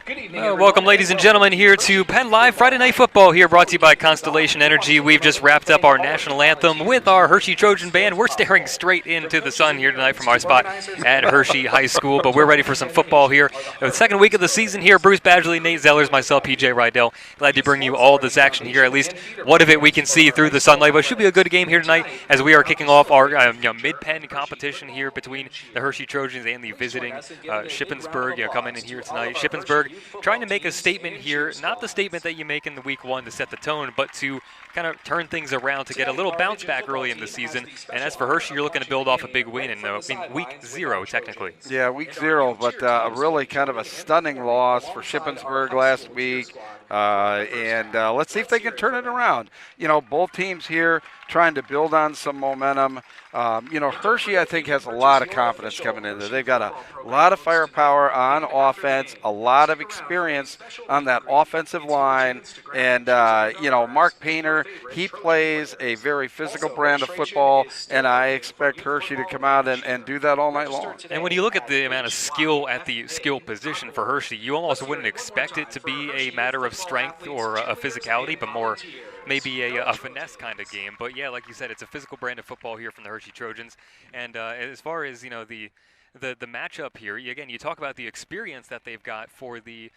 Welcome, ladies and gentlemen, here to Penn Live Friday Night Football here, brought to you by Constellation Energy. We've just wrapped up our national anthem with our Hershey Trojan Band. We're staring straight into the sun here tonight from our spot at Hershey High School, but we're ready for some football here. The second week of the season here, Bruce Badgley, Nate Zellers, myself, PJ Rydell. Glad to bring you all this action here, at least what of it we can see through the sunlight. But it should be a good game here tonight as we are kicking off our mid-Penn competition here between the Hershey Trojans and the visiting Shippensburg coming in here tonight. Shippensburg trying to make a statement here, not the statement that you make in the week one to set the tone, but to kind of turn things around to get a little bounce back early in the season. And as for Hershey, you're looking to build off a big win in week 0, technically. Yeah, week 0, but really kind of a stunning loss for Shippensburg last week. And let's see if they can turn it around. Both teams here trying to build on some momentum. Hershey, I think, has a lot of confidence coming in there. They've got a lot of firepower on offense, a lot of experience on that offensive line. And, Mark Painter, he plays a very physical brand of football, and I expect Hershey to come out and do that all night long. And when you look at the amount of skill at the skill position for Hershey, you almost wouldn't expect it to be a matter of strength or a physicality, but more maybe a finesse kind of game. But yeah, like you said, it's a physical brand of football here from the Hershey Trojans. And as far as the matchup here, again, you talk about the experience that they've got for the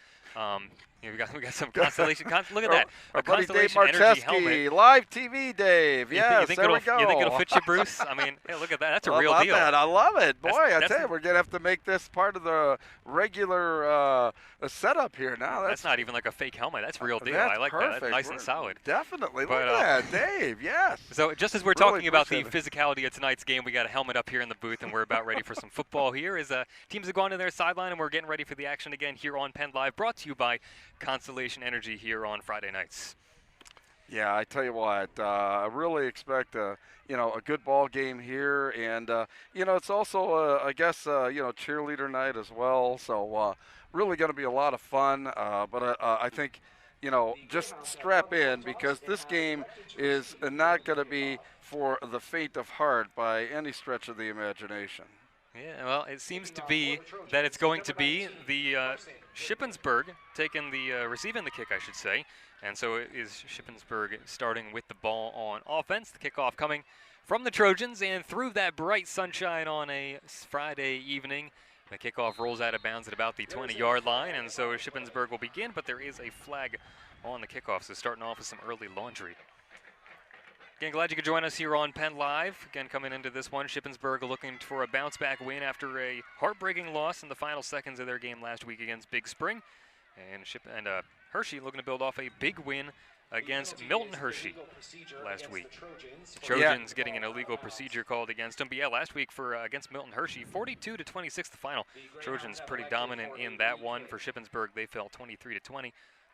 we got some Constellation. Look at that, a Constellation Energy helmet. Live TV, Dave. Yes, there we go. You think it'll fit you, Bruce? I mean, hey, look at that. That's a real deal. I love it. Boy, I tell you, we're going to have to make this part of the regular setup here now. That's not even like a fake helmet. That's real deal. That's I like perfect. that. That's nice and solid. Definitely. Look at that, Dave. Yes. So just as we're talking about the physicality of tonight's game, we got a helmet up here in the booth, and we're about ready for some football here. As teams have gone to their sideline, and we're getting ready for the action again here on Penn Live, brought to you by Constellation Energy here on Friday nights. Yeah, I tell you what, I really expect a good ball game here, and it's also I guess cheerleader night as well. So really going to be a lot of fun. But I think just strap in, because this game is not going to be for the faint of heart by any stretch of the imagination. Yeah, well, it seems to be that it's going to be the Shippensburg receiving the kick, I should say. And so it is Shippensburg starting with the ball on offense. The kickoff coming from the Trojans, and through that bright sunshine on a Friday evening, the kickoff rolls out of bounds at about the 20-yard line, and so Shippensburg will begin, but there is a flag on the kickoff, so starting off with some early laundry. Again, glad you could join us here on Penn Live. Again, coming into this one, Shippensburg looking for a bounce-back win after a heartbreaking loss in the final seconds of their game last week against Big Spring. And Hershey looking to build off a big win against Milton Hershey last week. The Trojans getting an illegal procedure called against them. But yeah, last week against Milton Hershey, 42-26 the final. Trojans pretty dominant in that one. For Shippensburg, they fell 23-20.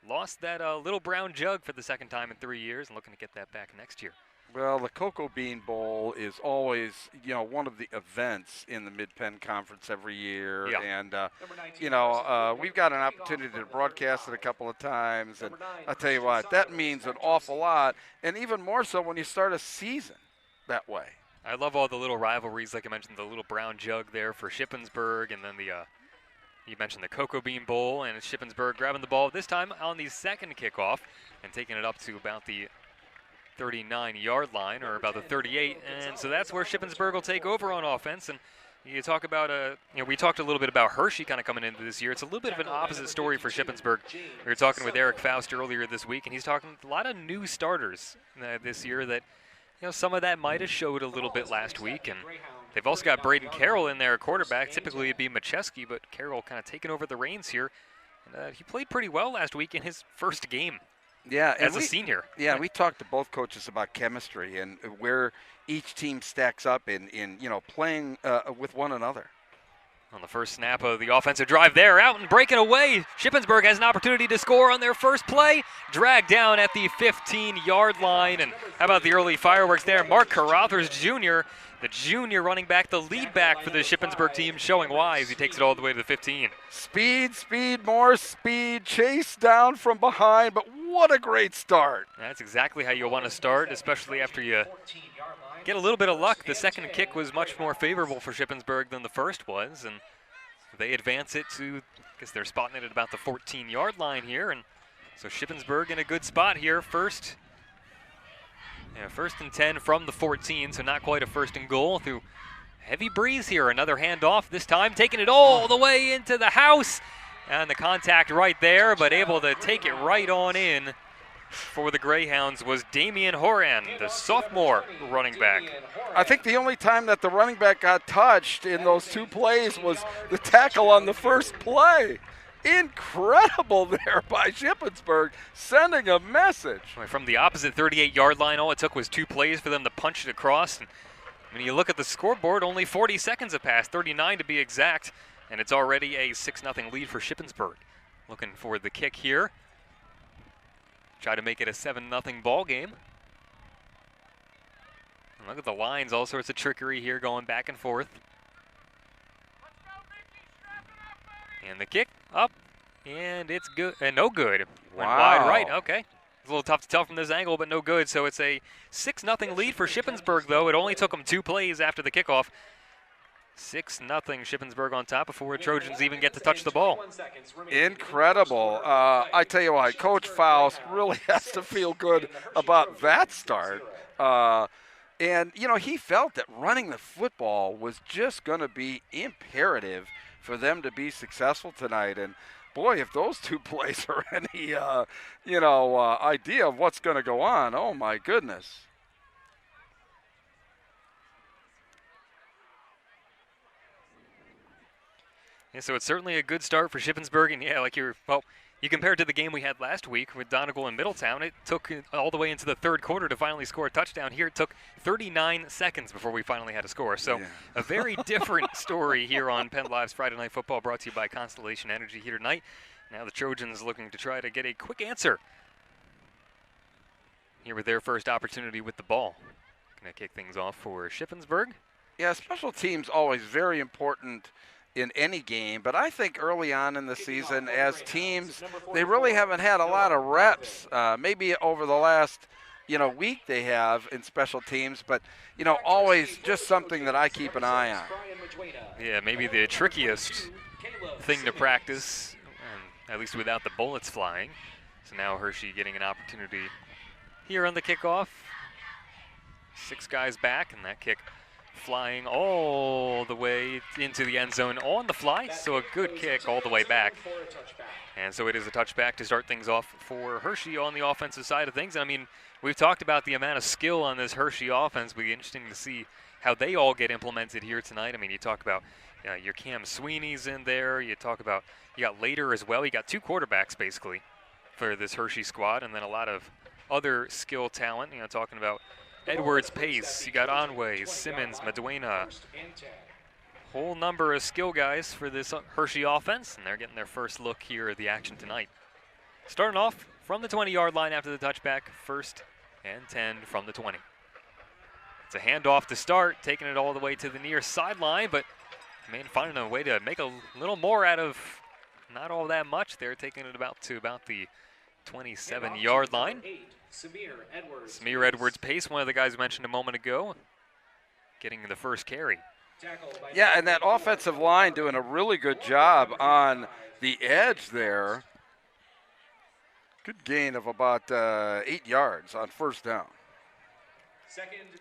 Lost that little brown jug for the second time in 3 years, and looking to get that back next year. Well, the Cocoa Bean Bowl is always, one of the events in the Mid-Penn Conference every year. Yeah. And, we've got an opportunity to broadcast it a couple of times. And I'll tell you what, that means an awful lot. And even more so when you start a season that way. I love all the little rivalries, like I mentioned, the little brown jug there for Shippensburg. And then you mentioned the Cocoa Bean Bowl, and Shippensburg grabbing the ball this time on the second kickoff and taking it up to about the 39-yard line, or about the 38, and so that's where Shippensburg will take over on offense. And you talk about we talked a little bit about Hershey kind of coming into this year. It's a little bit of an opposite story for Shippensburg. We were talking with Eric Faust earlier this week, and he's talking a lot of new starters this year that some of that might have showed a little bit last week. And they've also got Braden Carroll in there, quarterback. Typically it'd be Macheski, but Carroll kind of taking over the reins here. And he played pretty well last week in his first game. Yeah, as a senior. Yeah, we talked to both coaches about chemistry and where each team stacks up in playing with one another. On the first snap of the offensive drive there, out and breaking away. Shippensburg has an opportunity to score on their first play. Dragged down at the 15-yard line. And how about the early fireworks there? Mark Carothers Jr., the junior running back, the lead back for the Shippensburg team, showing why as he takes it all the way to the 15. Speed, more speed, chase down from behind, but what a great start. That's exactly how you want to start, especially after you get a little bit of luck. The second kick was much more favorable for Shippensburg than the first was, and they advance it to, I guess they're spotting it at about the 14-yard line here, and so Shippensburg in a good spot here. First and 10 from the 14, so not quite a first and goal through heavy breeze here. Another handoff, this time taking it all the way into the house, and the contact right there, but able to take it right on in for the Greyhounds was Damian Horan, the sophomore running back. I think the only time that the running back got touched in those two plays was the tackle on the first play. Incredible there by Shippensburg, sending a message. From the opposite 38-yard line, all it took was 2 plays for them to punch it across. And when you look at the scoreboard, only 40 seconds have passed, 39 to be exact, and it's already a 6-0 lead for Shippensburg. Looking for the kick here. Try to make it a 7-0 ball game. And look at the lines, all sorts of trickery here going back and forth. And the kick up, and it's good, and no good. Went wide right, okay. It's a little tough to tell from this angle, but no good. So it's a 6-0 lead for Shippensburg, though. It only took them 2 plays after the kickoff. 6-0 Shippensburg on top before Trojans even get to touch the ball. Incredible. I tell you what, Coach Faust really has to feel good about that start. And, you know, he felt that running the football was just going to be imperative for them to be successful tonight. And, boy, if those 2 plays are any, idea of what's going to go on, oh, my goodness. Yeah, so it's certainly a good start for Shippensburg. And, yeah, like you compare it to the game we had last week with Donegal and Middletown. It took all the way into the 3rd quarter to finally score a touchdown. Here it took 39 seconds before we finally had a score. So a very different story here on Penn Live's Friday Night Football, brought to you by Constellation Energy here tonight. Now the Trojans looking to try to get a quick answer here with their first opportunity with the ball. Going to kick things off for Shippensburg. Yeah, special teams always very important in any game, but I think early on in the season, as teams, they really haven't had a lot of reps. Maybe over the last, week they have in special teams, but, always just something that I keep an eye on. Yeah, maybe the trickiest thing to practice, at least without the bullets flying. So now Hershey getting an opportunity here on the kickoff. 6 guys back, and that kick flying all the way into the end zone on the fly, so a good kick all the way back. And so it is a touchback to start things off for Hershey on the offensive side of things. I mean, we've talked about the amount of skill on this Hershey offense. It'll be interesting to see how they all get implemented here tonight. I mean, you talk about your Cam Sweeney's in there. You talk about, you got Later as well. You got 2 quarterbacks basically for this Hershey squad, and then a lot of other skill talent, talking about Edwards, Pace, you got Onway, Simmons, Maduena. Whole number of skill guys for this Hershey offense, and they're getting their first look here at the action tonight. Starting off from the 20-yard line after the touchback, 1st and 10 from the 20. It's a handoff to start, taking it all the way to the near sideline, but finding a way to make a little more out of not all that much. They're taking it about the 27-yard line. Samir Edwards Pace, one of the guys we mentioned a moment ago, getting the first carry. Yeah, and that offensive line doing a really good job on the edge there. Good gain of about 8 yards on 1st down. 2nd and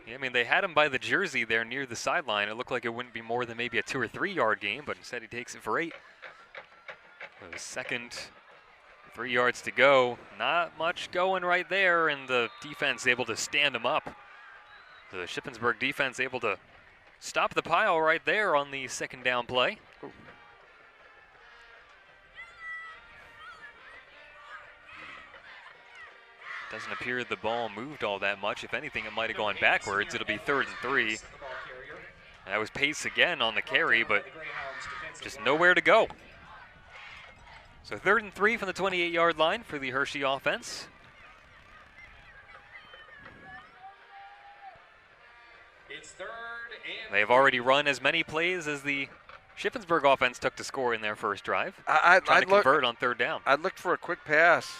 3. Yeah, they had him by the jersey there near the sideline. It looked like it wouldn't be more than maybe a 2 or 3 yard gain, but instead he takes it for 8. The 2nd, 3 yards to go. Not much going right there, and the defense able to stand him up. The Shippensburg defense able to stop the pile right there on the 2nd down play. Ooh. Doesn't appear the ball moved all that much. If anything, it might have gone backwards. It'll be 3rd and 3. That was Pace again on the carry, but just nowhere to go. So 3rd and 3 from the 28-yard line for the Hershey offense. It's 3rd and They've already run as many plays as the Shippensburg offense took to score in their first drive. Trying to convert on 3rd down. I'd look for a quick pass.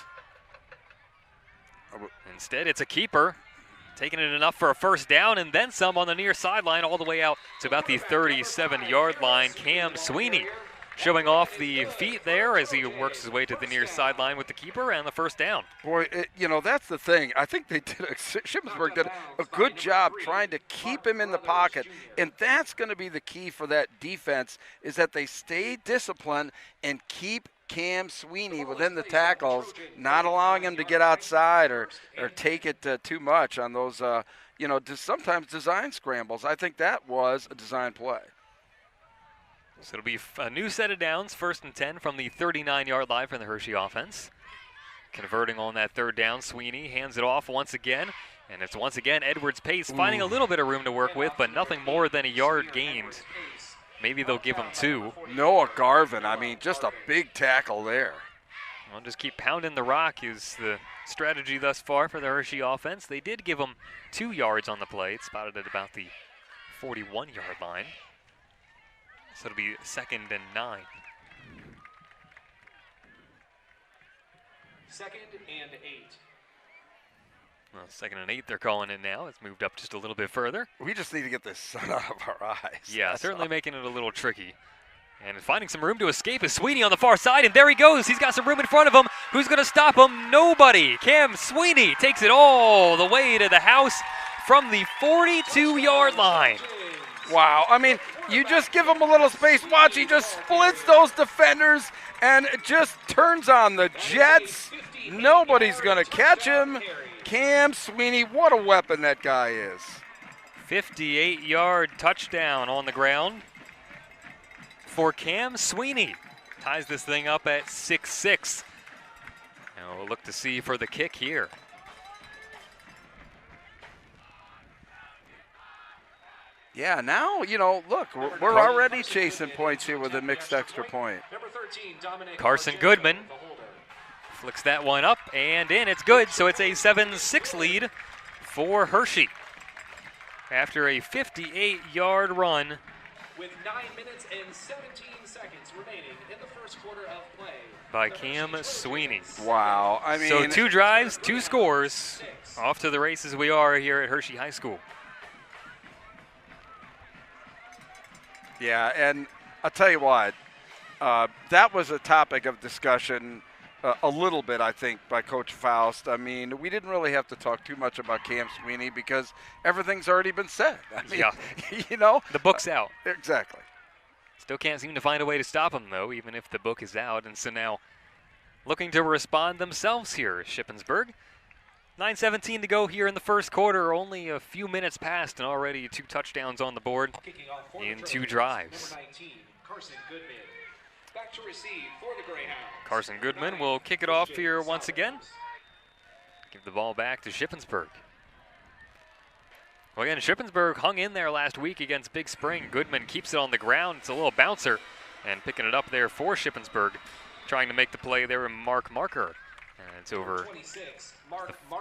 Instead, it's a keeper. taking it enough for a first down and then some on the near sideline all the way out to about the 37-yard line. Cam Sweeney showing off the feet there as he works his way to the near sideline with the keeper and the first down. Boy, that's the thing. I think Shippensburg did a good job trying to keep him in the pocket, and that's going to be the key for that defense, is that they stay disciplined and keep Cam Sweeney within the tackles, not allowing him to get outside or take it too much on those, sometimes design scrambles. I think that was a design play. So it'll be a new set of downs, 1st and 10 from the 39-yard line for the Hershey offense. Converting on that third down, Sweeney hands it off once again, and it's once again Edwards Pace finding a little bit of room to work with, but nothing more than a yard gained. Maybe they'll give him 2. Noah Garvin, just a big tackle there. Well, just keep pounding the rock is the strategy thus far for the Hershey offense. They did give him 2 yards on the play. It's spotted at about the 41-yard line. So it'll be 2nd and 9. 2nd and 8. Well, 2nd and 8 they're calling it now. It's moved up just a little bit further. We just need to get this sun out of our eyes. Yeah, certainly making it a little tricky. And finding some room to escape is Sweeney on the far side, and there he goes. He's got some room in front of him. Who's going to stop him? Nobody. Cam Sweeney takes it all the way to the house from the 42-yard line. Wow, you just give him a little space. Watch, he just splits those defenders and just turns on the Jets. Nobody's going to catch him. Cam Sweeney, what a weapon that guy is. 58-yard touchdown on the ground for Cam Sweeney. Ties this thing up at 6-6. And we'll look to see for the kick here. Yeah, now, look, we're already chasing points here with a mixed extra point. Carson Goodman flicks that one up and in. It's good, so it's a 7-6 lead for Hershey. After a 58-yard run. With 9 minutes and 17 seconds remaining in the first quarter of play. By Cam Sweeney. Wow, So 2 drives, 2 scores. Off to the races we are here at Hershey High School. Yeah, and I'll tell you what, that was a topic of discussion a little bit, I think, by Coach Faust. We didn't really have to talk too much about Cam Sweeney because everything's already been said. Yeah. The book's out. Exactly. Still can't seem to find a way to stop him, though, even if the book is out. And so now looking to respond themselves here, Shippensburg. 9:17 to go here in the first quarter. Only a few minutes passed and already 2 touchdowns on the board in 2 drives. Number 19, Carson Goodman. Back to receive for the Greyhounds. Carson Goodman will kick it off here once again. Give the ball back to Shippensburg. Well, again, Shippensburg hung in there last week against Big Spring. Goodman keeps it on the ground. It's a little bouncer and picking it up there for Shippensburg. Trying to make the play there, Mark Marker. And it's over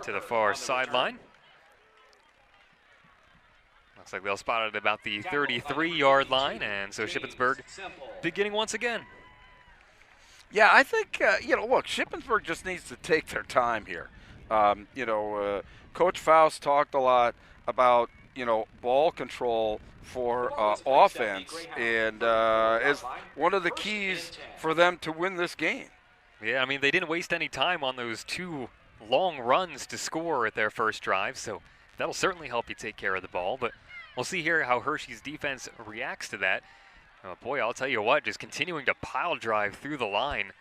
to the far sideline. Looks like they'll spot it at about the 33-yard line, and so Shippensburg beginning once again. Yeah, I think, look, Shippensburg just needs to take their time here. Coach Faust talked a lot about, ball control for offense, and is one of the keys for them to win this game. Yeah, they didn't waste any time on those 2 long runs to score at their first drive, so that'll certainly help you take care of the ball. But we'll see here how Hershey's defense reacts to that. Oh, boy, I'll tell you what, just continuing to pile drive through the line.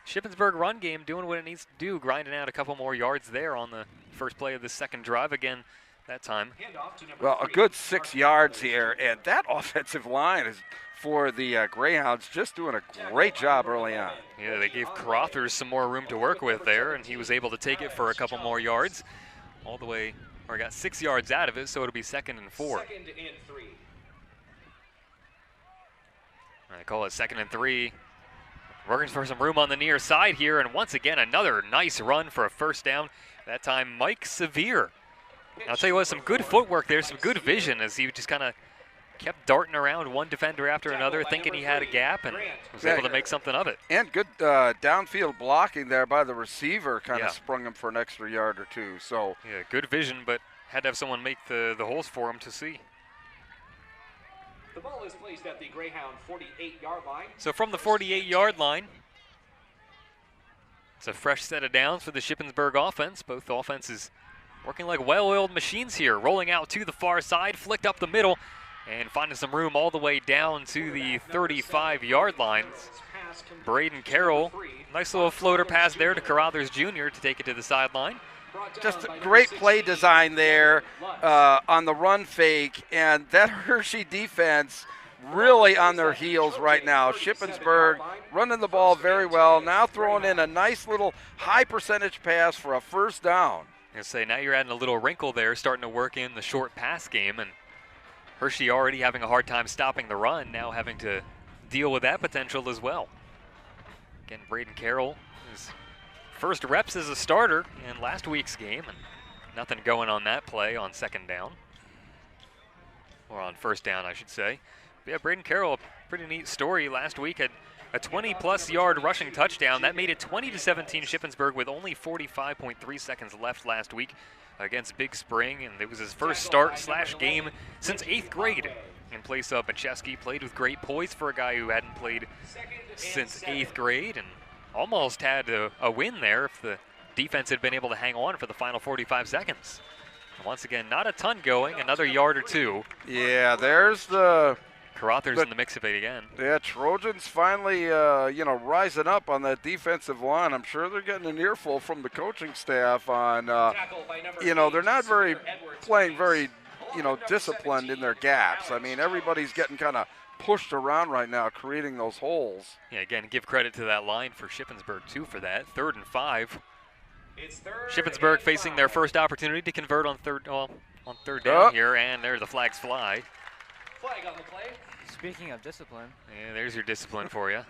Shippensburg run game doing what it needs to do, grinding out a couple more yards there on the first play of the second drive again that time. Well, a good 6 yards here, and that offensive line is for the Greyhounds just doing a great job early on. Yeah, they gave Crothers some more room to work with there, and he was able to take it for a couple more yards. All the way, or got 6 yards out of it, so it'll be 2nd and 4. 2nd and 3. I call it 2nd and 3. Working for some room on the near side here, and once again, another nice run for a first down. That time, Mike Sevier. I'll tell you what, some good footwork there, some good vision as he just kind of kept darting around one defender after another, thinking he had a gap, and was able to make something of it. And good downfield blocking there by the receiver kind of sprung him for an extra yard or 2. So yeah, good vision, but had to have someone make the holes for him to see. The ball is placed at the Greyhound 48-yard line. So from the 48-yard line, it's a fresh set of downs for the Shippensburg offense. Both offenses working like well-oiled machines here, rolling out to the far side, flicked up the middle, and finding some room all the way down to the 35-yard line. Braden Carroll, nice little floater pass there to Carruthers Jr. to take it to the sideline. Just a great play design there on the run fake, and that Hershey defense really on their heels right now. Shippensburg running the ball very well, now throwing in a nice little high percentage pass for a first down. I say now you're adding a little wrinkle there, starting to work in the short pass game, and Hershey already having a hard time stopping the run, now having to deal with that potential as well. Again, Braden Carroll is first reps as a starter in last week's game, and nothing going on that play on second down. Or on first down, I should say. But yeah, Braden Carroll, a pretty neat story. Last week had a 20-plus yard rushing touchdown. That made it 20-17 Shippensburg with only 45.3 seconds left last week against Big Spring, and it was his first start/game since 8th grade. In place of Bacheski, played with great poise for a guy who hadn't played since 8th grade, and almost had a win there if the defense had been able to hang on for the final 45 seconds. And once again, not a ton going, another yard or two. Yeah, there's the Carruthers in the mix of it again. Yeah, Trojans finally, rising up on that defensive line. I'm sure they're getting an earful from the coaching staff on, they're not playing very, disciplined in their gaps. I mean, everybody's getting kind of pushed around right now, creating those holes. Yeah, again, give credit to that line for Shippensburg, too, for that. 3rd and 5. Shippensburg facing their first opportunity to convert on third down here, and there the flags fly. Flag on the play. Speaking of discipline. Yeah, there's your discipline for you.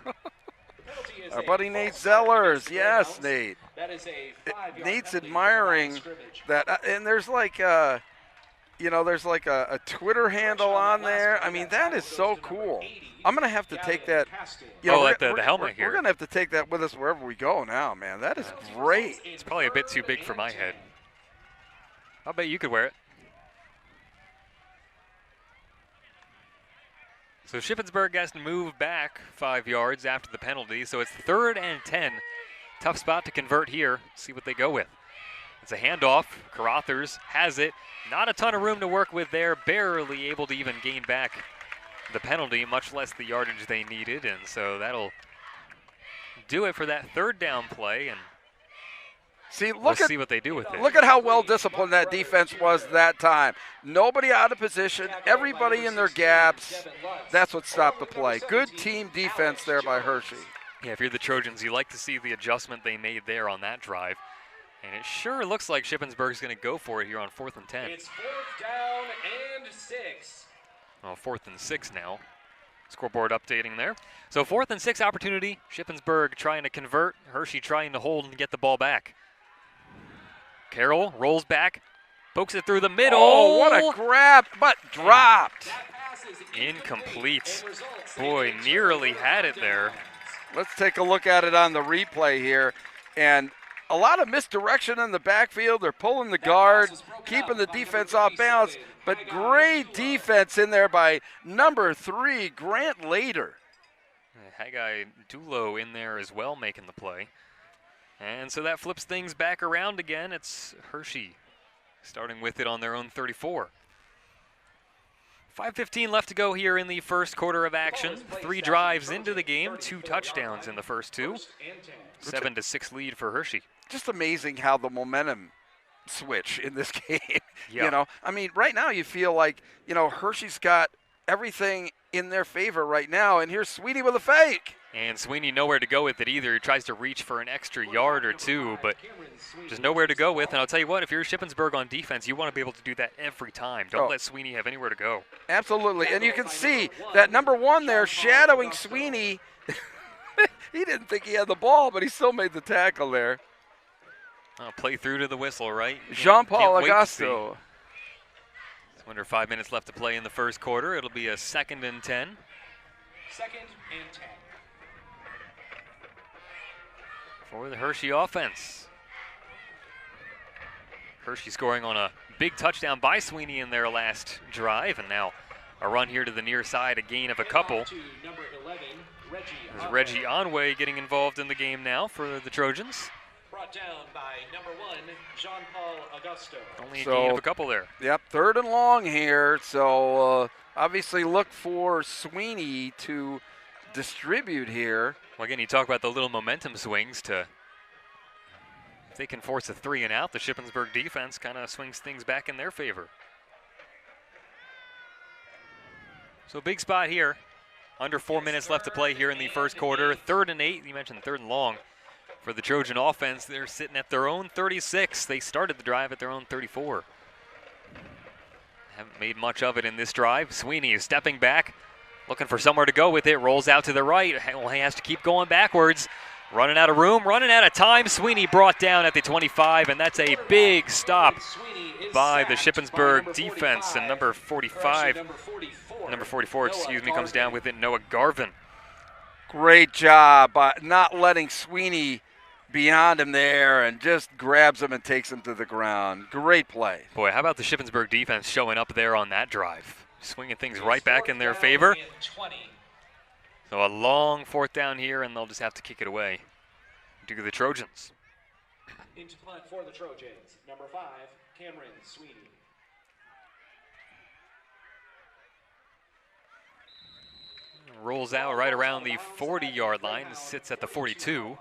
Our buddy Nate Zellers. Yes, Nate. That is a 5-yard Nate's admiring that, and there's like a Twitter handle on there. I mean, that is so cool. I'm going to have to take that. The helmet here. We're going to have to take that with us wherever we go now, man. That is great. It's probably a bit too big for my head. I'll bet you could wear it. So Shippensburg has to move back 5 yards after the penalty, so it's 3rd and 10. Tough spot to convert here. See what they go with. It's a handoff. Carruthers has it. Not a ton of room to work with there. Barely able to even gain back the penalty, much less the yardage they needed, and so that'll do it for that 3rd down play, and we'll see what they do with it. Look at how well disciplined that defense was that time. Nobody out of position, everybody in their gaps. That's what stopped the play. Good team defense there by Hershey. Yeah, if you're the Trojans, you like to see the adjustment they made there on that drive. And it sure looks like Shippensburg's going to go for it here on 4th and 10. It's 4th down and 6. Well, 4th and 6 now. Scoreboard updating there. So 4th and 6 opportunity. Shippensburg trying to convert. Hershey trying to hold and get the ball back. Carroll rolls back, pokes it through the middle. Oh, what a grab, but dropped. Incomplete. Boy, nearly had it there. Let's take a look at it on the replay here. And a lot of misdirection in the backfield. They're pulling the guard, keeping the defense off balance, but great defense in there by number 3, Grant Lader. Haggai Dulo in there as well, making the play. And so that flips things back around again. It's Hershey starting with it on their own 34. 5:15 left to go here in the first quarter of action. 3 drives into the game, 2 touchdowns in the first 2. 7-6 lead for Hershey. Just amazing how the momentum switch in this game. Yeah. I mean, right now you feel like, Hershey's got everything in their favor right now, and here's Sweeney with a fake. And Sweeney nowhere to go with it either. He tries to reach for an extra yard or 2, but just nowhere to go with. And I'll tell you what, if you're Shippensburg on defense, you want to be able to do that every time. Don't let Sweeney have anywhere to go. Absolutely. And you can see that number 1 there shadowing Sweeney. He didn't think he had the ball, but he still made the tackle there. Play through to the whistle, right? Jean-Paul Augusto. Under 5 minutes left to play in the first quarter. It'll be a 2nd and 10. 2nd and 10. For the Hershey offense. Hershey scoring on a big touchdown by Sweeney in their last drive, and now a run here to the near side, a gain of a couple. There's Reggie Onway getting involved in the game now for the Trojans. Brought down by number 1, Jean-Paul Augusto. Only a gain of a couple there. Yep, 3rd and long here. So obviously look for Sweeney to distribute here. Well, again, you talk about the little momentum swings to, if they can force a 3 and out, the Shippensburg defense kind of swings things back in their favor. So big spot here. Under 4 minutes left to play here in the first quarter. 3rd and 8, you mentioned 3rd and long for the Trojan offense. They're sitting at their own 36. They started the drive at their own 34. Haven't made much of it in this drive. Sweeney is stepping back, looking for somewhere to go with it. Rolls out to the right. Well, he has to keep going backwards. Running out of room, running out of time. Sweeney brought down at the 25, and that's a big stop by the Shippensburg defense. And number 44, excuse me, comes down with it, Noah Garvin. Great job by not letting Sweeney beyond him there and just grabs him and takes him to the ground. Great play. Boy, how about the Shippensburg defense showing up there on that drive? Swinging things right back in their favor. So a long 4th down here, and they'll just have to kick it away to the Trojans. Into punt for the Trojans, number 5, Cameron Sweeney. Rolls out right around the 40-yard line, sits at the 42.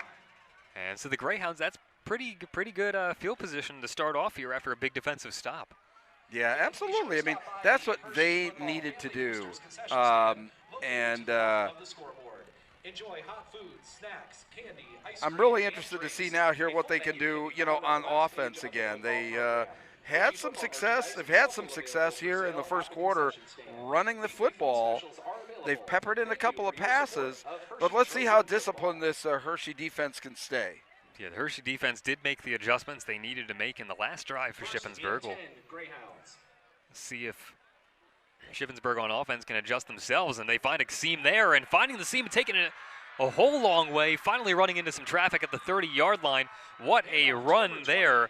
And so the Greyhounds, that's pretty good field position to start off here after a big defensive stop. Yeah, absolutely. I mean, that's what they needed to do. Enjoy hot food, snacks, candy, ice I'm cream, really interested to see now here what they can do, on offense again. They had some success. They've had some success here in the first quarter running the football. They've peppered in a couple of passes, but let's see how disciplined this Hershey defense can stay. Yeah, the Hershey defense did make the adjustments they needed to make in the last drive for Shippensburg. We'll see if Shippensburg on offense can adjust themselves, and they find a seam there, and finding the seam and taking it a whole long way, finally running into some traffic at the 30-yard line. What a run there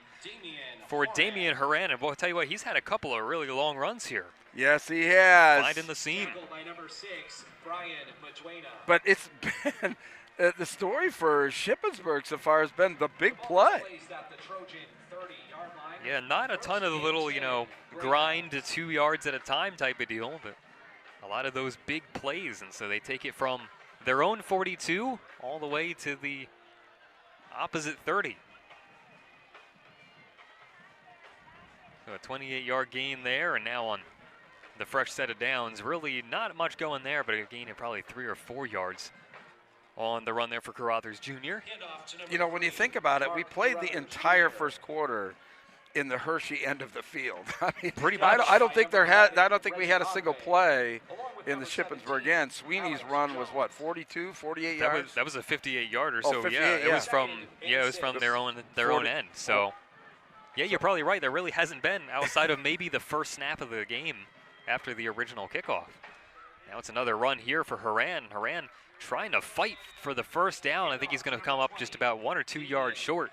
for Damian Haran, and I'll tell you what, he's had a couple of really long runs here. Yes, he has. Finding the seam. But it's been the story for Shippensburg so far has been the big play. Yeah, not a ton of the little, grind to 2 yards at a time type of deal, but a lot of those big plays. And so they take it from their own 42 all the way to the opposite 30. So a 28-yard gain there, and now on the fresh set of downs, really not much going there, but a gain of probably 3 or 4 yards on the run there for Carothers Jr. When you think about it, we played the entire first quarter in the Hershey end of the field. I mean, pretty much. I don't think we had a single play in the Shippensburg end. Sweeney's run was what, 42, 48 yards? That was a 58-yarder. Oh, so 58, yeah, it was from their own 40. end. So yeah, you're probably right. There really hasn't been outside of maybe the first snap of the game after the original kickoff. Now it's another run here for Haran. Haran trying to fight for the first down. I think he's going to come up just about 1 or 2 yards short.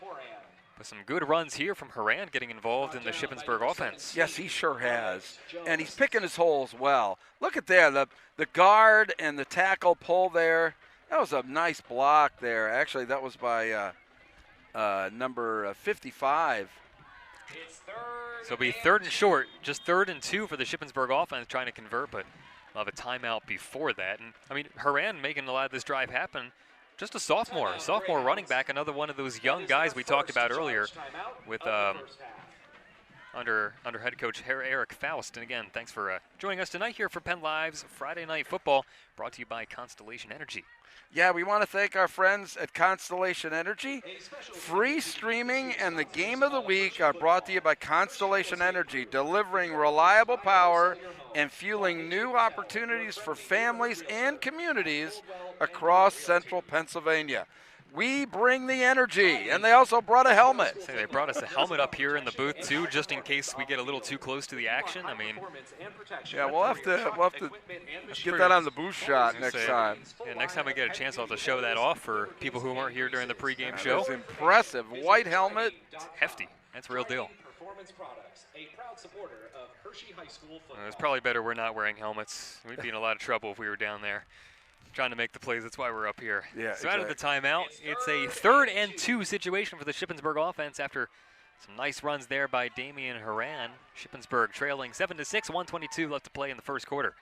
But some good runs here from Haran getting involved in the Shippensburg offense. Yes, he sure has. And he's picking his holes well. Look at there, the guard and the tackle pull there. That was a nice block there. Actually, that was by number 55. So it'll be 3rd and short, just 3rd and 2 for the Shippensburg offense trying to convert, but we'll have a timeout before that. And I mean, Haran making a lot of this drive happen. Just a sophomore running back, another one of those young guys we talked about earlier with under head coach Eric Faust. And again, thanks for joining us tonight here for Penn Live's Friday Night Football, brought to you by Constellation Energy. Yeah, we want to thank our friends at Constellation Energy. Free streaming and the game of the week are brought to you by Constellation Energy, delivering reliable power and fueling new opportunities for families and communities across central Pennsylvania. We bring the energy, and they also brought a helmet. They brought us a helmet up here in the booth too, just in case we get a little too close to the action. I mean, yeah, we'll have to get that on the booth shot next time. Yeah, next time we get a chance, I'll have to show that off for people who weren't here during the pregame show. It's impressive. White helmet. It's hefty. That's a real deal. Performance Products, a proud supporter of Hershey High School football. It's probably better we're not wearing helmets. We'd be in a lot of trouble if we were down there trying to make the plays. That's why we're up here. Yeah, so out of the timeout, it's a 3rd and 2 situation for the Shippensburg offense after some nice runs there by Damian Haran. Shippensburg trailing 7-6, 1:22 left to play in the first quarter.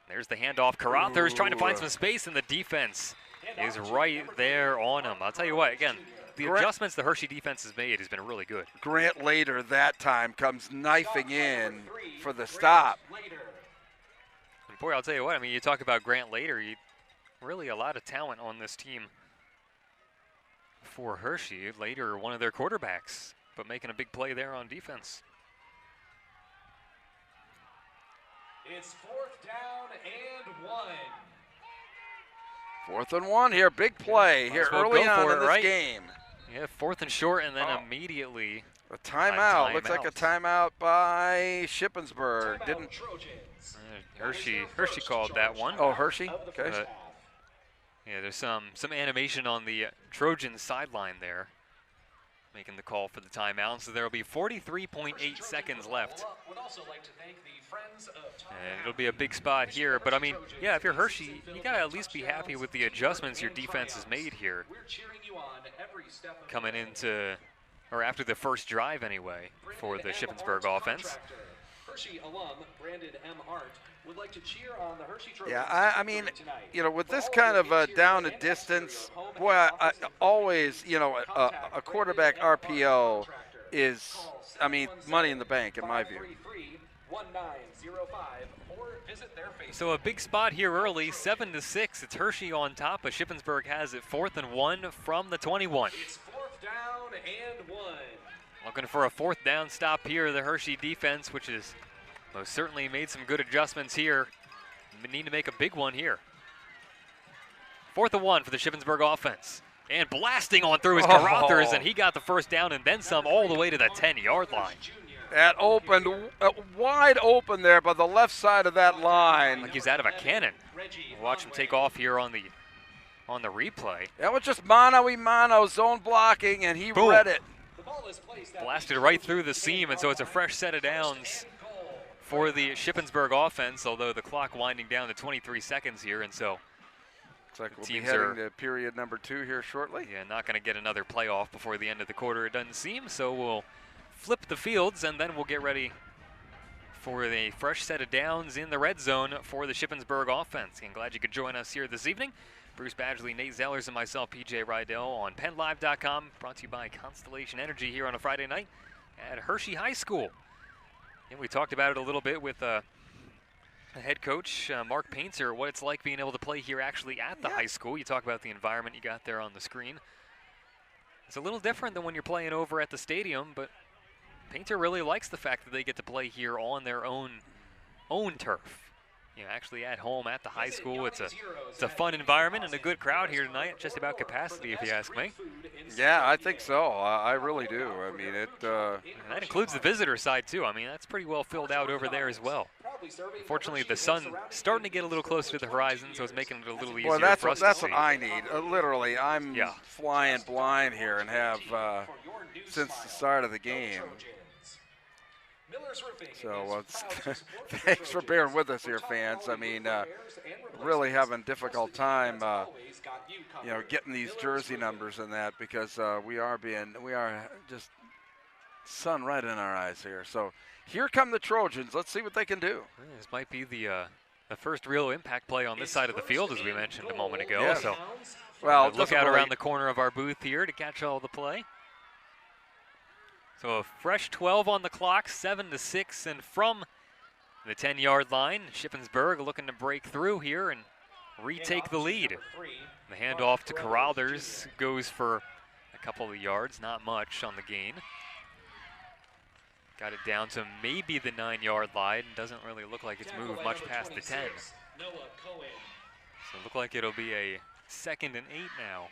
There's the handoff. Carothers trying to find some space, and the defense is right there on him. I'll tell you what, again, the adjustments the Hershey defense has made has been really good. Grant Later that time comes knifing in for the stop. And boy, I'll tell you what, I mean, you talk about Grant Later, really a lot of talent on this team for Hershey. Later, one of their quarterbacks, but making a big play there on defense. It's 4th down and 1. 4th and 1 here, big play here early on in this game. Yeah, 4th and short, and then immediately a timeout. Looks like a timeout by Shippensburg. Timeout, Hershey called that one. Oh, Hershey. Okay. Yeah, there's some animation on the Trojan sideline there, making the call for the timeout. So there will be 43.8 seconds left. And it'll be a big spot here. But I mean, yeah, if you're Hershey, you gotta at least be happy with the adjustments your defense has made here, coming into, or after the first drive anyway, for the Shippensburg offense. Hershey alum Brandon M. Arndt would like to cheer on the Hershey Trojans. Yeah, I mean, you know, with this kind of down and distance, boy, I always, you know, a quarterback RPO is, I mean, money in the bank in my view. So a big spot here early, 7-6. It's Hershey on top, but Shippensburg has it 4th and 1 from the 21. It's 4th down and 1. Looking for a 4th down stop here, the Hershey defense, which has most certainly made some good adjustments here. We need to make a big one here. 4th and 1 for the Shippensburg offense. And blasting on through his Carothers, and he got the first down and then some all the way to the 10-yard line. That opened wide open there by the left side of that line. Like he's out of a cannon. Watch him take off here on the replay. That was just mano-a-mano zone blocking, and he read it. Blasted right through the seam, and so it's a fresh set of downs for the Shippensburg offense, although the clock winding down to 23 seconds here, and so looks like we'll be heading to period number 2 here shortly. Yeah, not going to get another playoff before the end of the quarter, it doesn't seem, so we'll flip the fields, and then we'll get ready for a fresh set of downs in the red zone for the Shippensburg offense. And glad you could join us here this evening. Bruce Badgley, Nate Zellers, and myself, PJ Rydell, on PennLive.com, brought to you by Constellation Energy here on a Friday night at Hershey High School. And we talked about it a little bit with head coach Mark Painter, what it's like being able to play here actually at the high school. You talk about the environment you got there on the screen. It's a little different than when you're playing over at the stadium, but Painter really likes the fact that they get to play here on their own turf. You know, actually at home at the high school. It's a fun environment and a good crowd here tonight, just about capacity if you ask me. Yeah, I think so. I really do. I mean, it. And that includes the visitor side too. I mean, that's pretty well filled out over there as well. Unfortunately, the sun starting to get a little closer to the horizon, so it's making it a little easier for us to see. That's what I need. Literally, I'm flying blind here and have since the start of the game. So thanks for bearing with us here, fans. I mean, really having a difficult time, you know, getting these jersey numbers and that, because we are just sun right in our eyes here. So here come the Trojans. Let's see what they can do. This might be the first real impact play on this side of the field, as we mentioned a moment ago. Yeah. So, well, look out around the corner of our booth here to catch all the play. So a fresh 12 on the clock, 7-6, and from the 10-yard line, Shippensburg looking to break through here and retake the lead. The handoff to Carothers goes for a couple of yards, not much on the gain. Got it down to maybe the 9-yard line. Doesn't really look like it's moved much past the 10. So it look like it'll be a 2nd and 8 now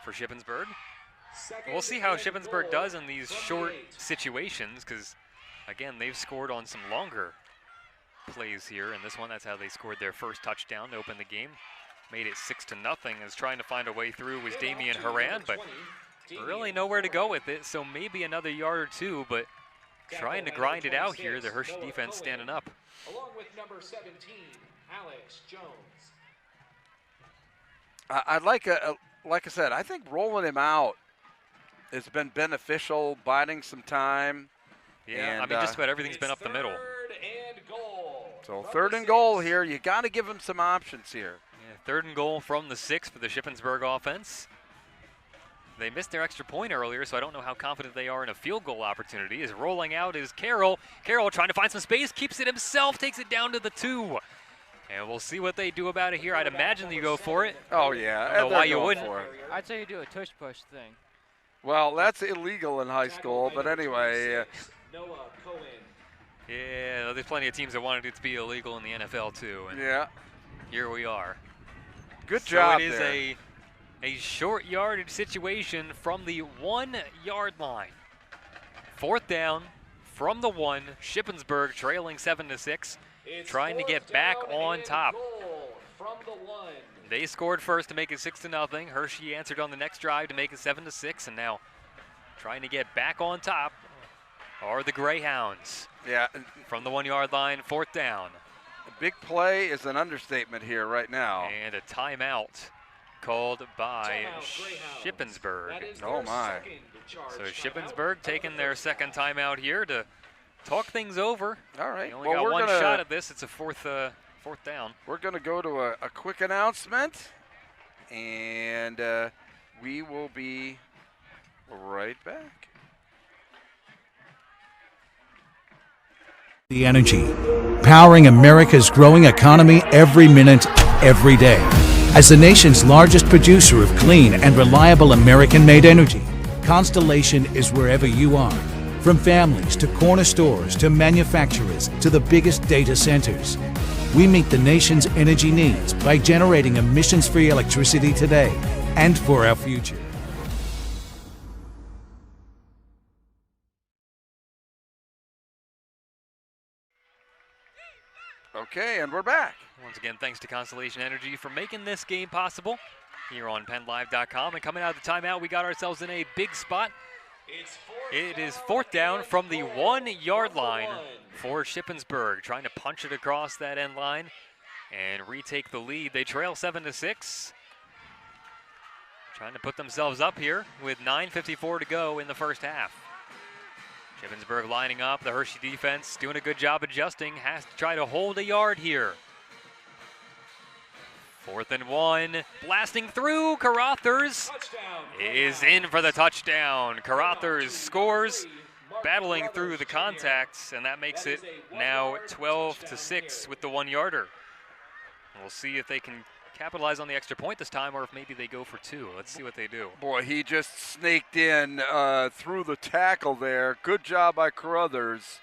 for Shippensburg. We'll see how Shippensburg does in these short situations, because, again, they've scored on some longer plays here. And this one, that's how they scored their first touchdown to open the game. Made it 6-0. Is trying to find a way through was Damian Haran, but Really nowhere to go with it, so maybe another yard or two, but trying to grind it out here. The Hershey defense standing up. Along with number 17, Alex Jones. I'd like I said, I think rolling him out has been beneficial, biding some time. Yeah, and, I mean, just about everything's been up the middle. Third and goal. So 3rd and goal here. You got to give him some options here. Yeah, 3rd and goal from the 6 for the Shippensburg offense. They missed their extra point earlier, so I don't know how confident they are in a field goal opportunity. Is rolling out is Carroll. Carroll trying to find some space, keeps it himself, takes it down to the 2. And we'll see what they do about it here. I'd imagine you go for it. Oh, yeah. I don't know why you wouldn't. For it. I'd say you do a tush-push thing. Well, that's illegal in high school, but anyway. Noah Cohen. Yeah, there's plenty of teams that wanted it to be illegal in the NFL too. And Yeah. here we are. Good job So it is there. a short yardage situation from the 1-yard line. 4th down from the 1. Shippensburg trailing 7-6, trying to get back on top. From the 1. They scored first to make it 6-0. Hershey answered on the next drive to make it 7-6, and now trying to get back on top are the Greyhounds. Yeah. From the 1-yard line, 4th down. A big play is an understatement here right now. And a timeout called by Shippensburg. Oh, my. So Shippensburg taking their 2nd timeout here to talk things over. All right. They only got one shot at this. It's a fourth down. We're going to go to a quick announcement, and we will be right back. The energy, powering America's growing economy every minute, every day. As the nation's largest producer of clean and reliable American-made energy, Constellation is wherever you are. From families to corner stores to manufacturers to the biggest data centers. We meet the nation's energy needs by generating emissions-free electricity today and for our future. Okay, and we're back. Once again, thanks to Constellation Energy for making this game possible here on PennLive.com. And coming out of the timeout, we got ourselves in a big spot. It is 4th down from the 1-yard line for Shippensburg, trying to punch it across that end line and retake the lead. They trail 7-6, trying to put themselves up here with 9:54 to go in the first half. Shippensburg lining up. The Hershey defense doing a good job adjusting. Has to try to hold a yard here. 4th and 1. Blasting through. Carothers is in for the touchdown. Carothers scores, battling through the contacts, and that makes it now 12-6 with the 1-yarder. We'll see if they can capitalize on the extra point this time, or if maybe they go for 2. Let's see what they do. Boy, he just snaked in through the tackle there. Good job by Carothers.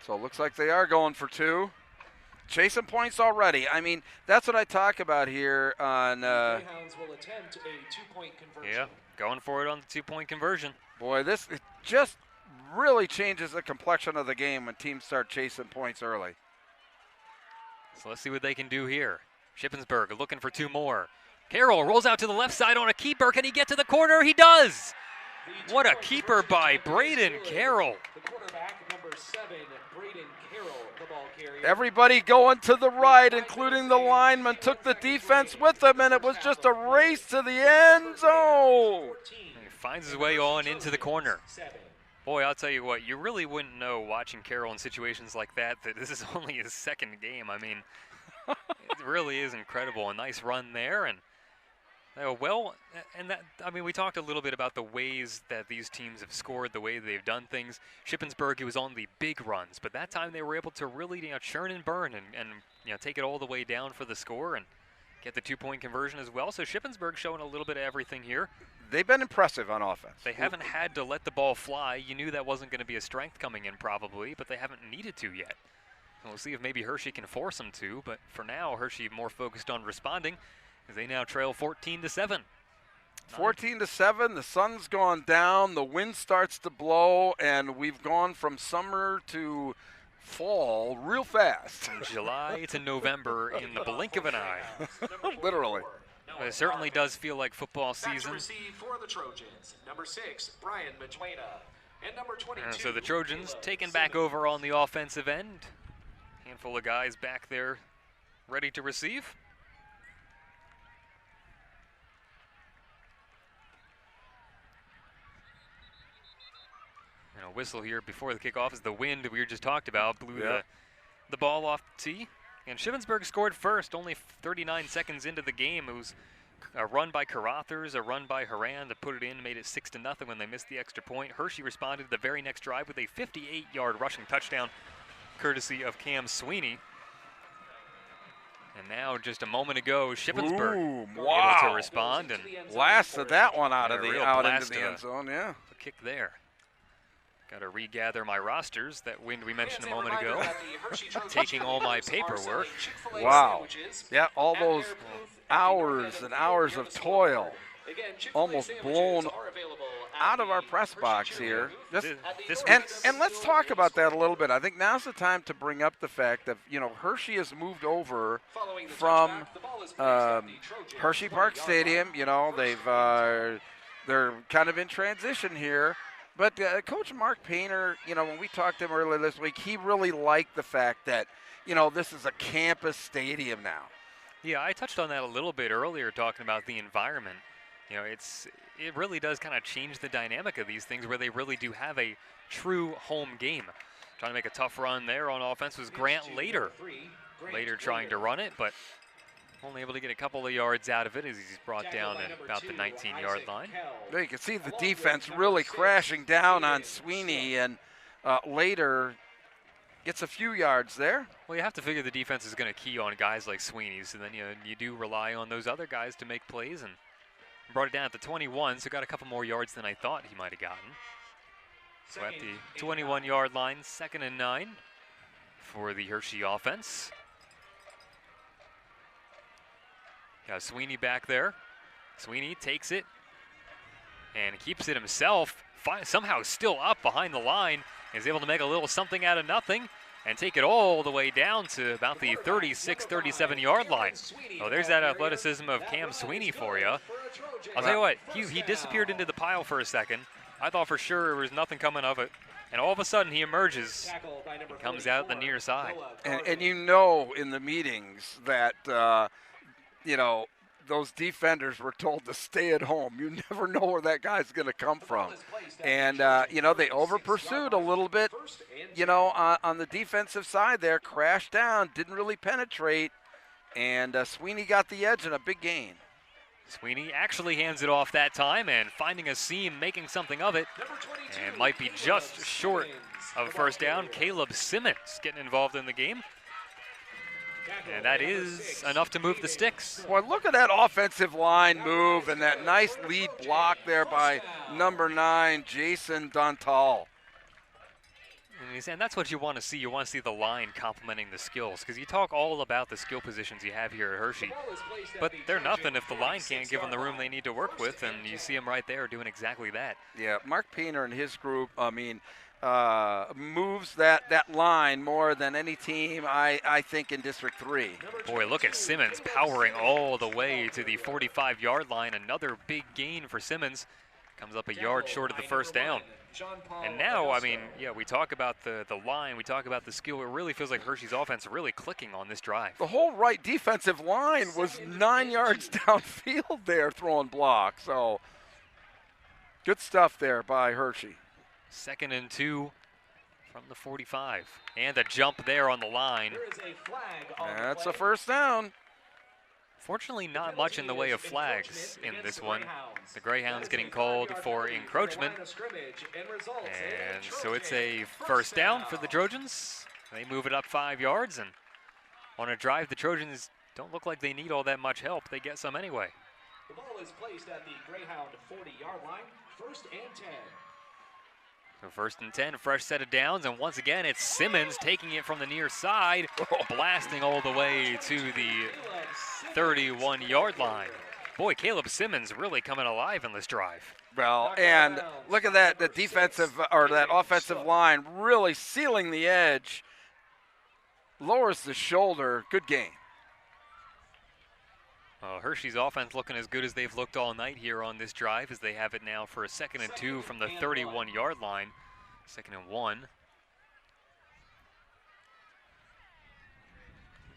So it looks like they are going for 2. Chasing points already. I mean, that's what I talk about here on. Greyhounds will attempt a 2-point conversion. Yeah, going for it on the 2-point conversion. Boy, this it just really changes the complexion of the game when teams start chasing points early. So let's see what they can do here. Shippensburg looking for 2 more. Carroll rolls out to the left side on a keeper. Can he get to the corner? He does. What a keeper by Braden Carroll. The quarterback, number 7, Braden Carroll, the ball carrier. Everybody going to the right, including the lineman, took the defense with them, and it was just a race to the end zone. He finds his way on into the corner. Boy, I'll tell you what, you really wouldn't know watching Carroll in situations like that this is only his 2nd game. I mean, it really is incredible. A nice run there, and we talked a little bit about the ways that these teams have scored, the way they've done things. Shippensburg, it was on the big runs, but that time they were able to really, churn and burn and take it all the way down for the score and get the 2-point conversion as well. So Shippensburg showing a little bit of everything here. They've been impressive on offense. They haven't had to let the ball fly. You knew that wasn't going to be a strength coming in probably, but they haven't needed to yet. And we'll see if maybe Hershey can force them to, but for now, Hershey more focused on responding as they now trail 14-7. 14-7, the sun's gone down, the wind starts to blow, and we've gone from summer to fall real fast. From July to November in the blink of an eye. Literally. It certainly does feel like football season. Back to receive for the Trojans, number 6, Brian Majuena, and number 22. So the Trojans Caleb taken back Simmons. over on the offensive end. Handful of guys back there ready to receive. And a whistle here before the kickoff as the wind we just talked about blew the ball off the tee. And Shippensburg scored first, only 39 seconds into the game. It was a run by Carothers, a run by Haran to put it in, made it 6-0 when they missed the extra point. Hershey responded the very next drive with a 58-yard rushing touchdown, courtesy of Cam Sweeney. And now, just a moment ago, Shippensburg able to respond and Blasted that one out of a real out into blast, the end zone. Yeah. a kick there. Got to regather my rosters. That wind we mentioned a Fans, moment reminder ago. that the Hershey Trojans Taking all my are selling paperwork. Chick-fil-A Wow. sandwiches Yeah, all at those their booth at the hours and hours of toil Again, Chick-fil-A almost sandwiches blown are available at out of the our press Hershey box Cheerios. here. Just This and let's talk about that a little bit. I think now's the time to bring up the fact that Hershey has moved over Following the from touchback, the ball is placed at the Trojans' Hershey Park 20-yard Stadium. line. They're kind of in transition here. But Coach Mark Painter, when we talked to him earlier this week, he really liked the fact that, this is a campus stadium now. Yeah, I touched on that a little bit earlier, talking about the environment. It really does kind of change the dynamic of these things where they really do have a true home game. Trying to make a tough run there on offense was Grant Later. Later trying to run it, but only able to get a couple of yards out of it as he's brought down at about the 19-yard line. There you can see the defense really crashing down on Sweeney, and Later gets a few yards there. Well, you have to figure the defense is going to key on guys like Sweeney, so then you do rely on those other guys to make plays, and brought it down at the 21, so got a couple more yards than I thought he might have gotten. So at the 21-yard line, 2nd and 9 for the Hershey offense. Got Sweeney back there. Sweeney takes it and keeps it himself. Somehow still up behind the line. Is able to make a little something out of nothing and take it all the way down to about the 36, 37-yard line. Oh, there's that athleticism of Cam Sweeney for you. I'll tell you what, he disappeared into the pile for a second. I thought for sure there was nothing coming of it. And all of a sudden he emerges and comes out the near side. And in the meetings that, those defenders were told to stay at home. You never know where that guy's going to come from. And, they over-pursued a little bit, on the defensive side there, crashed down, didn't really penetrate, and Sweeney got the edge in a big gain. Sweeney actually hands it off that time and finding a seam, making something of it, and might be just short of a first down. Caleb Simmons getting involved in the game. And that is enough to move the sticks. Boy, look at that offensive line move and that nice lead block there by number 9, Jason Dontal. And that's what you want to see. You want to see the line complementing the skills, because you talk all about the skill positions you have here at Hershey, but they're nothing if the line can't give them the room they need to work with, and you see them right there doing exactly that. Yeah, Mark Painter and his group, moves that line more than any team, I think, in District 3. Boy, look at Simmons powering all the way to the 45-yard line. Another big gain for Simmons. Comes up a yard short of the first down. And now, we talk about the line, we talk about the skill. It really feels like Hershey's offense really clicking on this drive. The whole right defensive line was 9 yards downfield there throwing blocks. So good stuff there by Hershey. 2nd and 2 from the 45. And a jump there on the line. That's a first down. Fortunately, not much in the way of flags in this one. The Greyhounds getting called for encroachment. And so it's a first down for the Trojans. They move it up 5 yards, and on a drive, the Trojans don't look like they need all that much help. They get some anyway. The ball is placed at the Greyhound 40-yard line, 1st and 10. So 1st and 10, fresh set of downs, and once again, it's Simmons taking it from the near side, blasting all the way to the 31-yard line. Boy, Caleb Simmons really coming alive in this drive. Well, and look at that, the defensive or that offensive line really sealing the edge lowers the shoulder. Good gain. Well, Hershey's offense looking as good as they've looked all night here on this drive, as they have it now for a 2nd and 2 from the 31-yard line. 2nd and 1.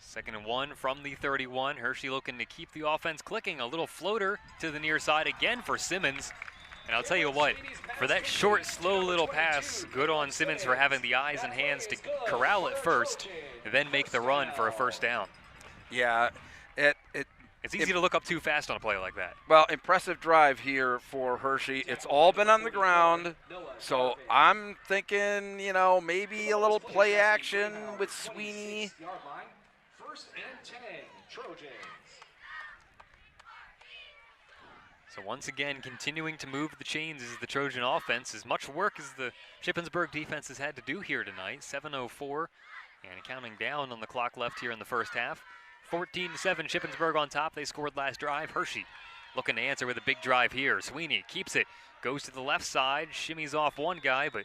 2nd and 1 from the 31. Hershey looking to keep the offense clicking. A little floater to the near side again for Simmons. And I'll tell you what, for that short, slow little pass, good on Simmons for having the eyes and hands to corral it first, and then make the run for a 1st down. Yeah, It's easy to look up too fast on a play like that. Well, impressive drive here for Hershey. It's all been on the ground. So I'm thinking, you know, maybe a little play action with Sweeney. 1st and 10, Trojans. So once again, continuing to move the chains is the Trojan offense. As much work as the Shippensburg defense has had to do here tonight. 7:04 and counting down on the clock left here in the 1st half. 14-7, Shippensburg on top. They scored last drive. Hershey looking to answer with a big drive here. Sweeney keeps it, goes to the left side, shimmies off one guy, but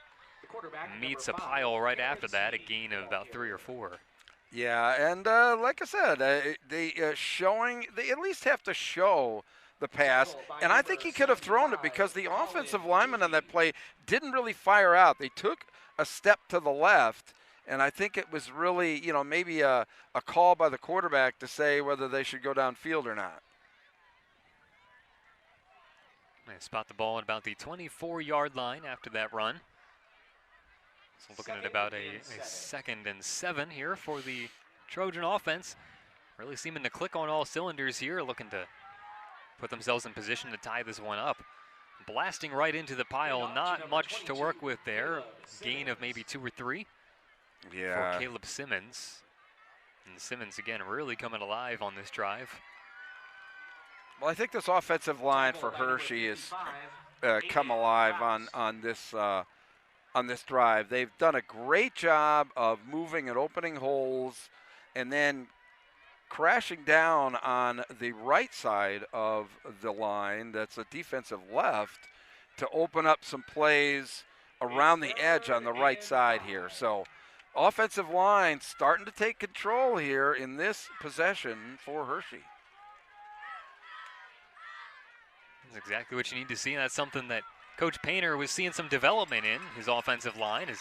meets a pile right after that, a gain of about 3 or 4. Yeah, and like I said, they at least have to show the pass, and I think he could have thrown it because the offensive lineman on that play didn't really fire out. They took a step to the left, and I think it was really, you know, maybe a call by the quarterback to say whether they should go downfield or not. They spot the ball at about the 24-yard line after that run. So looking at about a 2nd and 7 here for the Trojan offense. Really seeming to click on all cylinders here, looking to put themselves in position to tie this one up. Blasting right into the pile, not much to work with there. Gain of maybe 2 or 3 for Caleb Simmons. And Simmons, again, really coming alive on this drive. Well, I think this offensive line for Hershey has come alive on this drive. They've done a great job of moving and opening holes and then crashing down on the right side of the line, that's a defensive left, to open up some plays around the edge on the right side here. So offensive line starting to take control here in this possession for Hershey. That's exactly what you need to see, and that's something that Coach Painter was seeing some development in his offensive line. As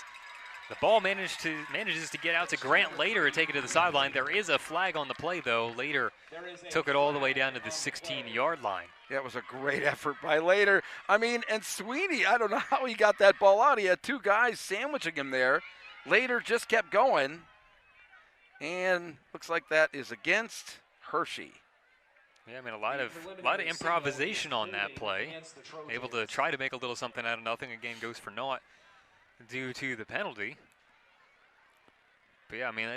the ball manages to get out to Grant Later and take it to the sideline. There is a flag on the play, though. Later took it all the way down to the 16-yard line. Yeah, it was a great effort by Later. I mean, and Sweeney, I don't know how he got that ball out. He had 2 guys sandwiching him there. Later just kept going, and looks like that is against Hershey. Yeah, I mean, a lot of improvisation on that play. Able to try to make a little something out of nothing. Again, goes for naught due to the penalty. But yeah, I mean,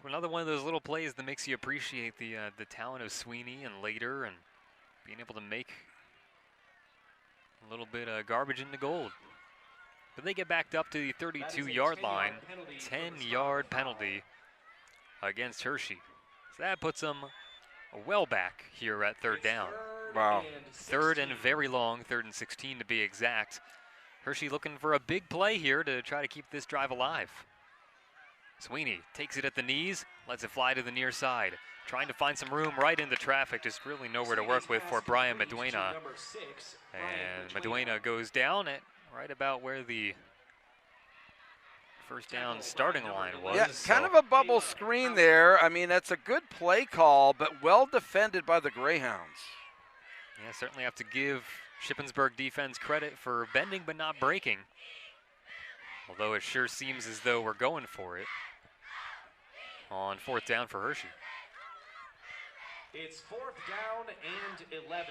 another one of those little plays that makes you appreciate the talent of Sweeney and Later, and being able to make a little bit of garbage into gold. But they get backed up to the 32-yard line. 10-yard penalty against Hershey. So that puts them well back here at 3rd down. Wow. 3rd and very long, 3rd and 16 to be exact. Hershey looking for a big play here to try to keep this drive alive. Sweeney takes it at the knees, lets it fly to the near side. Trying to find some room right into traffic, just really nowhere to work with for Brian Meduena. And Meduena goes down at right about where the 1st down starting line was. Yeah, kind of a bubble screen there. I mean, that's a good play call, but well defended by the Greyhounds. Yeah, certainly have to give Shippensburg defense credit for bending but not breaking. Although it sure seems as though we're going for it on 4th down for Hershey. It's 4th down and 11.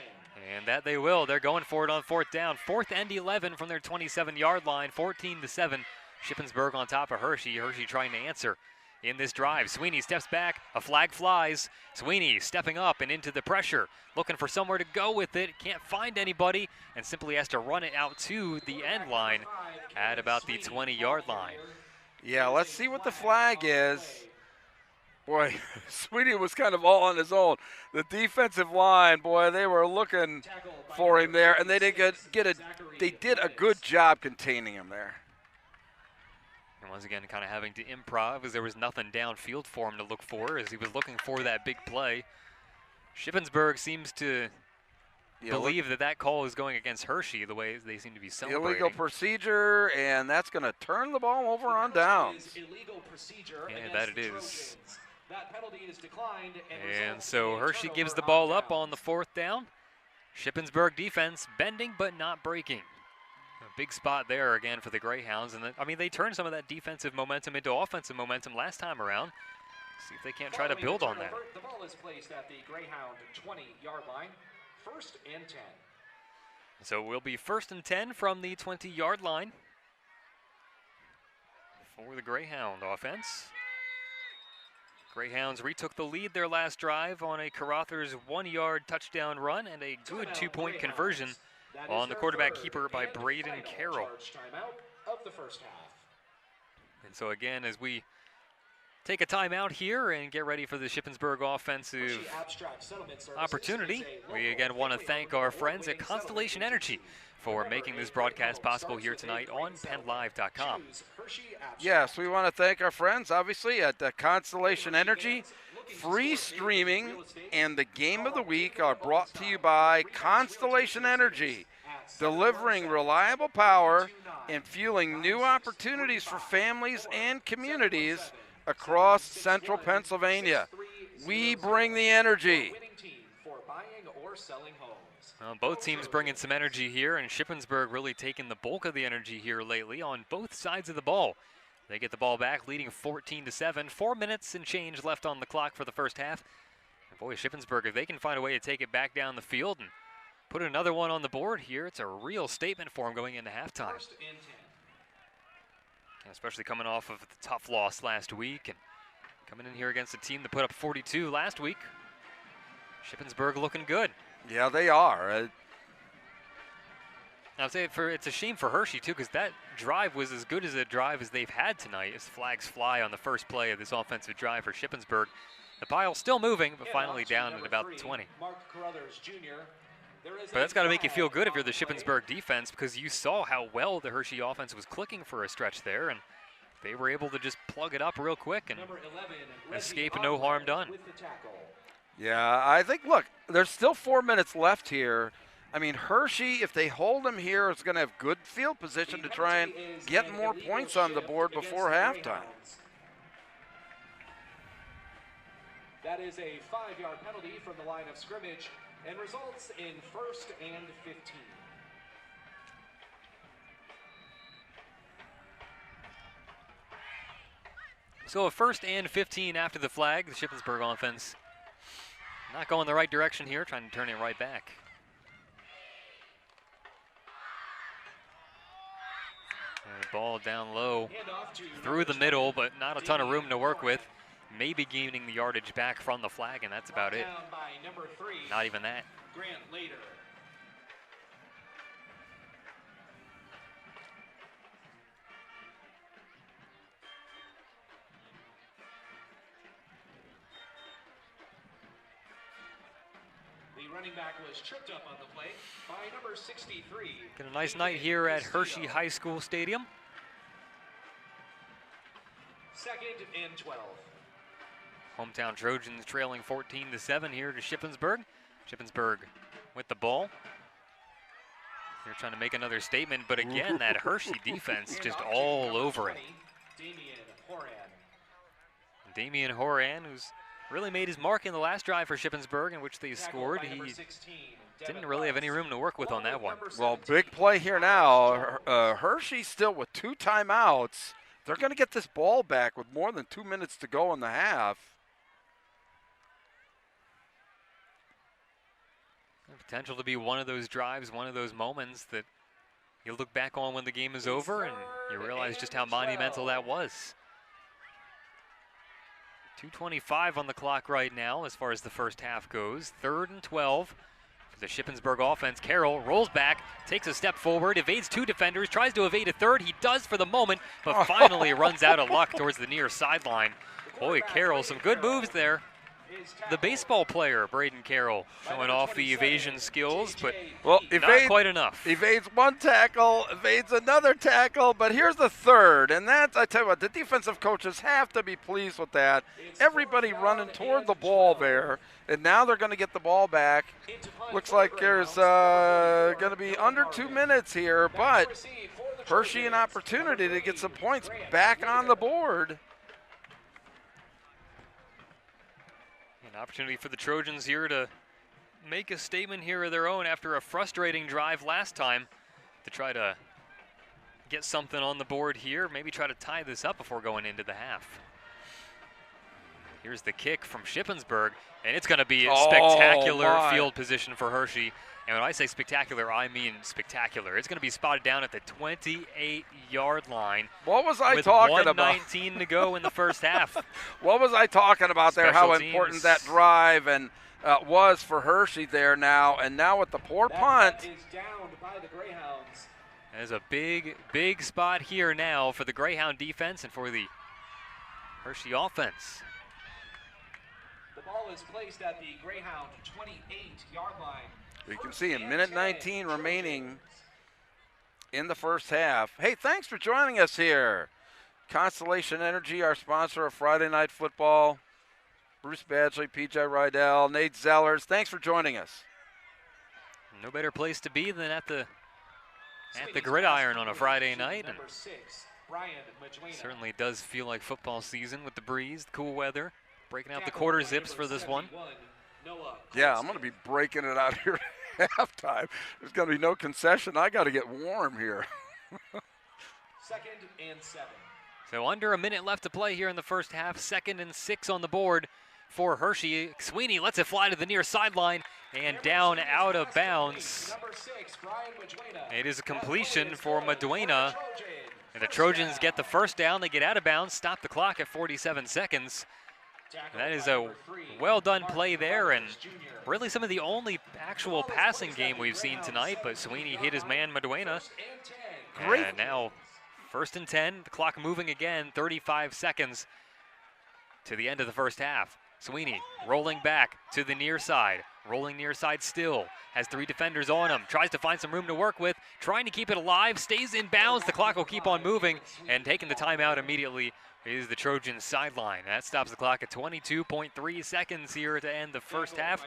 And that they will. They're going for it on 4th down. 4th and 11 from their 27-yard line, 14-7. Shippensburg on top of Hershey. Hershey trying to answer in this drive. Sweeney steps back, a flag flies. Sweeney stepping up and into the pressure, looking for somewhere to go with it. Can't find anybody and simply has to run it out to the end line at about the 20-yard line. Yeah, let's see what the flag is. Boy, Sweeney was kind of all on his own. The defensive line, boy, they were looking for him there, and they did a good job containing him there. And once again, kind of having to improv as there was nothing downfield for him to look for as he was looking for that big play. Shippensburg seems to believe that call is going against Hershey the way they seem to be celebrating. Illegal procedure, and that's going to turn the ball over on downs. And that it is. That penalty is declined. And so Hershey gives the ball up on the 4th down. Shippensburg defense bending but not breaking. A big spot there again for the Greyhounds. And I mean, they turned some of that defensive momentum into offensive momentum last time around. See if they can't try to build on that. The ball is placed at the Greyhound 20-yard line. 1st and 10. So we'll be 1st and 10 from the 20-yard line for the Greyhound offense. Greyhounds retook the lead their last drive on a Carothers 1-yard touchdown run and a good 2-point conversion on the quarterback keeper by Braden Carroll. And so again, as we take a timeout here and get ready for the Shippensburg offensive opportunity, we again want to thank our friends at Constellation Energy for making this broadcast possible here tonight on PennLive.com. Yes, we want to thank our friends, obviously, at Constellation Energy. Free streaming and the game of the week are brought to you by Constellation Energy, delivering reliable power and fueling new opportunities for families and communities across central Pennsylvania. We bring the energy. Well, both teams bringing some energy here, and Shippensburg really taking the bulk of the energy here lately on both sides of the ball. They get the ball back, leading 14-7. 4 minutes and change left on the clock for the first half. And boy, Shippensburg, if they can find a way to take it back down the field and put another one on the board here, it's a real statement for them going into halftime. And especially coming off of the tough loss last week and coming in here against a team that put up 42 last week. Shippensburg looking good. Yeah, they are. I'll say it's a shame for Hershey, too, because that drive was as good as a drive as they've had tonight as flags fly on the first play of this offensive drive for Shippensburg. The pile still moving, but finally down at about the 20. But that's got to make you feel good if you're the Shippensburg defense, because you saw how well the Hershey offense was clicking for a stretch there, and they were able to just plug it up real quick and escape no harm done. Yeah, I think, look, there's still 4 minutes left here. I mean, Hershey, if they hold them here, is going to have good field position to try and get more points on the board before halftime. That is a 5-yard penalty from the line of scrimmage and results in 1st and 15. So a 1st and 15 after the flag. The Shippensburg offense not going the right direction here, trying to turn it right back. And the ball down low through the middle, but not a ton of room to work with. Maybe gaining the yardage back from the flag, and that's about it. Not even that. Grant Later. The running back was tripped up on the play by number 63. Get a nice night here at Hershey High School Stadium. 2nd and 12. Hometown Trojans trailing 14-7 here to Shippensburg. Shippensburg with the ball. They're trying to make another statement, but again, that Hershey defense just all over it. Damian Horan, who's really made his mark in the last drive for Shippensburg, in which they scored. He didn't really have any room to work with on that one. Well, big play here now. Hershey still with 2 timeouts. They're going to get this ball back with more than 2 minutes to go in the half. Potential to be one of those drives, one of those moments that you look back on when the game is over and you realize just how monumental that was. 2:25 on the clock right now as far as the first half goes. 3rd and 12 for the Shippensburg offense. Carroll rolls back, takes a step forward, evades 2 defenders, tries to evade a 3rd. He does for the moment, but finally runs out of luck towards the near sideline. Boy, Carroll, some good moves there. the baseball player, Braden Carroll, showing off the evasion skills, but well, not quite enough. Evades one tackle, evades another tackle, but here's the third. And that's, I tell you what, the defensive coaches have to be pleased with that. Everybody running toward the ball there, and now they're going to get the ball back. Looks like there's going to be under 2 minutes here, but Hershey an opportunity to get some points back on the board. An opportunity for the Trojans here to make a statement here of their own after a frustrating drive last time to try to get something on the board here, maybe try to tie this up before going into the half. Here's the kick from Shippensburg, and it's going to be a spectacular field position for Hershey. And when I say spectacular, I mean spectacular. It's going to be spotted down at the 28-yard line. What was I talking about? With 1:19 to go in the first half. What was I talking about there? How important that drive and was for Hershey there now. And now with the poor punt. That is downed by the Greyhounds. There's a big spot here now for the Greyhound defense and for the Hershey offense. The ball is placed at the Greyhound 28-yard line. You can see a minute 19 remaining in the first half. Hey, thanks for joining us here. Constellation Energy, our sponsor of Friday Night Football. Bruce Badgley, PJ Rydell, Nate Zellers, thanks for joining us. No better place to be than at the gridiron on a Friday night. And certainly does feel like football season with the breeze, the cool weather. Breaking out the quarter zips for this one. Yeah, I'm going to be breaking it out here at halftime. There's going to be no concession. I got to get warm here. 2nd and 7. So under a minute left to play here in the first half. 2nd and 6 on the board for Hershey. Sweeney lets it fly to the near sideline and down out of bounds. It is a completion for Maduena. And the Trojans get the first down. They get out of bounds, stop the clock at 47 seconds. That is a well-done play there, and really some of the only actual passing game we've seen tonight, but Sweeney hit his man, Maduena. And now 1st and 10, the clock moving again, 35 seconds to the end of the first half. Sweeney rolling back to the near side, rolling near side still, has 3 defenders on him, tries to find some room to work with, trying to keep it alive, stays in bounds, the clock will keep on moving, and taking the timeout immediately is the Trojans sideline. That stops the clock at 22.3 seconds here to end the first half.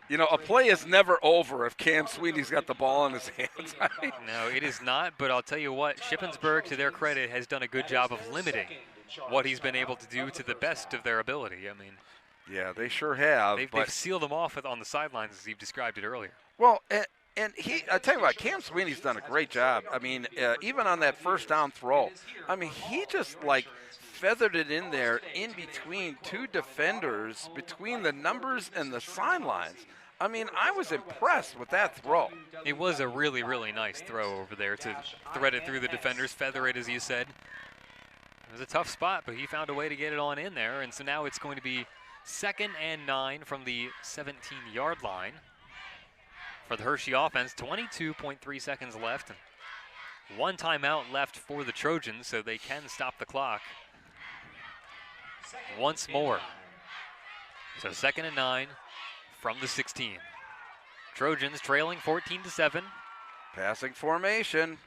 You know, a play is never over if Cam Sweeney's got the ball in his hands. No, it is not, but I'll tell you what, Shippensburg, to their credit, has done a good job of limiting what he's been able to do to the best of their ability. I mean, yeah, they sure have. They've sealed him off on the sidelines, as you've described it earlier. Well, and I tell you what, Cam Sweeney's done a great job. I mean, even on that first down throw, I mean, he just like feathered it in there in between 2 defenders, between the numbers and the sidelines. I mean, I was impressed with that throw. It was a really, really nice throw over there to thread it through the defenders, feather it, as you said. It was a tough spot, but he found a way to get it on in there, and so now it's going to be 2nd and 9 from the 17-yard line. For the Hershey offense, 22.3 seconds left. And 1 timeout left for the Trojans, so they can stop the clock once more. So 2nd and 9 from the 16. Trojans trailing 14-7. Passing formation.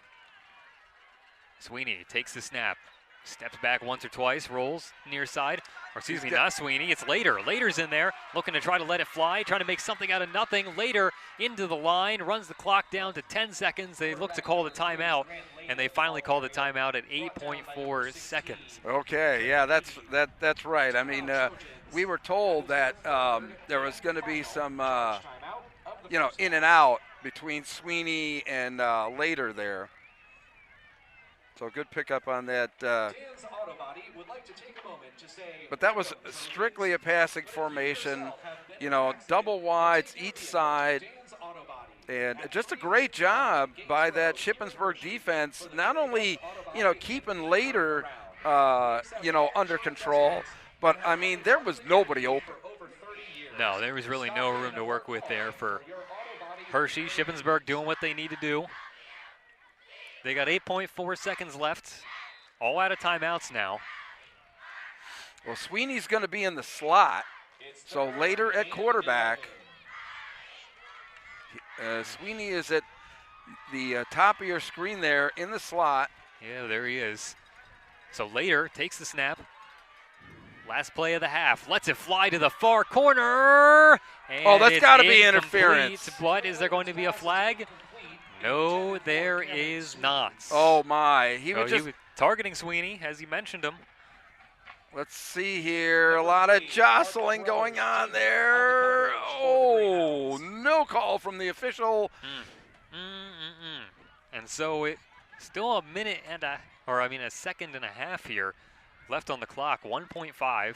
Sweeney takes the snap, steps back once or twice, rolls near side. Or excuse me, not Sweeney, it's Later. Later's in there, looking to try to let it fly, trying to make something out of nothing. Later into the line, runs the clock down to 10 seconds. They look to call the timeout, and they finally call the timeout at 8.4 seconds. Okay, yeah, that's right. I mean, we were told that there was going to be some, in and out between Sweeney and Later there. So good pickup on that. But that was strictly a passing formation, double wides each side. And just a great job by that Shippensburg defense, not only, keeping Later, under control, but, I mean, there was nobody open. No, there was really no room to work with there for Hershey. Shippensburg doing what they need to do. They got 8.4 seconds left, all out of timeouts now. Well, Sweeney's going to be in the slot, So later at quarterback, Sweeney is at the top of your screen there in the slot. Yeah, there he is. So later takes the snap. Last play of the half. Lets it fly to the far corner. And that's got to be interference. What? Is there going to be a flag? No, there is not. Oh, my. He was targeting Sweeney, as he mentioned him. Let's see here. A lot of jostling going on there. Oh, no call from the official. And so it still a second and a half here left on the clock. 1.5.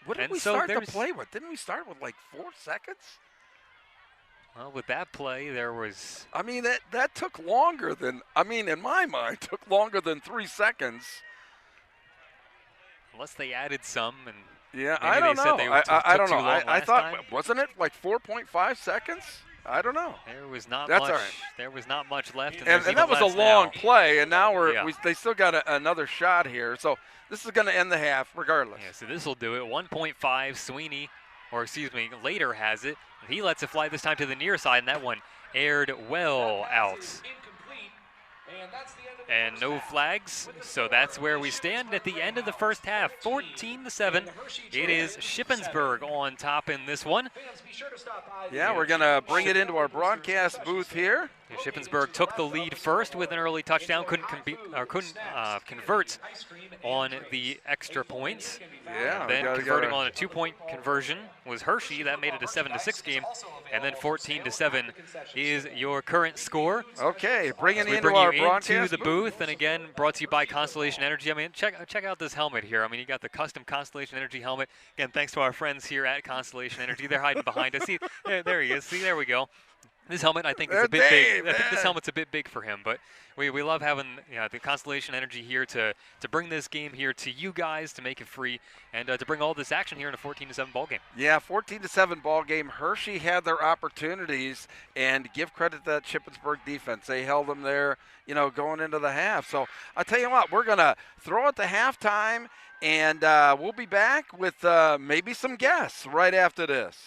What did we start the play with? Didn't we start with like 4 seconds? Well, with that play, there was. I mean, that took longer than. I mean, in my mind, took longer than 3 seconds. Unless they added some, and yeah, I don't know. I don't know. I thought, wasn't it like 4.5 seconds? I don't know. There was not That's much. all right. There was not much left, and that was a long play. And now Yeah. they still got another shot here. So this is going to end the half, regardless. Yeah, so this will do it. 1.5. Sweeney, later has it. He lets it fly this time to the near side, and that one aired well out. And no flags, so that's where we stand at the end of the first half. 14-7. It is Shippensburg on top in this one. Yeah, we're going to bring it into our broadcast booth here. Shippensburg took the lead first with an early touchdown, couldn't convert on the extra points. Yeah, then converting on a 2-point conversion was Hershey. That made it a 7-6 game. And then 14-7 is your current score. Okay, bringing so into our broadcast into the booth, and again, brought to you by Constellation Energy. I mean, check out this helmet here. I mean, you got the custom Constellation Energy helmet. Again, thanks to our friends here at Constellation Energy. They're hiding behind us. See, there he is. See, there we go. This helmet, I think, is a bit big. I think this helmet's a bit big for him, but we love having the Constellation Energy here to bring this game here to you guys, to make it free, and to bring all this action here in a 14-7 ball game. Yeah, 14-7 ball game. Hershey had their opportunities, and give credit to that Shippensburg defense. They held them there, going into the half. So I tell you what, we're gonna throw it to halftime, and we'll be back with maybe some guests right after this.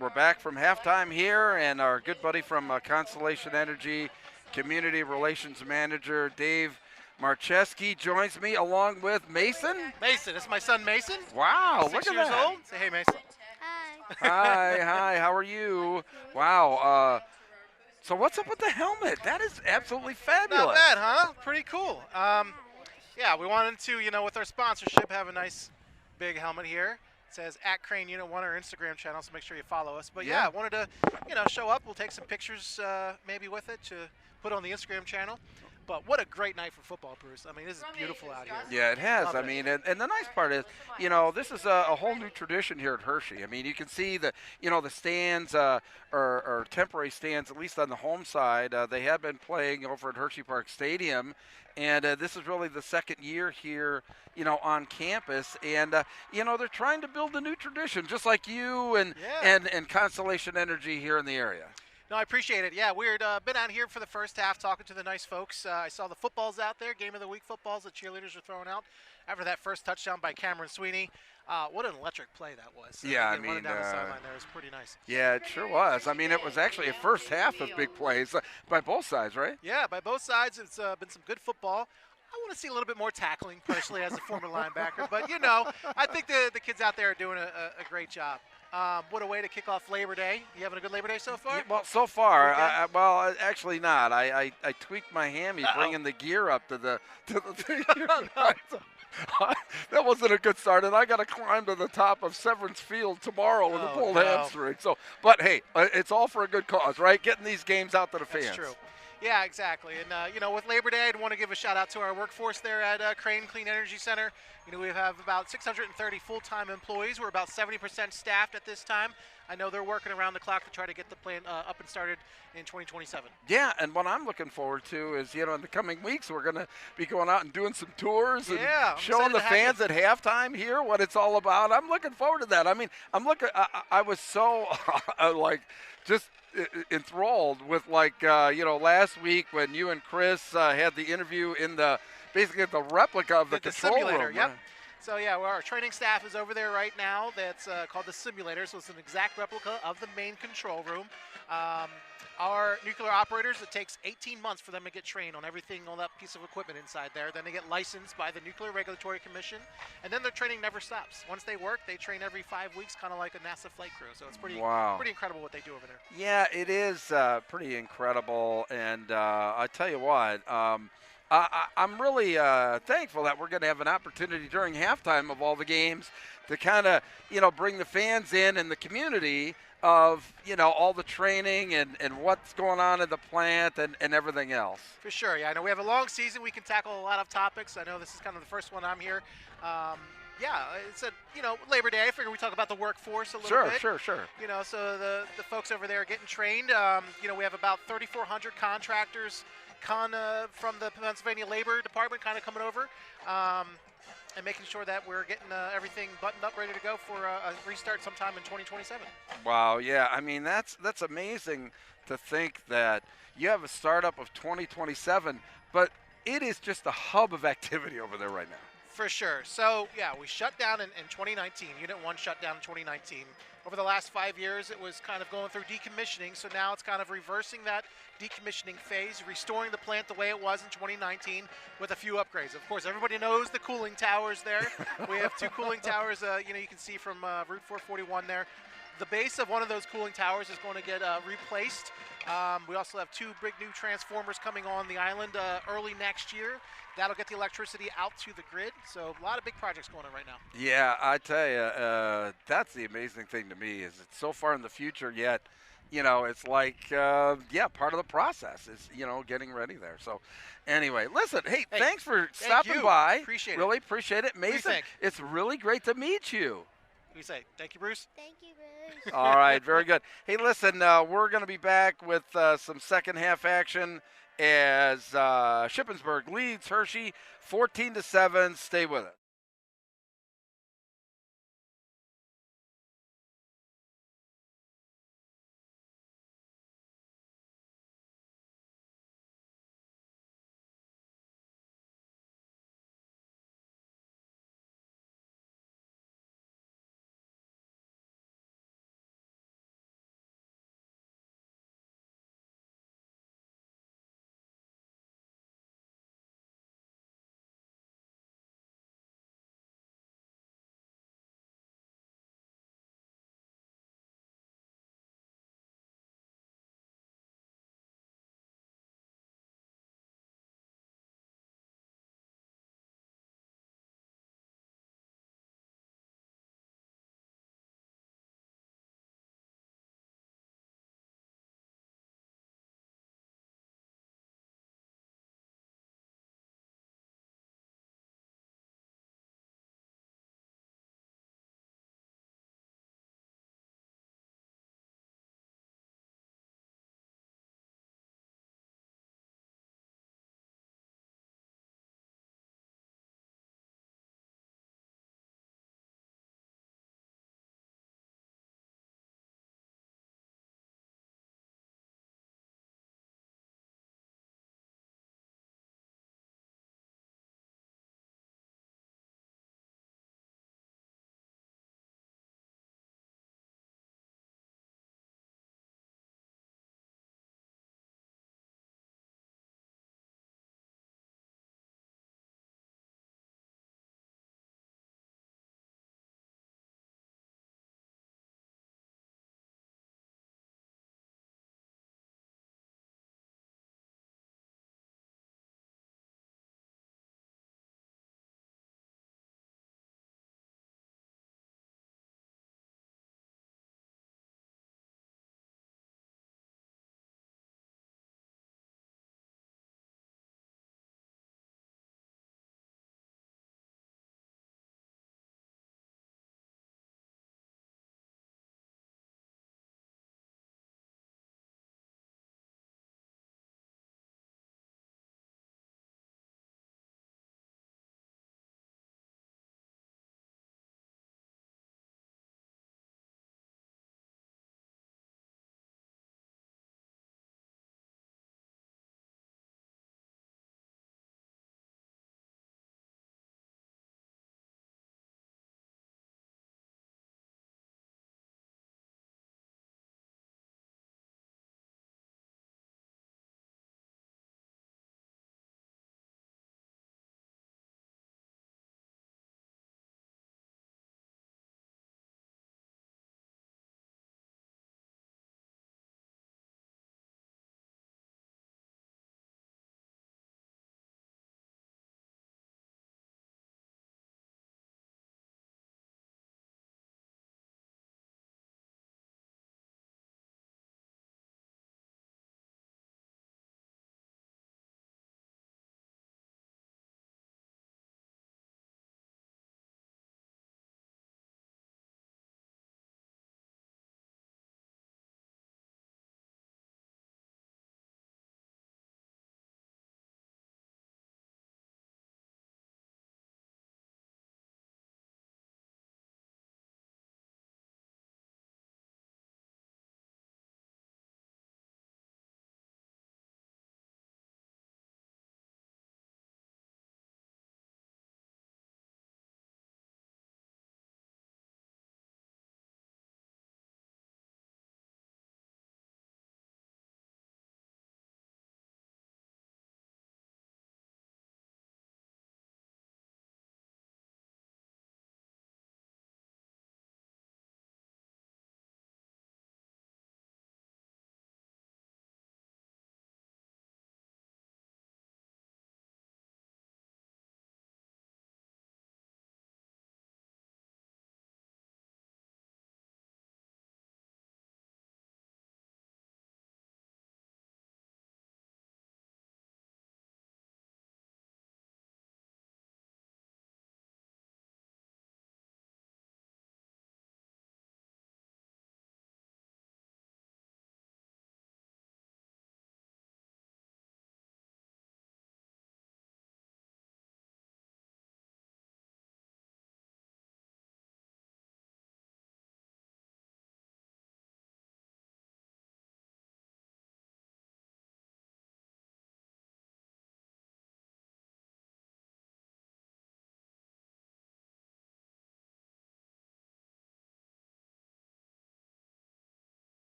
We're back from halftime here, and our good buddy from Constellation Energy, Community Relations Manager Dave Marcheski joins me along with Mason. Mason, this is my son Mason. Wow, 6 look at years that. old. Say hey, Mason. Hi, how are you? Wow, so what's up with the helmet? That is absolutely fabulous. Not bad, huh? Pretty cool. Yeah, we wanted to, with our sponsorship, have a nice big helmet here. It says @Crane Unit 1 our Instagram channel, so make sure you follow us. But yeah, I wanted to, show up. We'll take some pictures maybe with it to put on the Instagram channel. But what a great night for football, Bruce. I mean, this is beautiful out here. Yeah, it has. Love I it. mean, and the nice part is, this is a whole new tradition here at Hershey. I mean, you can see the stands are temporary stands, at least on the home side. They have been playing over at Hershey Park Stadium, and this is really the second year here, on campus. And, they're trying to build a new tradition, just like you and Constellation Energy here in the area. No, I appreciate it. Yeah, we've been out here for the first half talking to the nice folks. I saw the footballs out there, game of the week footballs the cheerleaders are throwing out after that first touchdown by Cameron Sweeney. What an electric play that was. Yeah, I running mean, down the sideline there was pretty nice. yeah, it sure was. I mean, it was actually a first half of big plays by both sides, right? Yeah, by both sides, it's been some good football. I want to see a little bit more tackling, personally, as a former linebacker. But, I think the kids out there are doing a great job. What a way to kick off Labor Day. You having a good Labor Day so far? Yeah, well, so far, actually not. I tweaked my hammy bringing the gear up to the thing. That wasn't a good start, and I got to climb to the top of Severance Field tomorrow with a pulled hamstring. So, but hey, it's all for a good cause, right? Getting these games out to the fans. That's true. Yeah, exactly. And, with Labor Day, I'd want to give a shout-out to our workforce there at Crane Clean Energy Center. We have about 630 full-time employees. We're about 70% staffed at this time. I know they're working around the clock to try to get the plant up and started in 2027. Yeah, and what I'm looking forward to is, in the coming weeks, we're going to be going out and doing some tours and showing the fans at halftime here what it's all about. I'm looking forward to that. I mean, I was so, just enthralled with last week when you and Chris had the interview in basically the replica of the control simulator, room. Yep. So our training staff is over there right now. That's called the simulator. So it's an exact replica of the main control room. Our nuclear operators, it takes 18 months for them to get trained on everything, on that piece of equipment inside there. Then they get licensed by the Nuclear Regulatory Commission, and then their training never stops. Once they work, they train every 5 weeks, kind of like a NASA flight crew. So it's pretty incredible what they do over there. Yeah, it is pretty incredible, and I tell you what, I'm really thankful that we're going to have an opportunity during halftime of all the games to kind of, bring the fans in and the community of, all the training and what's going on in the plant and everything else. For sure, yeah. I know we have a long season. We can tackle a lot of topics. I know this is kind of the first one I'm here. It's Labor Day. I figure we talk about the workforce a little bit. Sure. So the folks over there are getting trained. We have about 3,400 contractors from the Pennsylvania Labor Department kind of coming over and making sure that we're getting everything buttoned up, ready to go for a restart sometime in 2027. Wow, yeah. I mean, that's amazing to think that you have a startup of 2027, but it is just a hub of activity over there right now. For sure. So, we shut down in 2019. Unit 1 shut down in 2019. Over the last 5 years, it was kind of going through decommissioning, so now it's kind of reversing that decommissioning phase, restoring the plant the way it was in 2019 with a few upgrades. Of course, everybody knows the cooling towers there. We have 2 cooling towers, you can see from Route 441 there. The base of one of those cooling towers is going to get replaced. We also have 2 big new transformers coming on the island early next year. That'll get the electricity out to the grid. So a lot of big projects going on right now. Yeah, I tell you, that's the amazing thing to me is it's so far in the future yet, it's like, part of the process is, getting ready there. So anyway, listen, hey, thanks for stopping by. Appreciate it. Really appreciate it. Mason, it's really great to meet you. We say thank you, Bruce. Thank you, Bruce. All right, very good. Hey, listen, we're going to be back with some second half action as Shippensburg leads Hershey 14-7. Stay with us.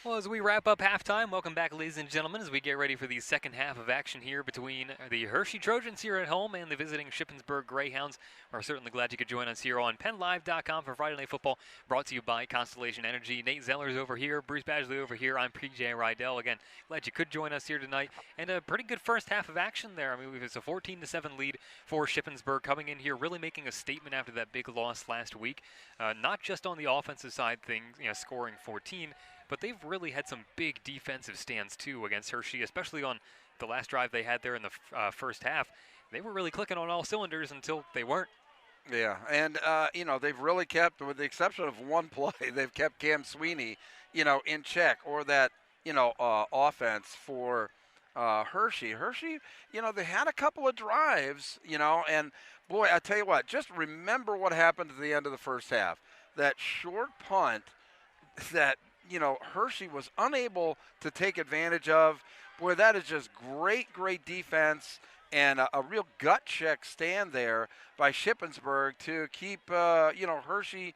Well, as we wrap up halftime, welcome back, ladies and gentlemen, as we get ready for the second half of action here between the Hershey Trojans here at home and the visiting Shippensburg Greyhounds. We're certainly glad you could join us here on PennLive.com for Friday Night Football, brought to you by Constellation Energy. Nate Zeller's over here, Bruce Badgley over here. I'm PJ Rydell. Again, glad you could join us here tonight. And a pretty good first half of action there. I mean, it's a 14-7 lead for Shippensburg coming in here, really making a statement after that big loss last week. Not just on the offensive side, things, scoring 14. But they've really had some big defensive stands, too, against Hershey, especially on the last drive they had there in the first half. They were really clicking on all cylinders until they weren't. Yeah, and, they've really kept, with the exception of one play, they've kept Cam Sweeney, in check, or that, offense for Hershey. Hershey, they had a couple of drives, and, boy, I tell you what, just remember what happened at the end of the first half. That short punt that Hershey was unable to take advantage of. Boy, that is just great defense and a real gut check stand there by Shippensburg to keep, Hershey,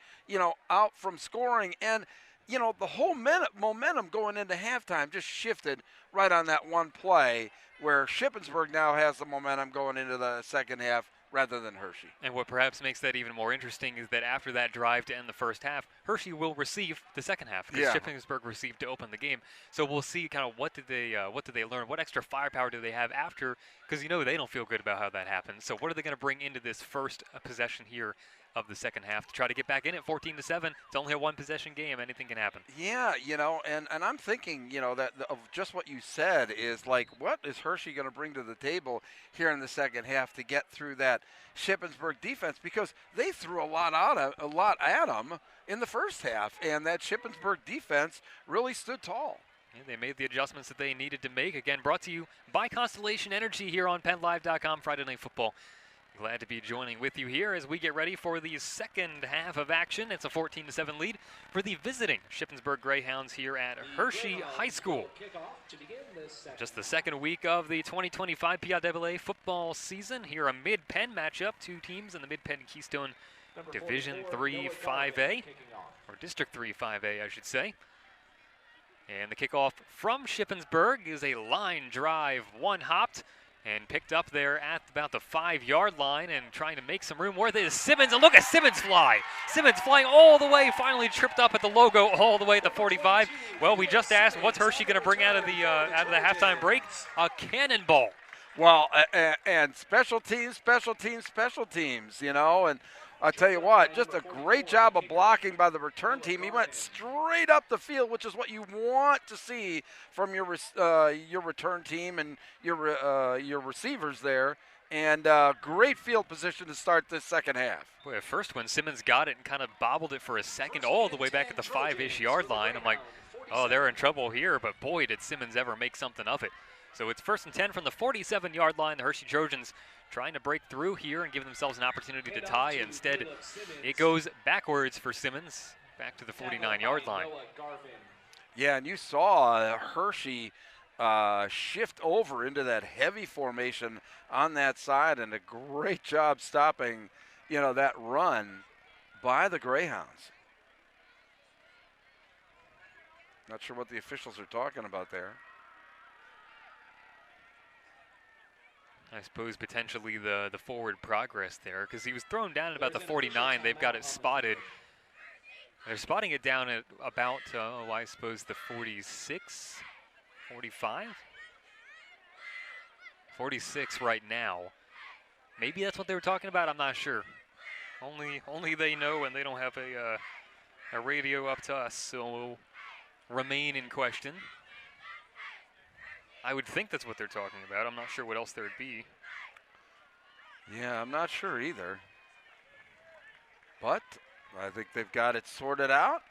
out from scoring. And, the whole momentum going into halftime just shifted right on that one play where Shippensburg now has the momentum going into the second half rather than Hershey. And what perhaps makes that even more interesting is that after that drive to end the first half, Hershey will receive the second half because Shippensburg received to open the game. So we'll see kind of what did they learn, what extra firepower do they have after, because they don't feel good about how that happened. So what are they going to bring into this first possession here of the second half to try to get back in at 14-7? It's only a one possession game. Anything can happen. Yeah, and I'm thinking, that of just what you said is like, what is Hershey going to bring to the table here in the second half to get through that Shippensburg defense? Because they threw a lot at them in the first half, and that Shippensburg defense really stood tall. Yeah, they made the adjustments that they needed to make. Again, brought to you by Constellation Energy here on PennLive.com Friday Night Football. Glad to be joining with you here as we get ready for the second half of action. It's a 14-7 lead for the visiting Shippensburg Greyhounds here at Hershey High School. Just the second week of the 2025 PIAA football season. Here a Mid-Penn matchup, two teams in the Mid-Penn Keystone Division 3 5A, or District 3 5A, I should say. And the kickoff from Shippensburg is a line drive, one-hopped, and picked up there at about the 5-yard line and trying to make some room. Where is Simmons? And look at Simmons fly. Simmons flying all the way, finally tripped up at the logo all the way at the 45. Well, we just asked, what's Hershey going to bring out of the halftime break? A cannonball. Well, and special teams, and I'll tell you what, just a great job of blocking by the return team. He went straight up the field, which is what you want to see from your return team and your receivers there. And great field position to start this second half. Boy, at first when Simmons got it and kind of bobbled it for a second all the way back at the 5-ish yard line, I'm like, oh, they're in trouble here. But boy, did Simmons ever make something of it. So it's 1st and 10 from the 47-yard line. The Hershey Trojans trying to break through here and give themselves an opportunity to tie. Instead, it goes backwards for Simmons, back to the 49-yard line. Yeah, and you saw Hershey shift over into that heavy formation on that side, and a great job stopping, that run by the Greyhounds. Not sure what the officials are talking about there. I suppose potentially the forward progress there, because he was thrown down at about the 49. They've got it spotted. They're spotting it down at about, I suppose, the 46, 45? 46 right now. Maybe that's what they were talking about. I'm not sure. Only they know, and they don't have a radio up to us, so we'll remain in question. I would think that's what they're talking about. I'm not sure what else there would be. Yeah, I'm not sure either. But I think they've got it sorted out.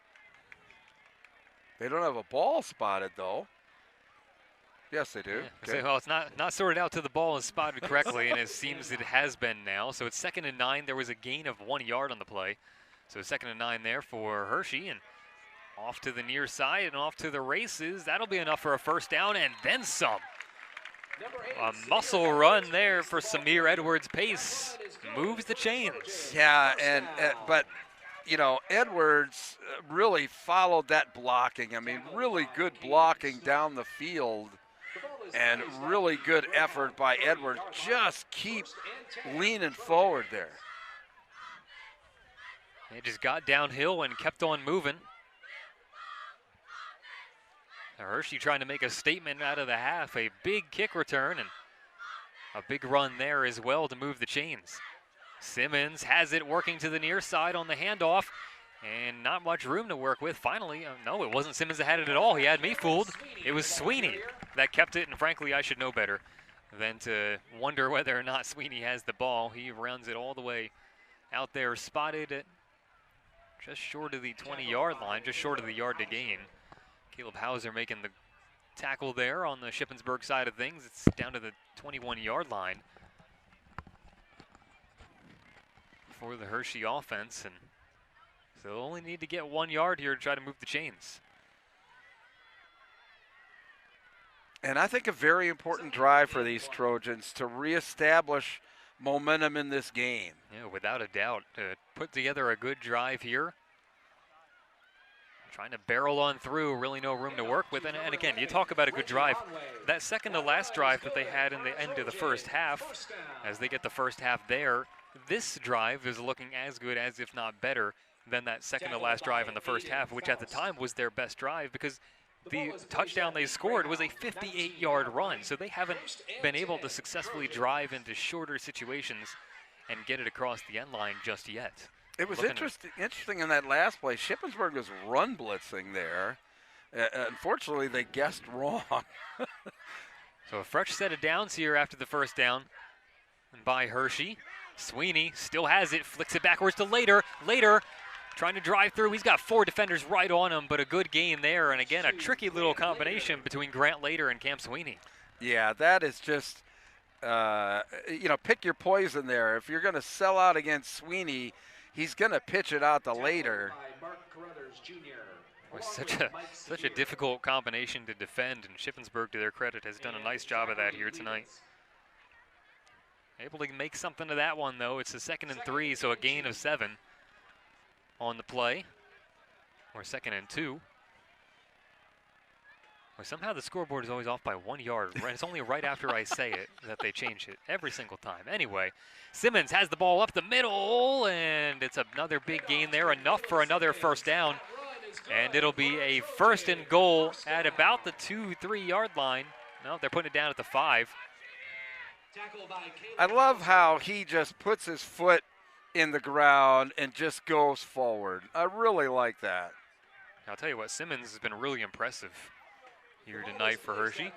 They don't have a ball spotted, though. Yes, they do. Yeah. Okay. Well, it's not sorted out till the ball is spotted correctly, and it seems it has been now. So it's 2nd and 9. There was a gain of 1 yard on the play. So 2nd and 9 there for Hershey, and off to the near side and off to the races. That'll be enough for a first down and then some. A muscle run there for Samir Edwards. Pace moves the chains. Yeah, but you know, Edwards really followed that blocking. I mean, really good blocking down the field and really good effort by Edwards. Just keep leaning forward there. They just got downhill and kept on moving. Hershey trying to make a statement out of the half. A big kick return and a big run there as well to move the chains. Simmons has it working to the near side on the handoff, and not much room to work with. Finally, no, it wasn't Simmons that had it at all. He had me fooled. It was Sweeney that kept it, and frankly, I should know better than to wonder whether or not Sweeney has the ball. He runs it all the way out there, spotted it just short of the 20-yard line, just short of the yard to gain. Caleb Hauser making the tackle there on the Shippensburg side of things. It's down to the 21-yard line for the Hershey offense, and so they'll only need to get 1 yard here to try to move the chains. And I think a very important drive for these Trojans to reestablish momentum in this game. Yeah, without a doubt. Put together a good drive here. Trying to barrel on through, really no room to work with. And again, you talk about a good drive. That second to last drive that they had in the end of the first half, as they get the first half there, this drive is looking as good as, if not better, than that second to last drive in the first half, which at the time was their best drive because the touchdown they scored was a 58-yard run. So they haven't been able to successfully drive into shorter situations and get it across the end line just yet. It was interesting in that last play. Shippensburg was run blitzing there. Unfortunately, they guessed wrong. So a fresh set of downs here after the first down by Hershey. Sweeney still has it, flicks it backwards to Later. Later trying to drive through. He's got 4 defenders right on him, but a good gain there. And again, a tricky little combination between Grant Later and Cam Sweeney. Yeah, that is just, you know, pick your poison there. If you're going to sell out against Sweeney, he's going to pitch it out to Later. It was such a difficult combination to defend, and Shippensburg, to their credit, has done a nice job of that here tonight. Able to make something of that one, though. It's a 2nd and 3, so a gain of 7 on the play. Or 2nd and 2. Well, somehow the scoreboard is always off by 1 yard. It's only right after I say it that they change it every single time. Anyway, Simmons has the ball up the middle, and it's another big gain there, enough for another first down. And it'll be a 1st and goal at about the 2-3 yard line. No, they're putting it down at the 5. I love how he just puts his foot in the ground and just goes forward. I really like that. I'll tell you what, Simmons has been really impressive here tonight for Hershey.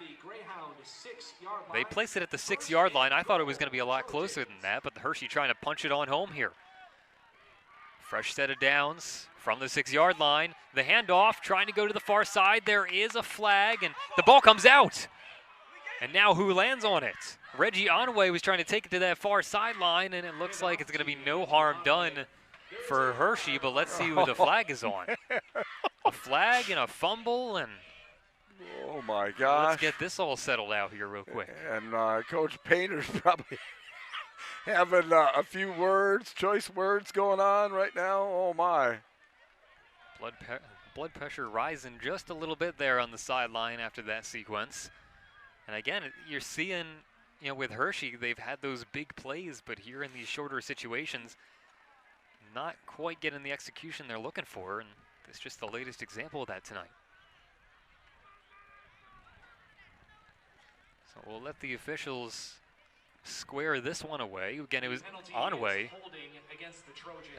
They place it at the 6 yard line. I thought it was going to be a lot closer than that, but Hershey trying to punch it on home here. Fresh set of downs from the 6 yard line. The handoff trying to go to the far side. There is a flag, and the ball comes out. And now who lands on it? Reggie Onway was trying to take it to that far sideline, and it looks like it's going to be no harm done for Hershey, but let's see who the flag is on. A flag and a fumble, and oh my gosh. Let's get this all settled out here real quick. And Coach Painter's probably having a few choice words going on right now. Oh my. Blood pressure rising just a little bit there on the sideline after that sequence. And again, you're seeing, you know, with Hershey, they've had those big plays, but here in these shorter situations, not quite getting the execution they're looking for, and it's just the latest example of that tonight. So we'll let the officials square this one away. Again, it was Onway,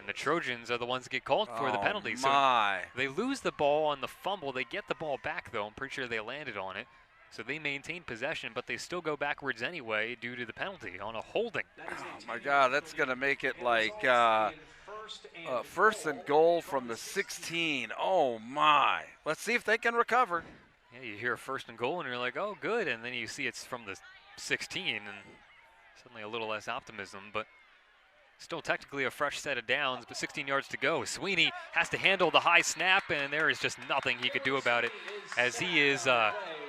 and the Trojans are the ones that get called for the penalty. My. So they lose the ball on the fumble. They get the ball back, though. I'm pretty sure they landed on it. So they maintain possession, but they still go backwards anyway due to the penalty on a holding. Oh my God, that's going to make it like 1st and goal from the 16. Oh my. Let's see if they can recover. Yeah, you hear 1st and goal and you're like, oh, good. And then you see it's from the 16 and suddenly a little less optimism, but still technically a fresh set of downs, but 16 yards to go. Sweeney has to handle the high snap, and there is just nothing he could do about it as he is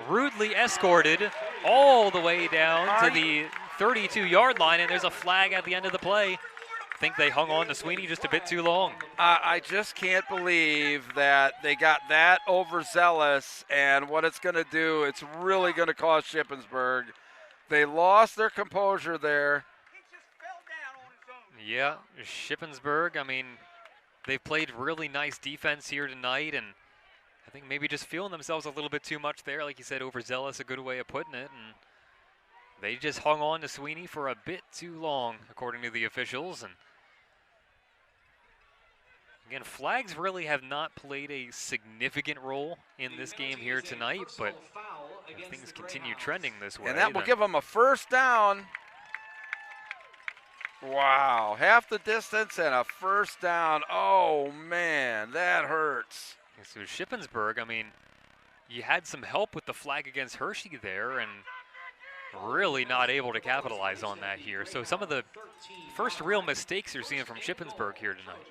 rudely escorted all the way down to the 32 yard line, and there's a flag at the end of the play. think they hung on to Sweeney just a bit too long. I just can't believe that they got that overzealous, and what it's going to do, it's really going to cost Shippensburg. They lost their composure there. Yeah, Shippensburg, I mean, they've played really nice defense here tonight, and I think maybe just feeling themselves a little bit too much there. Like you said, overzealous, a good way of putting it. And they just hung on to Sweeney for a bit too long, according to the officials. And again, flags really have not played a significant role in this game here tonight, but if things continue trending this way, and that will give them a first down. Wow, half the distance and a first down. Oh, man, that hurts. So Shippensburg, I mean, you had some help with the flag against Hershey there, and really not able to capitalize on that here. So some of the first real mistakes you're seeing from Shippensburg here tonight.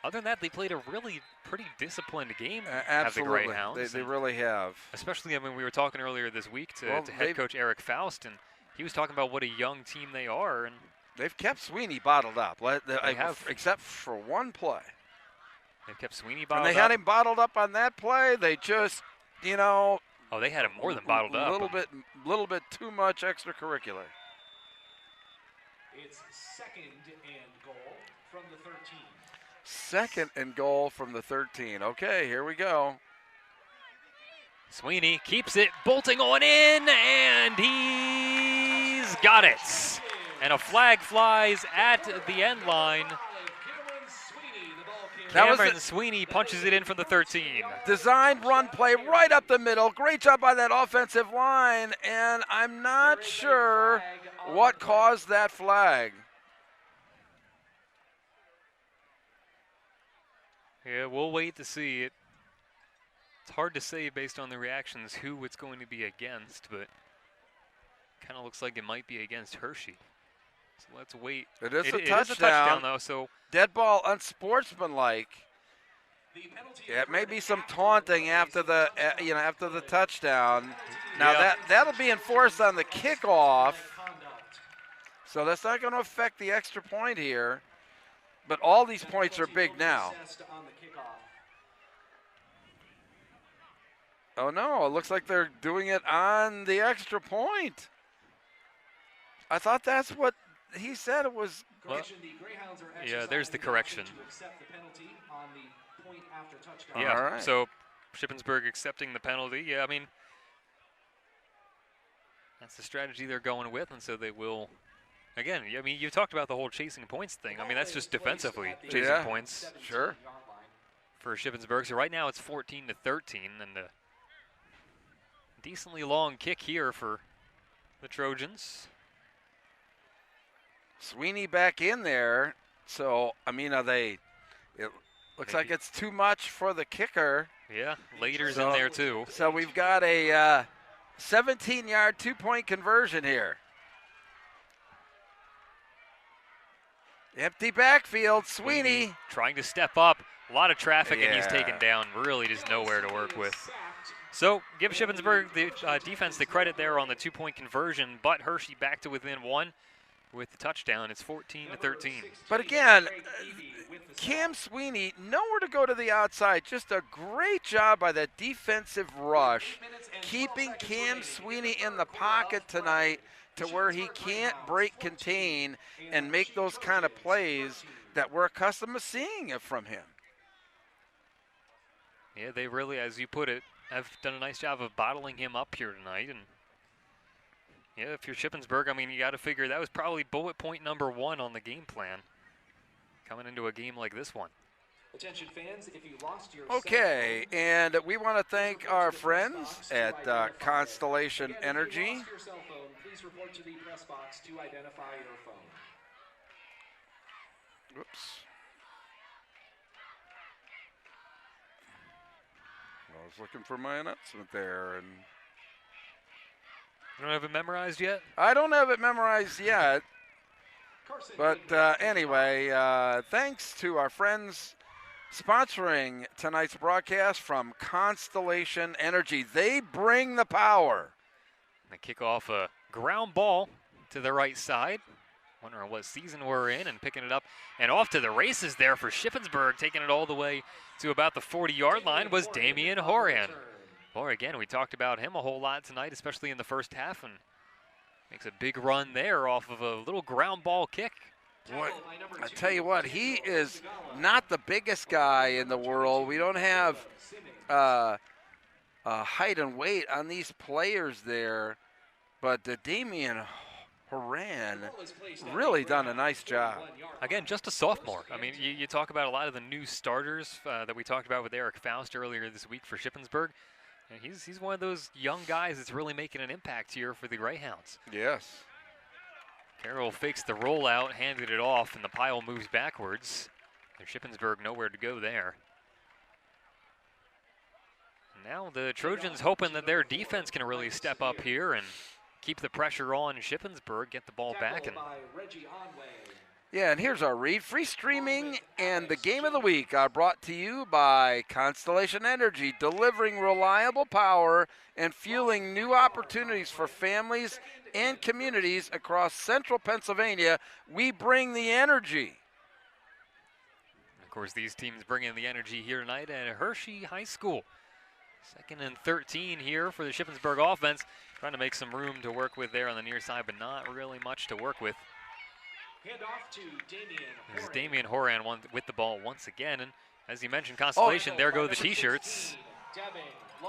Other than that, they played a really pretty disciplined game. Absolutely, the Greyhounds. they really have. Especially, I mean, we were talking earlier this week to head coach Eric Faust, and he was talking about what a young team they are. And they've kept Sweeney bottled up, except for one play. They've kept Sweeney bottled up. And they had him bottled up on that play. They just, you know. Oh, they had him more than bottled up. A little bit too much extracurricular. It's second and goal from the 13. Second and goal from the 13. Okay, here we go. Sweeney keeps it, bolting on in, and he's got it. And a flag flies at the end line. Cameron Sweeney punches it in from the 13. Designed run play right up the middle. Great job by that offensive line, and I'm not sure what caused that flag. Yeah, we'll wait to see it. It's hard to say based on the reactions who it's going to be against, but kind of looks like it might be against Hershey. So let's wait. It is a touchdown. It is a touchdown, though, so dead ball, unsportsmanlike. Yeah, it may be some taunting after the after the touchdown. Now that'll be enforced on the kickoff, so that's not going to affect the extra point here. But all these points are big now. Oh no! It looks like they're doing it on the extra point. I thought that's what he said it was. Well, yeah, there's the correction. Yeah, all right. So Shippensburg accepting the penalty. Yeah, I mean, that's the strategy they're going with, and so they will. Again, I mean, you talked about the whole chasing points thing. I mean, that's just defensively chasing points. Sure. For Shippensburg. So right now it's 14-13, and a decently long kick here for the Trojans. Sweeney back in there. So, I mean, it looks like it's too much for the kicker. Yeah, Later's in there too. So we've got a 17-yard two-point conversion here. Empty backfield, Sweeney. Trying to step up. A lot of traffic, and he's taken down. Really just nowhere to work with. So give Shippensburg the defense the credit there on the two-point conversion, but Hershey back to within one with the touchdown. It's 14-13. But again, Cam Sweeney, nowhere to go to the outside. Just a great job by that defensive rush, keeping Cam Sweeney in the pocket tonight to where he can't break contain and make those kind of plays that we're accustomed to seeing from him. Yeah, they really, as you put it, have done a nice job of bottling him up here tonight. And yeah, if you're Shippensburg, I mean, you got to figure that was probably bullet point number one on the game plan coming into a game like this one. Attention fans, if you lost your okay, and we want to thank our friends at Constellation Energy. If you lost your cell phone, please report to the press box to identify your phone. Whoops. I was looking for my announcement there, and you don't have it memorized yet? I don't have it memorized yet. But anyway, thanks to our friends sponsoring tonight's broadcast from Constellation Energy. They bring the power. They kick off a ground ball to the right side. wondering what season we're in, and picking it up and off to the races there for Shippensburg, taking it all the way to about the 40-yard line was Damian Horan. Boy, again, we talked about him a whole lot tonight, especially in the first half, and makes a big run there off of a little ground ball kick. Boy, I tell you what, he is not the biggest guy in the world. We don't have height and weight on these players there, but Damian Horan really done a nice job. Again, just a sophomore. I mean, you talk about a lot of the new starters that we talked about with Eric Faust earlier this week for Shippensburg. And he's one of those young guys that's really making an impact here for the Greyhounds. Yes. Carroll fakes the rollout, handed it off, and the pile moves backwards. And Shippensburg nowhere to go there. Now the Trojans hoping that their defense can really step up here and keep the pressure on Shippensburg, get the ball back. And yeah, and here's our read. Free streaming and the game of the week are brought to you by Constellation Energy, delivering reliable power and fueling new opportunities for families and communities across central Pennsylvania. We bring the energy. Of course, these teams bring in the energy here tonight at Hershey High School. 2nd and 13 here for the Shippensburg offense. Trying to make some room to work with there on the near side, but not really much to work with. Hand off to Damian This is Damian Horan with the ball once again. And as you mentioned, Constellation, there go the T-shirts.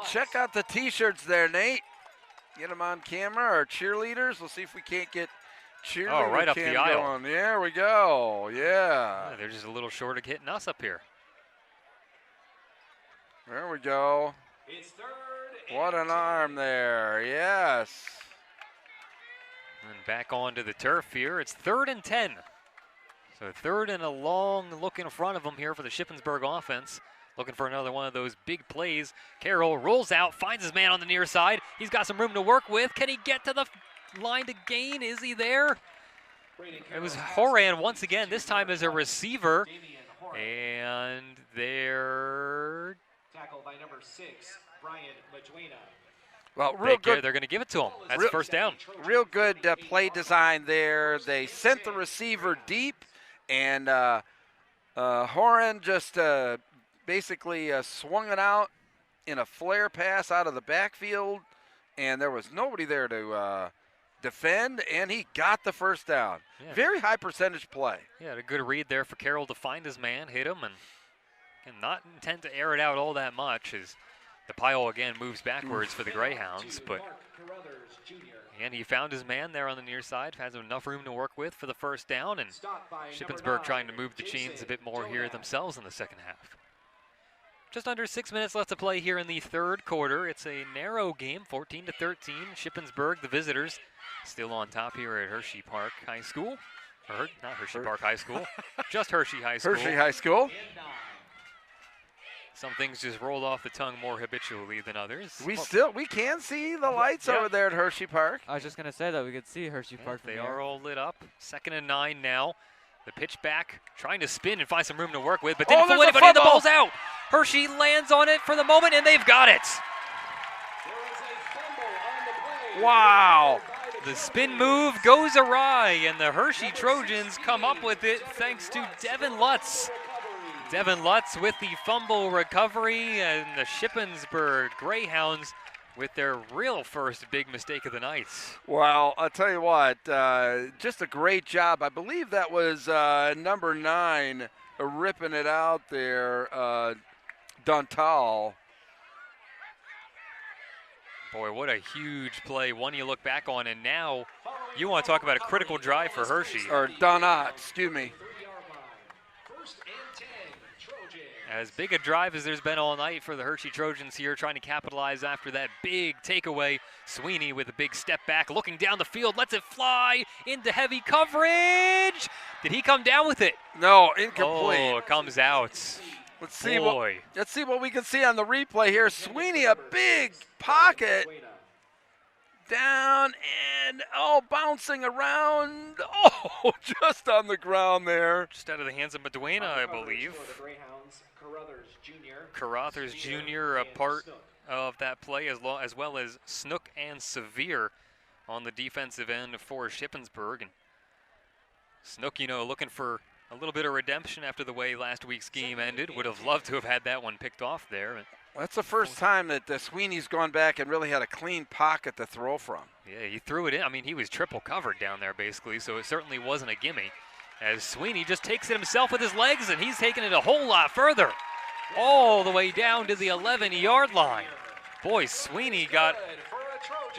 Check out the T-shirts there, Nate. Get them on camera, our cheerleaders. We'll see if we can't get cheerleader right up cam the aisle. going. There we go, yeah. They're just a little short of hitting us up here. There we go. It's 3rd What an arm there, yes. And back onto the turf here. It's 3rd and 10. So 3rd and a long look in front of them here for the Shippensburg offense. Looking for another one of those big plays. Carroll rolls out, finds his man on the near side. He's got some room to work with. Can he get to the line to gain? Is he there? It was Horan once again, this time as a receiver. And they're tackled by number 6, Brian Maduena. Well, real good. They're going to give it to him. That's first down. Real good play design there. They sent the receiver deep, and Horan just basically swung it out in a flare pass out of the backfield, and there was nobody there to defend, and he got the first down. Yeah. Very high percentage play. Yeah, a good read there for Carroll to find his man, hit him, and not intend to air it out all that much as the pile again moves backwards for the Greyhounds, but and he found his man there on the near side, has enough room to work with for the first down, and Shippensburg trying to move the chains a bit more here themselves in the second half. Just under 6 minutes left to play here in the third quarter. It's a narrow game, 14-13. Shippensburg, the visitors, still on top here at Hershey Park High School. Or not Hershey Park High School, just Hershey High School. Hershey High School. Some things just rolled off the tongue more habitually than others. We can see the lights over there at Hershey Park. I was just gonna say that we could see Hershey Park. They are all lit up. 2nd and 9 now. The pitch back, trying to spin and find some room to work with, but didn't fool anybody, and the ball's out. Hershey lands on it for the moment, and they've got it. Wow. The spin move goes awry, and the Hershey Trojans come up with it thanks to Devin Lutz. Devin Lutz with the fumble recovery, and the Shippensburg Greyhounds with their real first big mistake of the night. Well, I'll tell you what, just a great job. I believe that was number 9 ripping it out there, Duntal. Boy, what a huge play. One you look back on, and now you want to talk about a critical drive for Hershey. Or Donat, excuse me. As big a drive as there's been all night for the Hershey Trojans here, trying to capitalize after that big takeaway. Sweeney with a big step back, looking down the field, lets it fly into heavy coverage. Did he come down with it? No, incomplete. Oh, it comes out. Let's see what we can see on the replay here. Sweeney, a big pocket. Down and, bouncing around. Oh, just on the ground there. Just out of the hands of Maduena, I believe. Carothers Jr. a part of that play, as well as Snook and Severe on the defensive end for Shippensburg. And Snook, looking for a little bit of redemption after the way last week's game ended. Would have loved to have had that one picked off there. That's the first time that Sweeney's gone back and really had a clean pocket to throw from. Yeah, he threw it in. I mean, he was triple covered down there basically, so it certainly wasn't a gimme. As Sweeney just takes it himself with his legs, and he's taking it a whole lot further. All the way down to the 11-yard line. Boy, Sweeney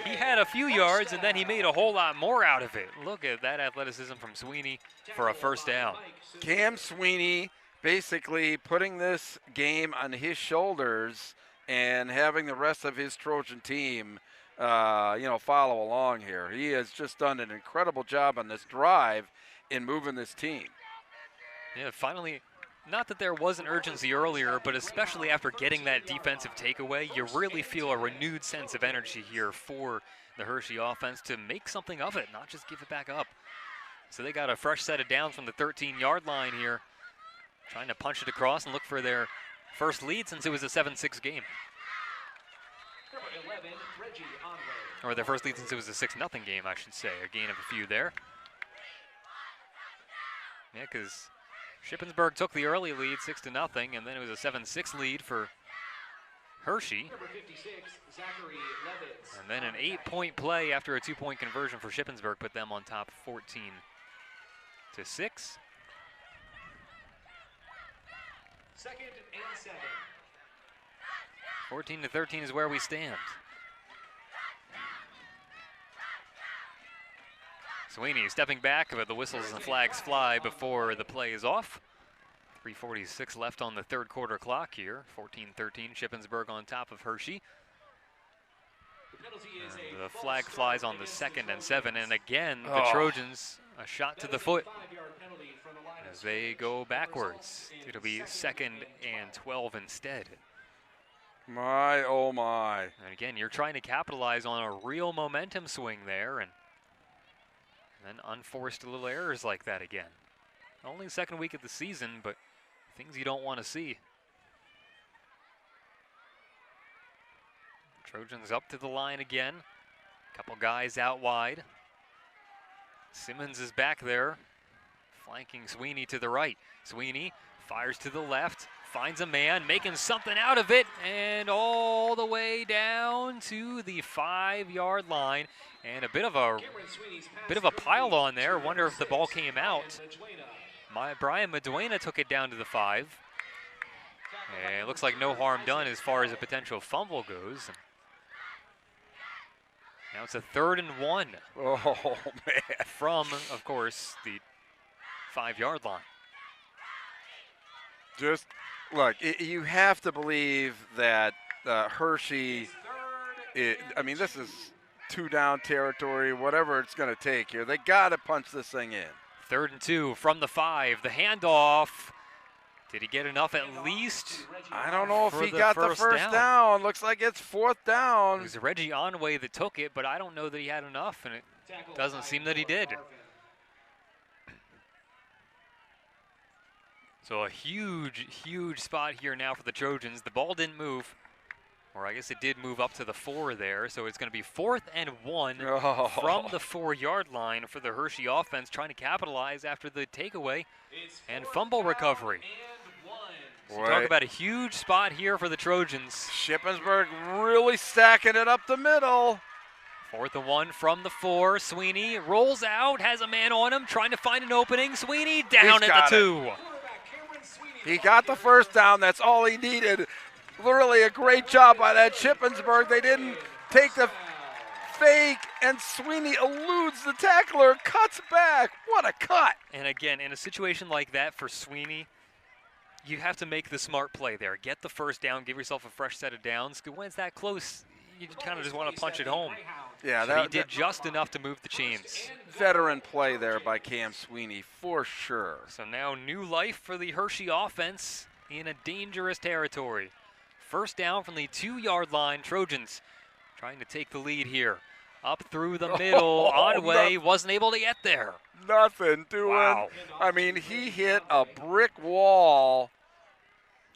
he had a few yards, and then he made a whole lot more out of it. Look at that athleticism from Sweeney for a first down. Cam Sweeney basically putting this game on his shoulders and having the rest of his Trojan team, follow along here. He has just done an incredible job on this drive in moving this team. Yeah, finally. Not that there wasn't urgency earlier, but especially after getting that defensive takeaway, you really feel a renewed sense of energy here for the Hershey offense to make something of it, not just give it back up. So they got a fresh set of downs from the 13-yard line here, trying to punch it across and look for their first lead since it was a 7-6 game. Number 11, Reggie Onway. Or their first lead since it was a 6-0 game, I should say. A gain of a few there. Yeah, because Shippensburg took the early lead 6-0, and then it was a 7-6 lead for Hershey. Number 56, Zachary Levitz. And then an 8-point play after a 2-point conversion for Shippensburg put them on top 14-6. Second and 7. 14-13 is where we stand. Sweeney stepping back, but the whistles and flags fly before the play is off. 3:46 left on the third quarter clock here. 14-13, Shippensburg on top of Hershey. And the flag flies on the 2nd and 7, and again, the Trojans, a shot to the foot as they go backwards. It'll be 2nd and 12 instead. My, oh my. And again, you're trying to capitalize on a real momentum swing there, and then unforced little errors like that again. Only the second week of the season, but things you don't want to see. Trojans up to the line again. Couple guys out wide. Simmons is back there, flanking Sweeney to the right. Sweeney fires to the left, finds a man, making something out of it, and all the way down to the 5-yard line. And a bit of a pile on there. Wonder if the ball came out. Brian Maduena took it down to the 5. And it looks like no harm done as far as a potential fumble goes. Now it's a 3rd and 1. Oh, man. From, of course, the 5-yard line. Just, look, you have to believe that Hershey, this is 2-down territory, whatever it's going to take here. They got to punch this thing in. 3rd and 2 from the 5. The handoff. Did he get enough at least? I don't know if he got the first down. Looks like it's 4th down. It was Reggie Onway that took it, but I don't know that he had enough, and it doesn't seem that he did. So a huge, huge spot here now for the Trojans. The ball didn't move, or I guess it did move up to the 4 there. So it's going to be 4th and 1 from the 4-yard line for the Hershey offense, trying to capitalize after the takeaway and fumble recovery. So talk about a huge spot here for the Trojans. Shippensburg really stacking it up the middle. 4th and 1 from the 4. Sweeney rolls out, has a man on him, trying to find an opening. Sweeney down at the 2. He got the first down. That's all he needed. Literally a great job by that Shippensburg. They didn't take the fake, and Sweeney eludes the tackler, cuts back. What a cut. And again, in a situation like that for Sweeney, you have to make the smart play there. Get the first down, give yourself a fresh set of downs. When it's that close, you kind of just want to punch it home. Yeah, so he did just enough to move the chains. Veteran play there by Cam Sweeney, for sure. So now new life for the Hershey offense in a dangerous territory. First down from the 2-yard line. Trojans trying to take the lead here. Up through the middle. Onway wasn't able to get there. Nothing doing. Wow. I mean, he hit a brick wall.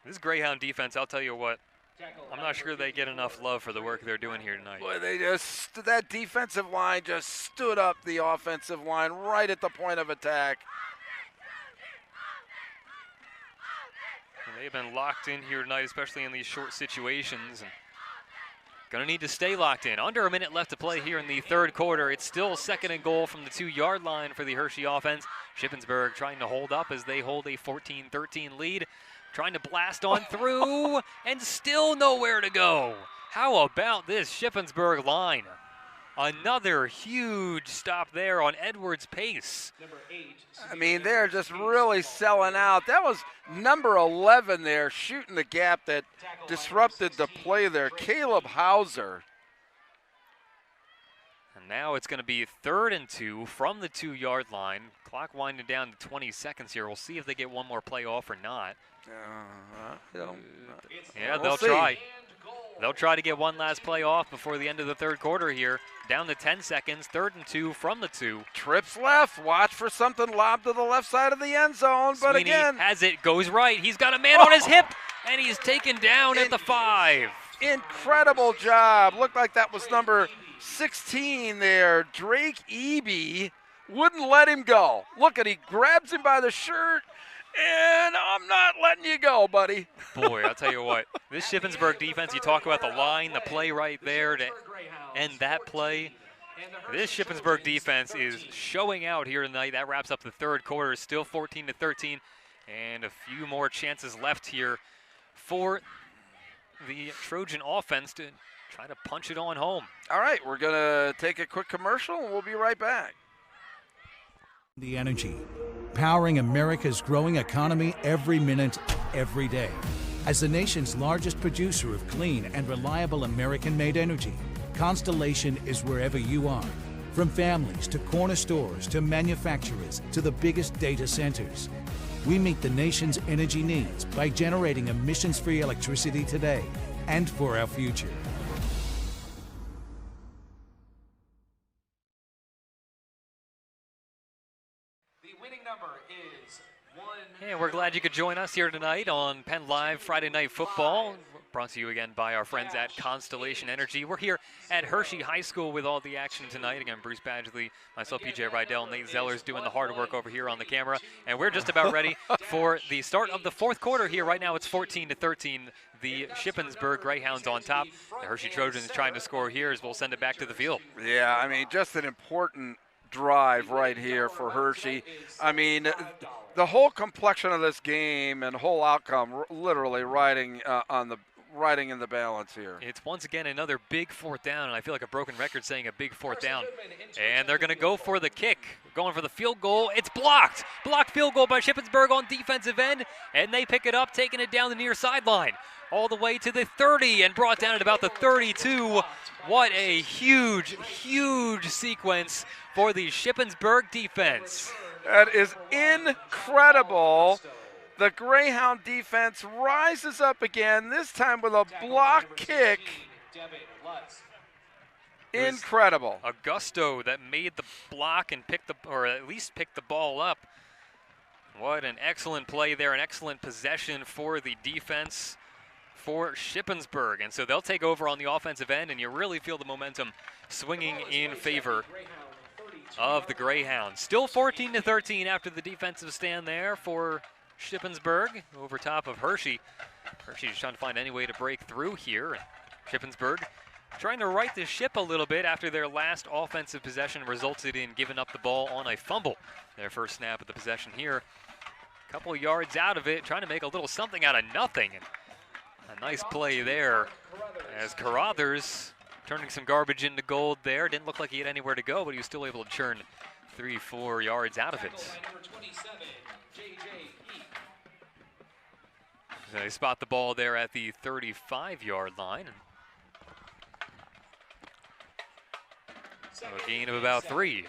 This Greyhound defense, I'll tell you what, I'm not sure they get enough love for the work they're doing here tonight. Boy, that defensive line just stood up the offensive line right at the point of attack. And they've been locked in here tonight, especially in these short situations. And gonna need to stay locked in. Under a minute left to play here in the third quarter. It's still 2nd and goal from the 2-yard line for the Hershey offense. Shippensburg trying to hold up as they hold a 14-13 lead. Trying to blast on through, and still nowhere to go. How about this Shippensburg line? Another huge stop there on Edwards' pace. I mean, they're just really selling out. That was number 11 there, shooting the gap that disrupted the play there, Caleb Hauser. And now it's going to be 3rd and 2 from the 2-yard line. Clock winding down to 20 seconds here. We'll see if they get one more play off or not. Yeah, they'll try. They'll try to get one last play off before the end of the third quarter here. Down to 10 seconds, 3rd and 2 from the 2. Trips left. Watch for something lobbed to the left side of the end zone. But Sweeney again, has it, goes right. He's got a man on his hip, and he's taken down at the 5. Incredible job. Looked like that was number 16 there. Drake Eby wouldn't let him go. Look at, he grabs him by the shirt. And I'm not letting you go, buddy. Boy, I'll tell you what. This Shippensburg defense, you talk about the line, the play right there to end that play. This Shippensburg defense is showing out here tonight. That wraps up the third quarter. Still 14-13, and a few more chances left here for the Trojan offense to try to punch it on home. All right, we're going to take a quick commercial, and we'll be right back. The energy, powering America's growing economy every minute, every day. As the nation's largest producer of clean and reliable American-made energy, Constellation is wherever you are. From families to corner stores to manufacturers to the biggest data centers. We meet the nation's energy needs by generating emissions-free electricity today and for our future. And we're glad you could join us here tonight on Penn Live Friday Night Football. Brought to you again by our friends at Constellation Energy. We're here at Hershey High School with all the action tonight. Again, Bruce Badgley, myself, PJ Rydell, Nate Zeller's doing the hard work over here on the camera. And we're just about ready for the start of the fourth quarter here. Right now it's 14-13. The Shippensburg Greyhounds on top. The Hershey Trojans trying to score here as we'll send it back to the field. Yeah, I mean, just an important drive right here for Hershey. I mean, the whole complexion of this game and whole outcome literally riding in the balance here. It's once again another big 4th down, and I feel like a broken record saying a big 4th down. And they're going to go for the kick, going for the field goal. It's blocked. Blocked field goal by Shippensburg on defensive end, and they pick it up, taking it down the near sideline. All the way to the 30 and brought down at about the 32. What a huge, huge sequence for the Shippensburg defense. That is incredible. The Greyhound defense rises up again, this time with a block kick. Incredible. Augusto that made the block and at least picked the ball up. What an excellent play there, an excellent possession for the defense for Shippensburg. And so they'll take over on the offensive end, and you really feel the momentum swinging in favor of the Greyhounds. Still 14-13 after the defensive stand there for Shippensburg over top of Hershey. Hershey just trying to find any way to break through here. Shippensburg trying to right the ship a little bit after their last offensive possession resulted in giving up the ball on a fumble. Their first snap of the possession here. A couple yards out of it, trying to make a little something out of nothing. A nice play there as Carruthers turning some garbage into gold there. Didn't look like he had anywhere to go, but he was still able to churn 3-4 yards out of it. So they spot the ball there at the 35-yard line. So a gain of about 3.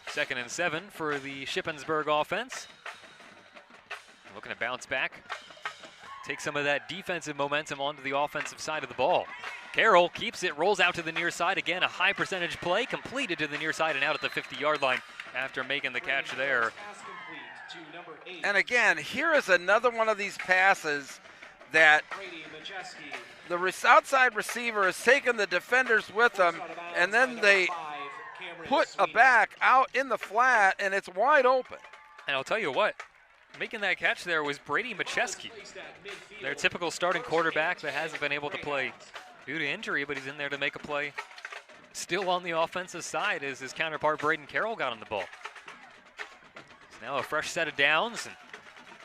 2nd and 7 for the Shippensburg offense. Looking to bounce back. Take some of that defensive momentum onto the offensive side of the ball. Carroll keeps it, rolls out to the near side. Again, a high percentage play, completed to the near side and out at the 50-yard line after making the catch there. And again, here is another one of these passes that Brady Majeski. the outside receiver has taken the defenders with them, and then they put a back out in the flat, and it's wide open. And I'll tell you what, making that catch there was Brady Majeski, their typical starting quarterback that hasn't been able to play due to injury, but he's in there to make a play. Still on the offensive side as his counterpart Braden Carroll got on the ball. It's now a fresh set of downs and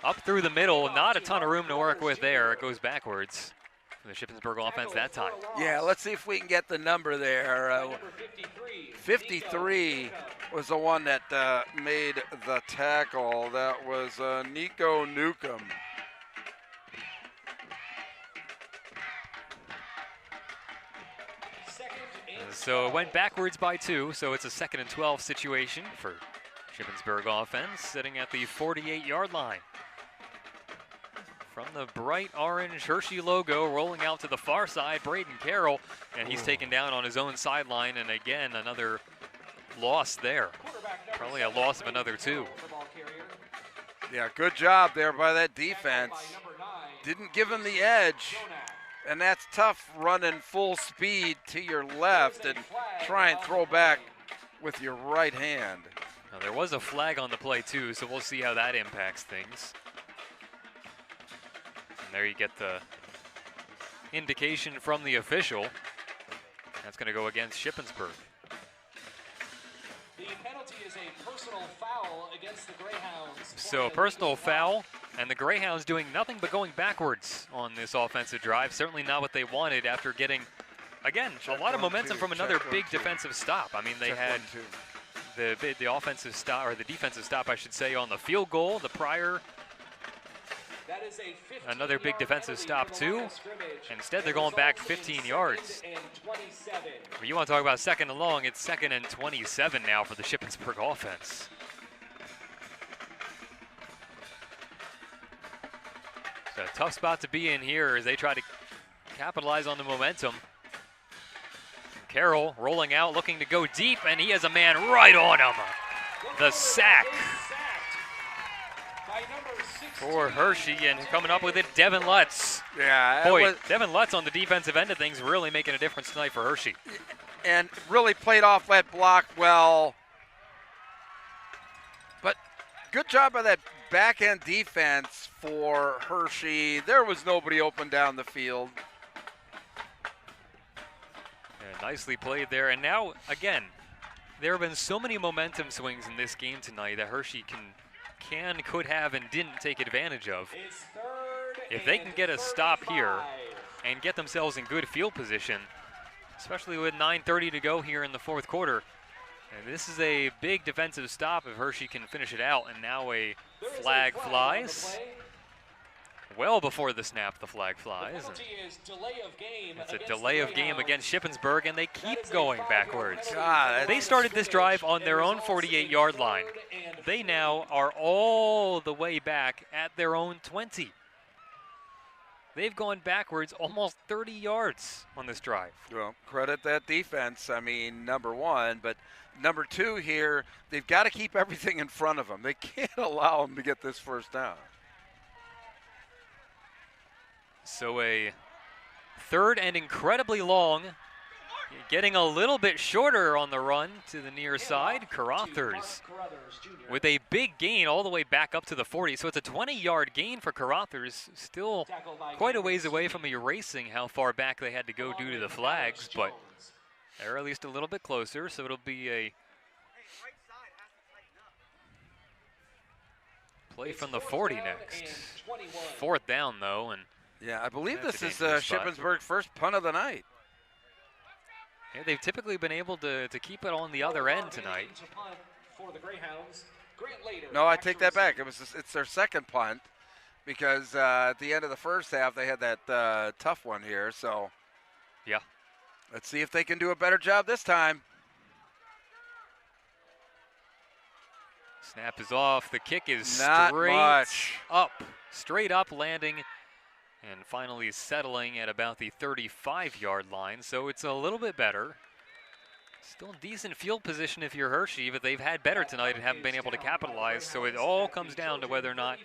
up through the middle. Not a ton of room to work with there. It goes backwards for the Shippensburg offense that time. Yeah, let's see if we can get the number there. 53 was the one that made the tackle. That was Nico Newcomb. So it went backwards by 2, so it's a 2nd and 12 situation for Shippensburg offense, sitting at the 48-yard line. From the bright orange Hershey logo, rolling out to the far side, Braden Carroll, and he's taken down on his own sideline, and again, another loss there. Probably a loss of another 2. Yeah, good job there by that defense. Didn't give him the edge. And that's tough running full speed to your left and try and throw back with your right hand. Now, there was a flag on the play too, so we'll see how that impacts things. And there you get the indication from the official. That's going to go against Shippensburg. The penalty is a personal foul against the Greyhounds. So a personal foul, and the Greyhounds doing nothing but going backwards on this offensive drive. Certainly not what they wanted after getting, again, a lot of momentum from another big defensive stop. I mean, they had the offensive stop, or the defensive stop, I should say, on the field goal, the prior. That is a Another big defensive stop too. Instead, they're going back 15 yards. But you want to talk about 2nd and long, it's 2nd and 27 now for the Shippensburg offense. It's a tough spot to be in here as they try to capitalize on the momentum. Carroll rolling out, looking to go deep, and he has a man right on him. The sack for Hershey, and coming up with it, Devin Lutz. Yeah, boy, Devin Lutz on the defensive end of things really making a difference tonight for Hershey. And really played off that block well. But good job by that back end defense for Hershey. There was nobody open down the field. Yeah, nicely played there. And now, again, there have been so many momentum swings in this game tonight that Hershey could have, and didn't take advantage of. If they can get a stop here and get themselves in good field position, especially with 9:30 to go here in the 4th quarter, and this is a big defensive stop if Hershey can finish it out. And now a flag flies. Well before the snap, the flag flies. It's a delay of game against Shippensburg, and they keep going backwards. They started this drive on their own 48-yard line. They now are all the way back at their own 20. They've gone backwards almost 30 yards on this drive. Well, credit that defense, I mean, number one. But number two here, they've got to keep everything in front of them. They can't allow them to get this first down. So a 3rd and incredibly long, getting a little bit shorter on the run to the near side. Carruthers with a big gain all the way back up to the 40. So it's a 20-yard gain for Carruthers. Still quite a ways away from erasing how far back they had to go due to the flags, but they're at least a little bit closer. So it'll be a play from the 40 next. 4th down, though, and yeah, I believe that's this a is dangerous spot. Shippensburg's first punt of the night. Yeah, they've typically been able to keep it on the other end tonight. No, I take that back. It's their 2nd punt, because at the end of the first half they had that tough one here. So yeah, let's see if they can do a better job this time. Snap is off. The kick is Not much. straight up, landing, and finally settling at about the 35-yard line. So it's a little bit better. Still decent field position if you're Hershey, but they've had better tonight and haven't been able to capitalize. So it all comes down to whether or not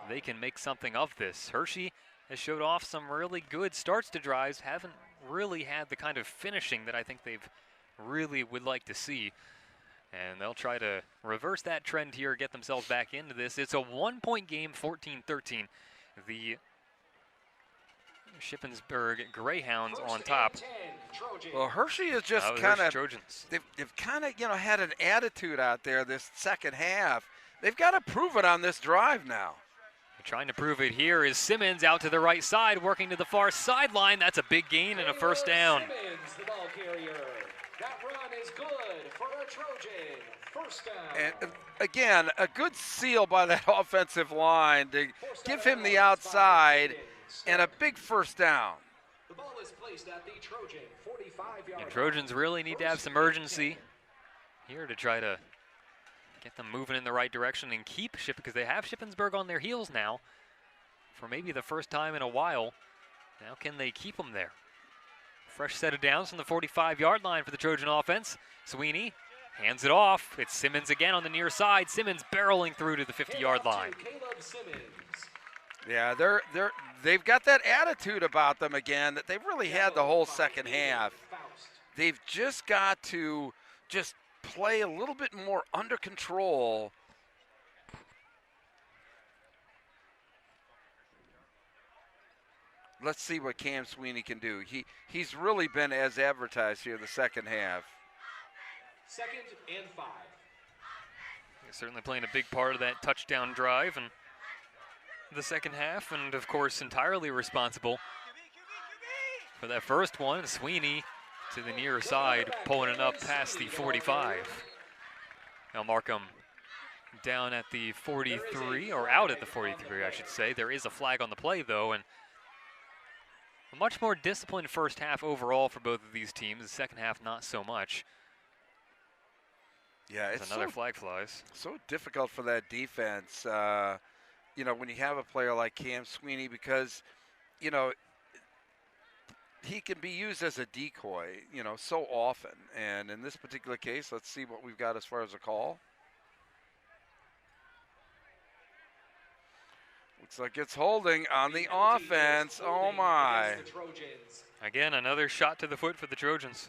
they can make something of this. Hershey has showed off some really good starts to drives, haven't really had the kind of finishing that I think they've really would like to see. And they'll try to reverse that trend here, get themselves back into this. It's a 1-point game, 14-13. The Shippensburg Greyhounds on top. Well, Hershey is just kind of they've kind of had an attitude out there this second half. They've got to prove it on this drive now. Trying to prove it here is Simmons out to the right side, working to the far sideline. That's a big gain and a first down. Simmons, the ball carrier. That run is good for a Trojan. First down. And again, a good seal by that offensive line to give him the outside and a big first down. The ball is placed at the Trojan 45-yard line. Trojans really need to have some urgency here to try to get them moving in the right direction and keep because they have Shippensburg on their heels now for maybe the first time in a while. Now can they keep them there? Fresh set of downs from the 45-yard line for the Trojan offense. Sweeney hands it off. It's Simmons again on the near side. Simmons barreling through to the 50-yard line. Yeah, they've got that attitude about them again that they've really had the whole second half. They've just got to just play a little bit more under control. Let's see what Cam Sweeney can do. He's really been as advertised here the second half. 2nd and 5. He's certainly playing a big part of that touchdown drive and the second half, and of course entirely responsible for that first one. Sweeney to the near side, pulling it up past the 45. Now Markham down at the 43, or out at the 43, I should say. There is a flag on the play, though, and a much more disciplined first half overall for both of these teams. The second half, not so much. Yeah, it's another flag flies. So difficult for that defense, when you have a player like Cam Sweeney, because, he can be used as a decoy, so often. And in this particular case, let's see what we've got as far as a call. Looks like it's holding on the offense. Oh, my. Again, another shot to the foot for the Trojans.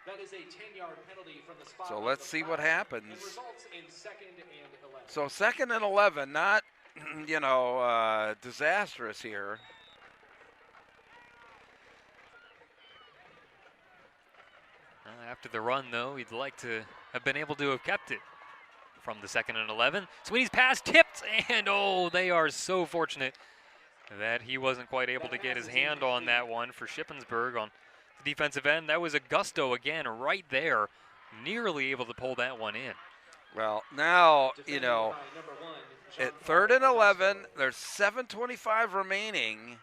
That is a 10-yard penalty from the spot. So let's see what happens. It results in 2nd and 11. So 2nd and 11, not, disastrous here. After the run, though, he'd like to have been able to have kept it from the 2nd and 11. Sweeney's pass tipped, and they are so fortunate that he wasn't quite able to get his hand on that one for Shippensburg on the defensive end. That was a gusto again right there, nearly able to pull that one in. Well, now, at 3rd and 11, there's 7:25 remaining.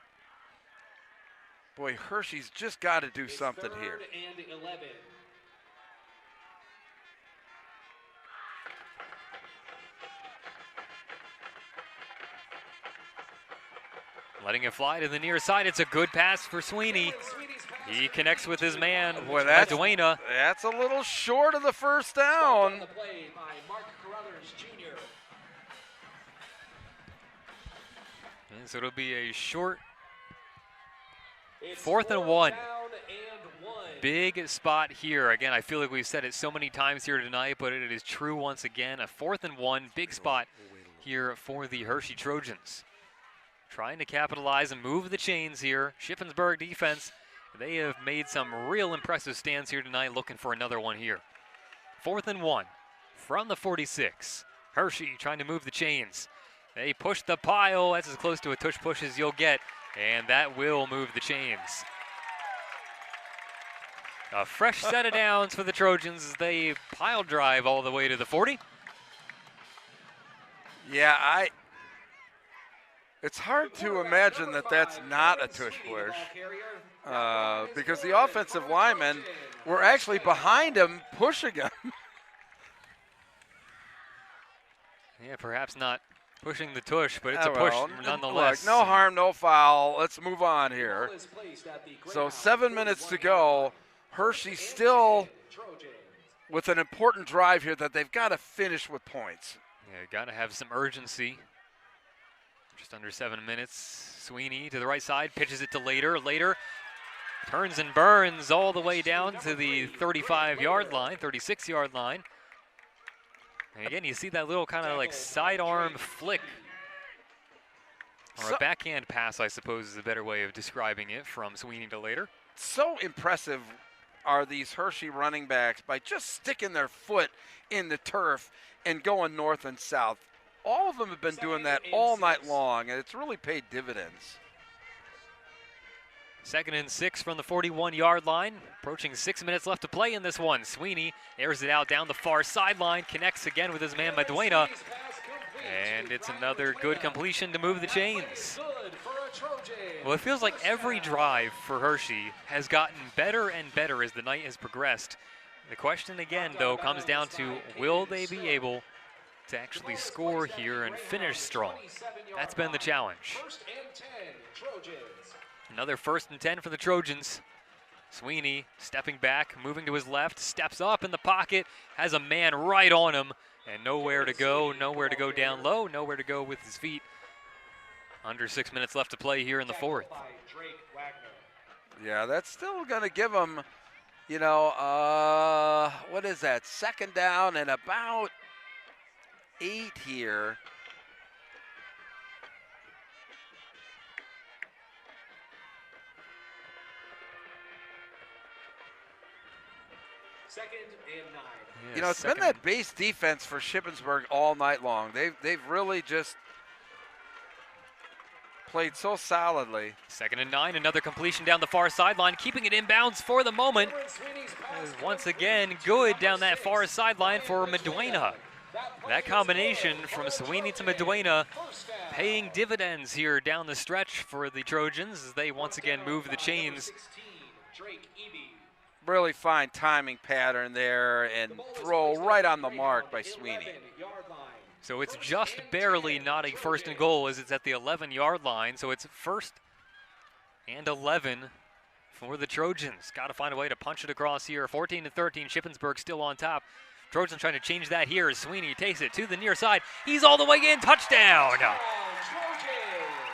Boy, Hershey's just got to do something here. 3rd and 11. Letting it fly to the near side. It's a good pass for Sweeney. He connects with his man, Boy, that's a little short of the first down. The play by Mark Carruthers Jr. And so it'll be a short 4th and 1. Big spot here. Again, I feel like we've said it so many times here tonight, but it is true once again. A 4th and 1, big spot here for the Hershey Trojans. Trying to capitalize and move the chains here. Shippensburg defense, they have made some real impressive stands here tonight, looking for another one here. 4th and 1 from the 46. Hershey trying to move the chains. They push the pile. That's as close to a tush push as you'll get, and that will move the chains. A fresh set of downs for the Trojans as they pile drive all the way to the 40. Yeah, it's hard to imagine that that's not a tush push because the offensive linemen were actually behind him, pushing him. Yeah, perhaps not pushing the tush, but it's a push nonetheless. Look, no harm, no foul. Let's move on here. So 7 minutes to go. Hershey still with an important drive here that they've got to finish with points. Yeah, got to have some urgency Just under 7 minutes. Sweeney to the right side, pitches it to Later. Later turns and burns all the way down to the 35-yard line, 36-yard line. And again, you see that little kind of like sidearm flick, or a backhand pass, I suppose is a better way of describing it, from Sweeney to Later. So impressive are these Hershey running backs by just sticking their foot in the turf and going north and south. All of them have been doing that all night long, and it's really paid dividends. 2nd and 6 from the 41-yard line. Approaching 6 minutes left to play in this one. Sweeney airs it out down the far sideline, connects again with his man Meduena, and it's another good completion to move the chains. Well, it feels like every drive for Hershey has gotten better and better as the night has progressed. The question again, though, comes down to, will they be able to actually score here and finish strong? That's been the challenge. Another 1st and 10 for the Trojans. Sweeney stepping back, moving to his left, steps up in the pocket, has a man right on him, and nowhere to go down low, nowhere to go with his feet. Under 6 minutes left to play here in the 4th. Yeah, that's still going to give them, you know, what is that? 2nd down and about 8 here. Second and 9. Yeah, You know, it's been that base defense for Shippensburg all night long. They've really just played so solidly. 2nd and 9, another completion down the far sideline, keeping it inbounds for the moment. Once again, good down that far sideline for Meduena. That combination from Sweeney to Meduena paying dividends here down the stretch for the Trojans as they once again move the chains. Really fine timing pattern there and throw right on the mark by Sweeney. So it's just barely not a 1st and goal as it's at the 11-yard line. So it's 1st and 11 for the Trojans. Got to find a way to punch it across here. 14-13, Shippensburg still on top. Trojans trying to change that here as Sweeney takes it to the near side. He's all the way in, touchdown!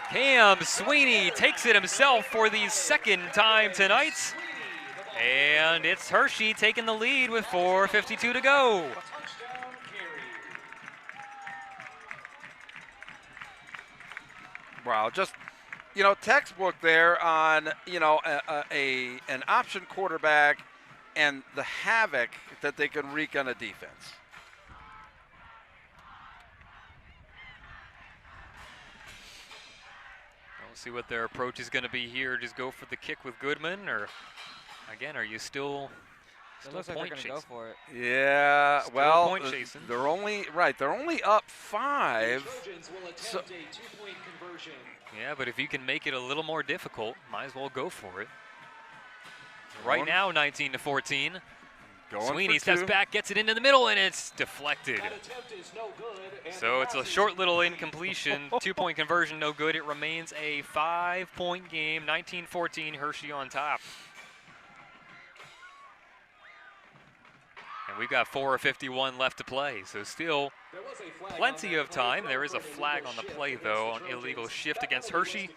Cam Sweeney takes it himself for the 2nd time tonight. And it's Hershey taking the lead with 4:52 to go. Wow, just, you know, textbook there on, you know, an option quarterback and the havoc that they can wreak on a defense. We'll see what their approach is going to be here. Just go for the kick with Goodman, or again, are you still It looks like they're going to go for it. Yeah, Still well, point chasing. they're only up 5. So, Yeah, but if you can make it a little more difficult, might as well go for it. Right now, 19-14. Sweeney steps back, gets it into the middle, and it's deflected. So it's a short little incompletion. 2-point conversion, no good. It remains a 5-point game. 19-14, Hershey on top. And we've got 4:51 left to play, so still plenty of time. There is a flag on the play, though, on illegal shift against Hershey.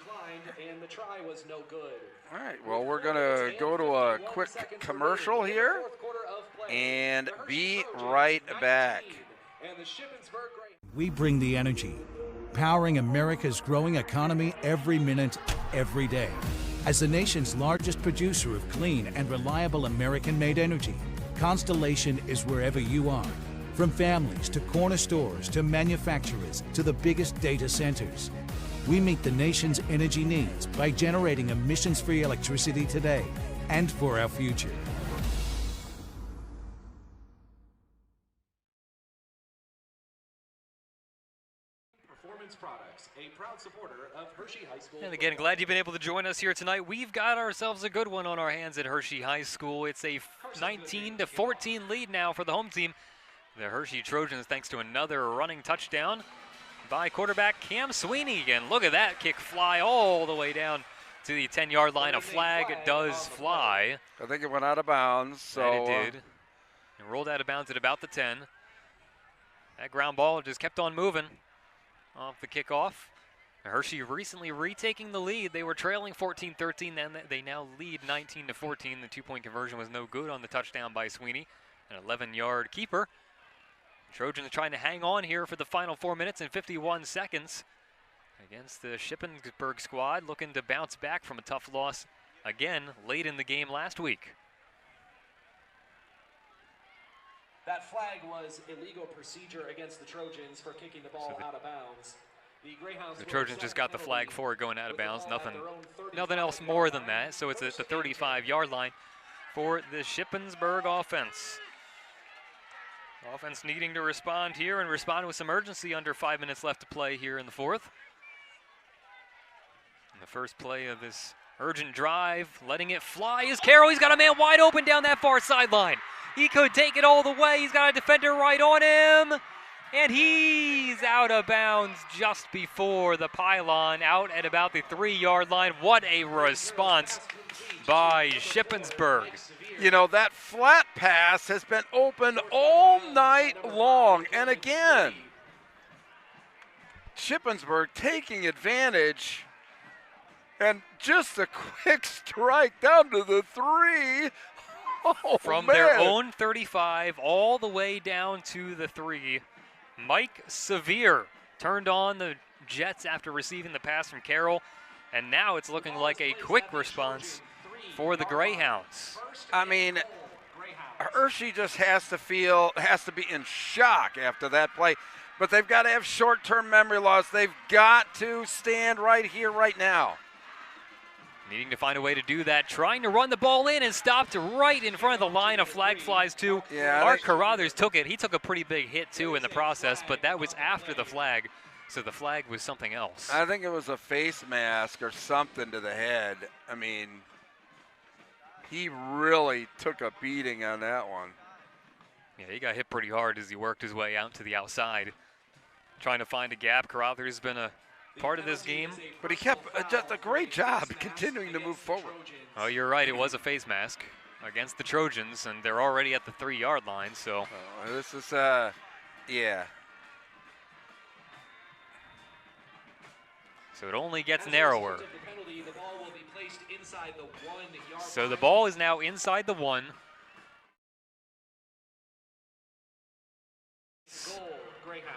All right, well, we're going to go to a quick commercial here and be right back. We bring the energy, powering America's growing economy every minute, every day. As the nation's largest producer of clean and reliable American-made energy, Constellation is wherever you are. From families to corner stores to manufacturers to the biggest data centers. We meet the nation's energy needs by generating emissions-free electricity today and for our future. Products, a proud supporter of Hershey High School. And again, glad you've been able to join us here tonight. We've got ourselves a good one on our hands at Hershey High School. It's a 19-14 lead now for the home team. The Hershey Trojans, thanks to another running touchdown by quarterback Cam Sweeney. And look at that kick fly all the way down to the 10-yard line. A flag does fly. I think it went out of bounds. So And it did. And rolled out of bounds at about the 10. That ground ball just kept on moving off the kickoff. Hershey recently retaking the lead. They were trailing 14-13, then they now lead 19-14. The two-point conversion was no good on the touchdown by Sweeney, an 11-yard keeper. Trojans trying to hang on here for the final 4 minutes and 51 seconds against the Shippensburg squad, looking to bounce back from a tough loss again late in the game last week. That flag was illegal procedure against the Trojans for kicking the ball out of bounds. The Trojans just got the flag for it going out of bounds. Nothing else more than that. So it's at the 35-yard line for the Shippensburg offense. Offense needing to respond here and respond with some urgency under 5 minutes left to play here in the fourth. And the first play of this urgent drive, letting it fly, is Carroll. He's got a man wide open down that far sideline. He could take it all the way. He's got a defender right on him. And he's out of bounds just before the pylon, out at about the 3-yard line. What a response by Shippensburg. You know, that flat pass has been open all night long. And again, Shippensburg taking advantage. And just a quick strike down to the 3. Oh, from man. Their own 35 all the way down to the 3. Mike Sevier turned on the Jets after receiving the pass from Carroll. And now it's looking like a quick response for the Greyhounds. I mean, Hershey just has to be in shock after that play. But they've got to have short-term memory loss. They've got to stand right here, right now. Needing to find a way to do that, trying to run the ball in and stopped right in front of the line. A flag flies too. Yeah, Mark Carruthers took it. He took a pretty big hit too in the process, but that was after the flag, so the flag was something else. I think it was a face mask or something to the head. I mean, he really took a beating on that one. Yeah, he got hit pretty hard as he worked his way out to the outside, trying to find a gap. Carruthers has been a part of this game, but he kept just a great job continuing to move forward. Oh, you're right. It was a face mask against the Trojans, and they're already at the 3-yard line. So this is yeah. So it only gets narrower. So the ball is now inside the 1. Goal, Greyhounds.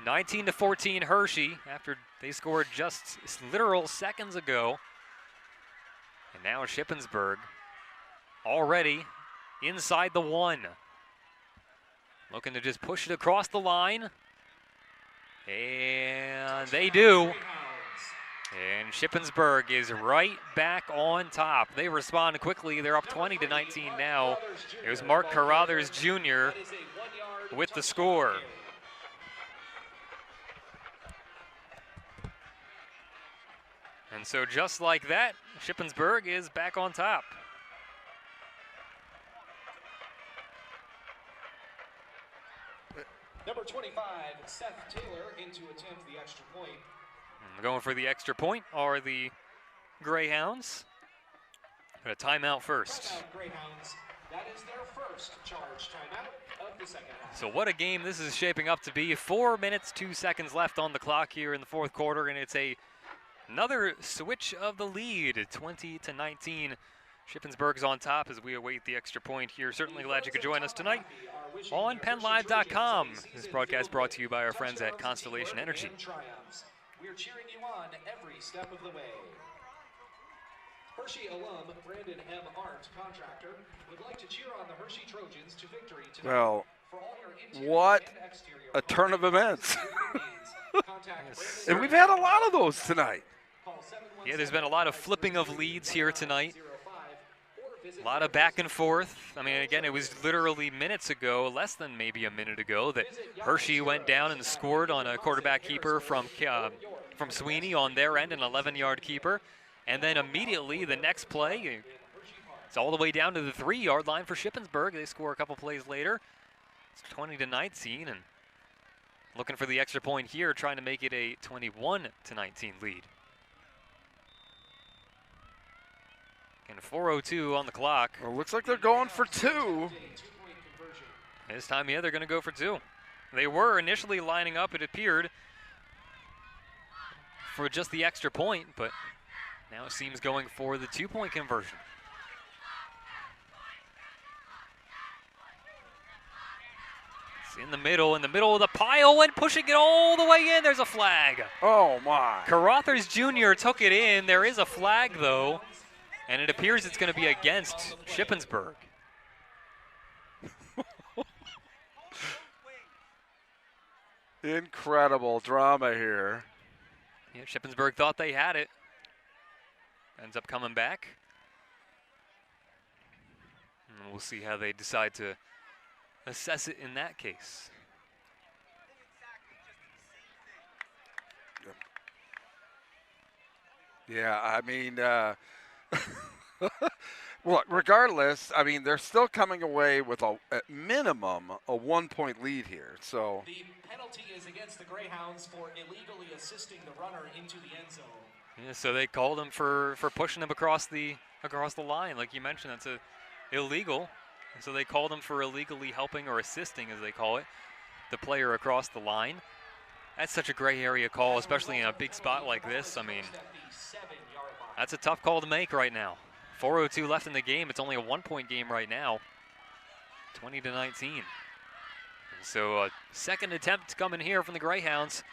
19-14 Hershey after they scored just literal seconds ago. And now Shippensburg already inside the 1. Looking to just push it across the line. And they do. And Shippensburg is right back on top. They respond quickly. They're up 20-19 now. It was Mark Carruthers Jr. with the score. And so just like that, Shippensburg is back on top. Number 25, Seth Taylor, in to attempt the extra point. Going for the extra point are the Greyhounds. But a timeout first. Timeout, Greyhounds. That is their first charge timeout of the second half. So what a game this is shaping up to be. 4 minutes, 2 seconds left on the clock here in the fourth quarter, and it's another switch of the lead, 20-19. Shippensburg's on top as we await the extra point here. Certainly glad you could join us tonight on PennLive.com. This broadcast brought to you by our friends at Constellation Energy. We're cheering you on every step of the way. Hershey alum Brandon M. Arndt, contractor, would like to cheer on the Hershey Trojans to victory tonight. Well, what a turn of events. And we've had a lot of those tonight. Yeah, there's been a lot of flipping of leads here tonight. A lot of back and forth. I mean, again, it was literally minutes ago, less than maybe a minute ago, that Hershey went down and scored on a quarterback keeper from Sweeney on their end, an 11-yard keeper. And then immediately the next play, it's all the way down to the 3-yard line for Shippensburg. They score a couple plays later. It's 20-19, and looking for the extra point here, trying to make it a 21-19 lead. And 4:02 on the clock. Well, looks like they're going for 2. This time, yeah, they're going to go for 2. They were initially lining up, it appeared, for just the extra point, but now it seems going for the 2-point conversion. It's in the middle of the pile and pushing it all the way in. There's a flag. Oh, my. Carothers Jr. took it in. There is a flag, though, and it appears it's going to be against Shippensburg. Incredible drama here. Yeah, Shippensburg thought they had it. Ends up coming back. And we'll see how they decide to assess it in that case. Yeah, I mean, well, regardless, I mean, they're still coming away with at minimum a 1-point lead here. So The penalty is against the Greyhounds for illegally assisting the runner into the end zone. Yeah, so they called him for pushing him across the line, like you mentioned. That's illegal. And so they called him for illegally helping or assisting, as they call it, the player across the line. That's such a gray area call, especially in a big spot like this. I mean, that's a tough call to make right now. 4:02 left in the game. It's only a 1-point game right now. 20-19. So a second attempt coming here from the Greyhounds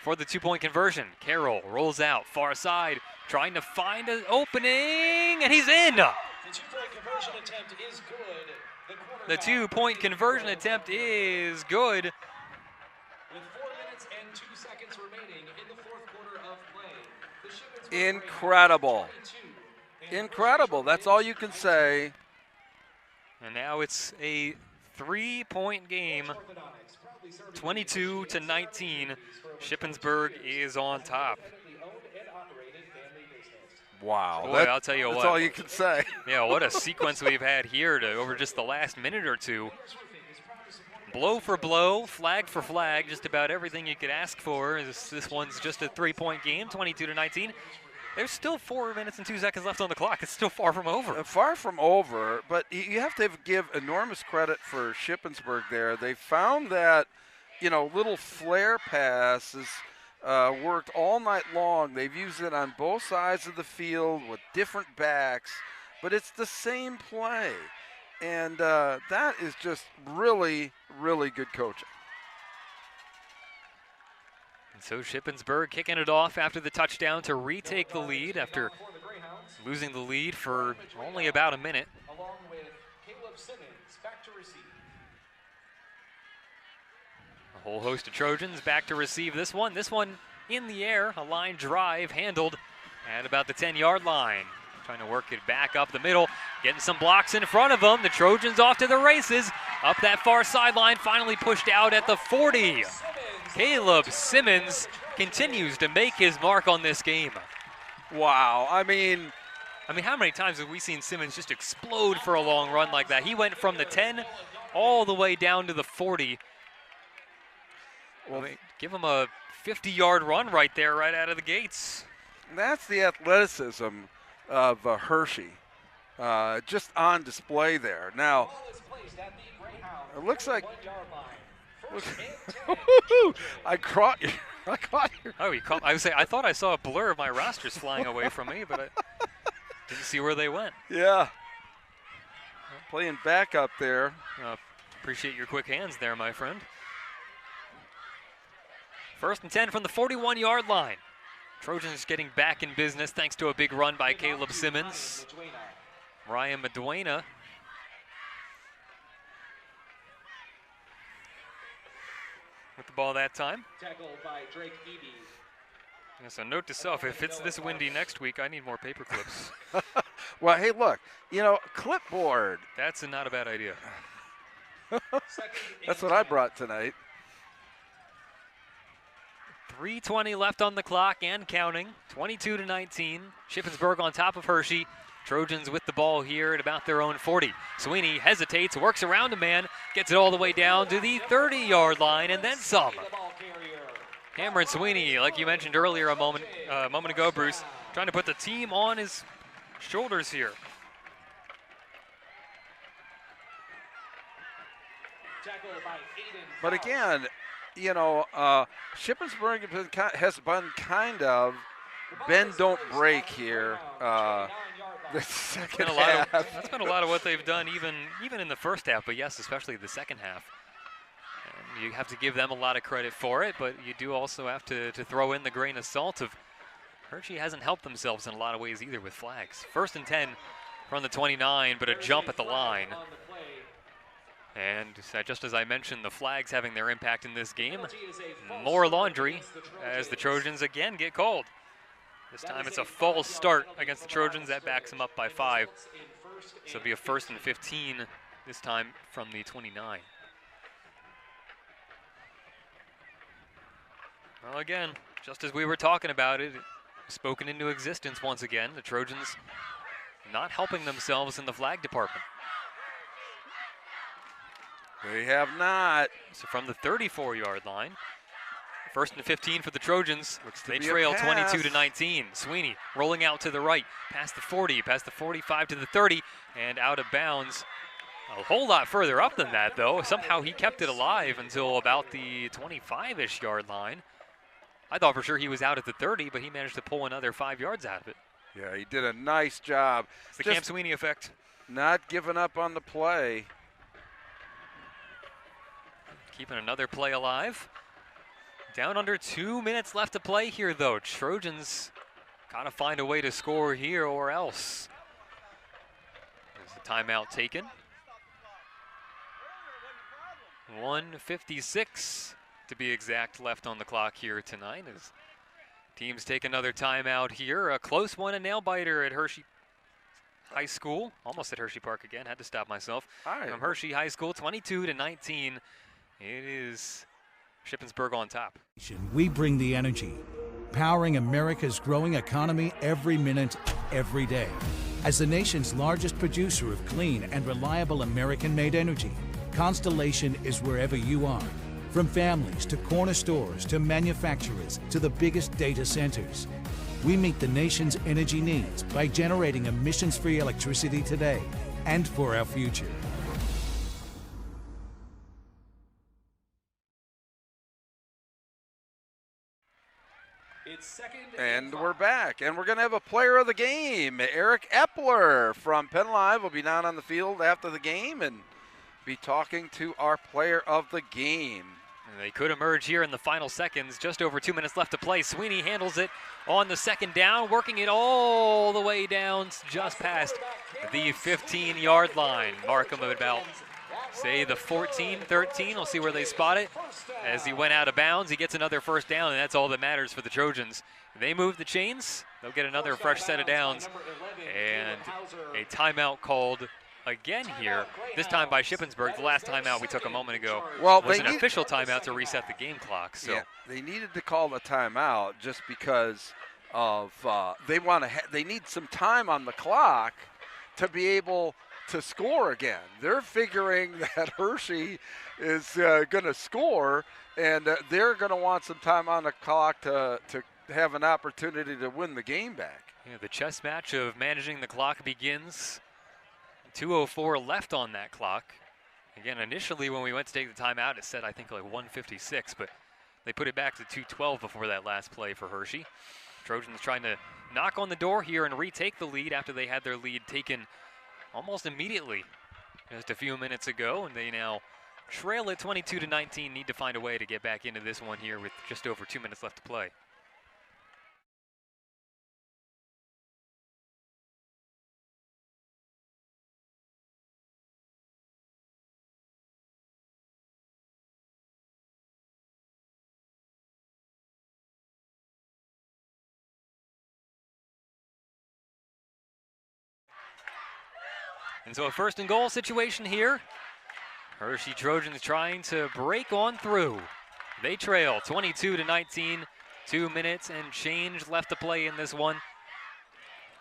for the 2-point conversion. Carroll rolls out far side, trying to find an opening, and he's in. The 2-point conversion attempt is good. The 2-point conversion attempt is good. With 4 minutes and 2 seconds remaining in the fourth quarter of play, the Shippensburg incredible. Greyhounds 22 and Incredible. That's all you can say. And now it's a 3-point game, 22-19. Shippensburg is on top. Wow. Boy, I'll tell you what. That's all you can say. Yeah, what a sequence we've had here over just the last minute or two. Blow for blow, flag for flag, just about everything you could ask for. This one's just a 3-point game, 22-19. There's still 4 minutes and 2 seconds left on the clock. It's still far from over. Far from over, but you have to give enormous credit for Shippensburg there. They found that, little flare pass is worked all night long. They've used it on both sides of the field with different backs, but it's the same play. And that is just really, really good coaching. And so Shippensburg kicking it off after the touchdown to retake the lead after losing the lead for only about a minute. along with Caleb Simmons back to receive. A whole host of Trojans back to receive this one. This one in the air, a line drive handled at about the 10-yard line. Trying to work it back up the middle, getting some blocks in front of them. The Trojans off to the races, up that far sideline, finally pushed out at the 40. Caleb Simmons continues to make his mark on this game. Wow, I mean, how many times have we seen Simmons just explode for a long run like that? He went from the 10 all the way down to the 40. Well, give him a 50-yard run right there, right out of the gates. that's the athleticism of Hershey, just on display there. Now, it looks like I caught you. I caught you. Oh, I thought I saw a blur of my rosters flying away from me, but I didn't see where they went. Yeah. Playing back up there. Appreciate your quick hands there, my friend. 1st and 10 from the 41-yard line. Trojans getting back in business thanks to a big run by Caleb Simmons. Ryan Maduena. With the ball that time. Tackled by Drake Eby. Yeah, so note to self, if it's this windy next week, I need more paper clips. Well, hey, look, clipboard. That's not a bad idea. That's what I brought tonight. 3:20 left on the clock and counting. 22-19. Shippensburg on top of Hershey. Trojans with the ball here at about their own 40. Sweeney hesitates, works around a man, gets it all the way down to the 30-yard line, and then some. Cameron Sweeney, like you mentioned earlier a moment ago, Bruce, trying to put the team on his shoulders here. But again, Shippensburg has been kind of bend don't break here. The second half. That's been a lot of what they've done, even in the first half. But yes, especially the second half. And you have to give them a lot of credit for it, but you do also have to throw in the grain of salt of Hershey hasn't helped themselves in a lot of ways either with flags. 1st and 10 from the 29, but a jump at the line. And just as I mentioned, the flags having their impact in this game, more laundry as the Trojans again get called. This time it's a false start against the Trojans. That backs them up by 5. So it'll be a 1st and 15 this time from the 29. Well, again, just as we were talking about it, spoken into existence once again. The Trojans not helping themselves in the flag department. They have not. So from the 34-yard line, 1st and 15 for the Trojans. They trail 22-19. Sweeney rolling out to the right, past the 40, past the 45 to the 30, and out of bounds. A whole lot further up than that, though. Somehow he kept it alive until about the 25-ish yard line. I thought for sure he was out at the 30, but he managed to pull another 5 yards out of it. Yeah, he did a nice job. It's the Cam Sweeney effect. Not giving up on the play. Keeping another play alive. Down under 2 minutes left to play here, though. Trojans got to find a way to score here or else. There's a timeout taken. 1:56 to be exact left on the clock here tonight as teams take another timeout here. A close one, a nail-biter at Hershey High School. Almost at Hershey Park again. Had to stop myself. From Hershey High School, 22-19. It is Shippensburg on top. We bring the energy, powering America's growing economy every minute, every day. As the nation's largest producer of clean and reliable American-made energy, Constellation is wherever you are. From families to corner stores to manufacturers to the biggest data centers. We meet the nation's energy needs by generating emissions-free electricity today and for our future. And we're back, and we're going to have a player of the game. Eric Epler from PennLive will be down on the field after the game and be talking to our player of the game. And they could emerge here in the final seconds. Just over 2 minutes left to play. Sweeney handles it on the 2nd down, working it all the way down just past the 15-yard line. Mark him about, say, the 14, 13. We'll see where they spot it. As he went out of bounds, he gets another 1st down, and that's all that matters for the Trojans. They move the chains. They'll get another fresh set of downs. And a timeout called again here, this time by Shippensburg. The last timeout we took a moment ago was an official timeout to reset the game clock. So yeah, they needed to call the timeout just because of they need some time on the clock to be able to score again. They're figuring that Hershey is going to score, and they're going to want some time on the clock to have an opportunity to win the game back. Yeah, the chess match of managing the clock begins. 2:04 left on that clock. Again, initially when we went to take the timeout, it said I think like 1:56, but they put it back to 2:12 before that last play for Hershey. Trojans trying to knock on the door here and retake the lead after they had their lead taken almost immediately just a few minutes ago, and they now trail at 22-19, need to find a way to get back into this one here with just over 2 minutes left to play. And so a 1st and goal situation here. Hershey Trojans trying to break on through. They trail 22-19, 2 minutes and change left to play in this one.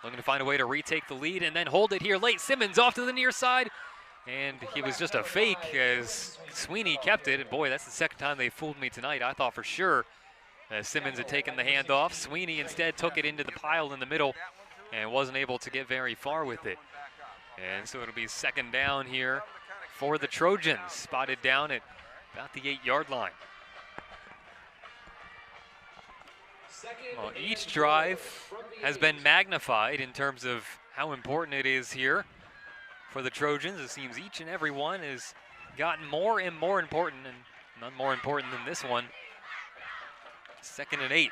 Looking to find a way to retake the lead and then hold it here late. Simmons off to the near side. And he was just a fake as Sweeney kept it. And boy, that's the 2nd time they fooled me tonight. I thought for sure Simmons had taken the handoff. Sweeney instead took it into the pile in the middle and wasn't able to get very far with it. And so it'll be 2nd down here for the Trojans, spotted down at about the 8-yard line. Well, each drive has been magnified in terms of how important it is here for the Trojans. It seems each and every one has gotten more and more important, and none more important than this one. 2nd and 8.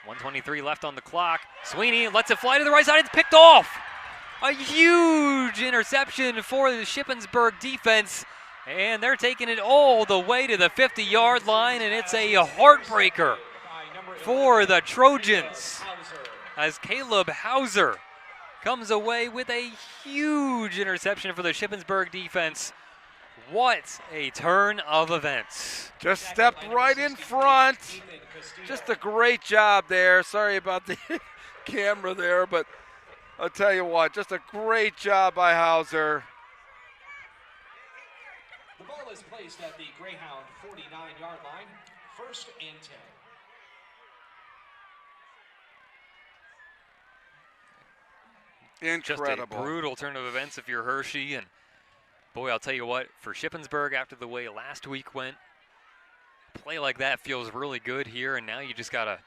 1:23 left on the clock. Sweeney lets it fly to the right side. It's picked off. A huge interception for the Shippensburg defense, and they're taking it all the way to the 50-yard line, and it's a heartbreaker for the Trojans as Caleb Hauser comes away with a huge interception for the Shippensburg defense. What a turn of events. Just stepped right in front. Just a great job there. Sorry about the camera there, but I'll tell you what, just a great job by Hauser. The ball is placed at the Greyhound 49-yard line, 1st and 10. Incredible. Just a brutal turn of events if you're Hershey. And boy, I'll tell you what, for Shippensburg, after the way last week went, a play like that feels really good here, and now you just got to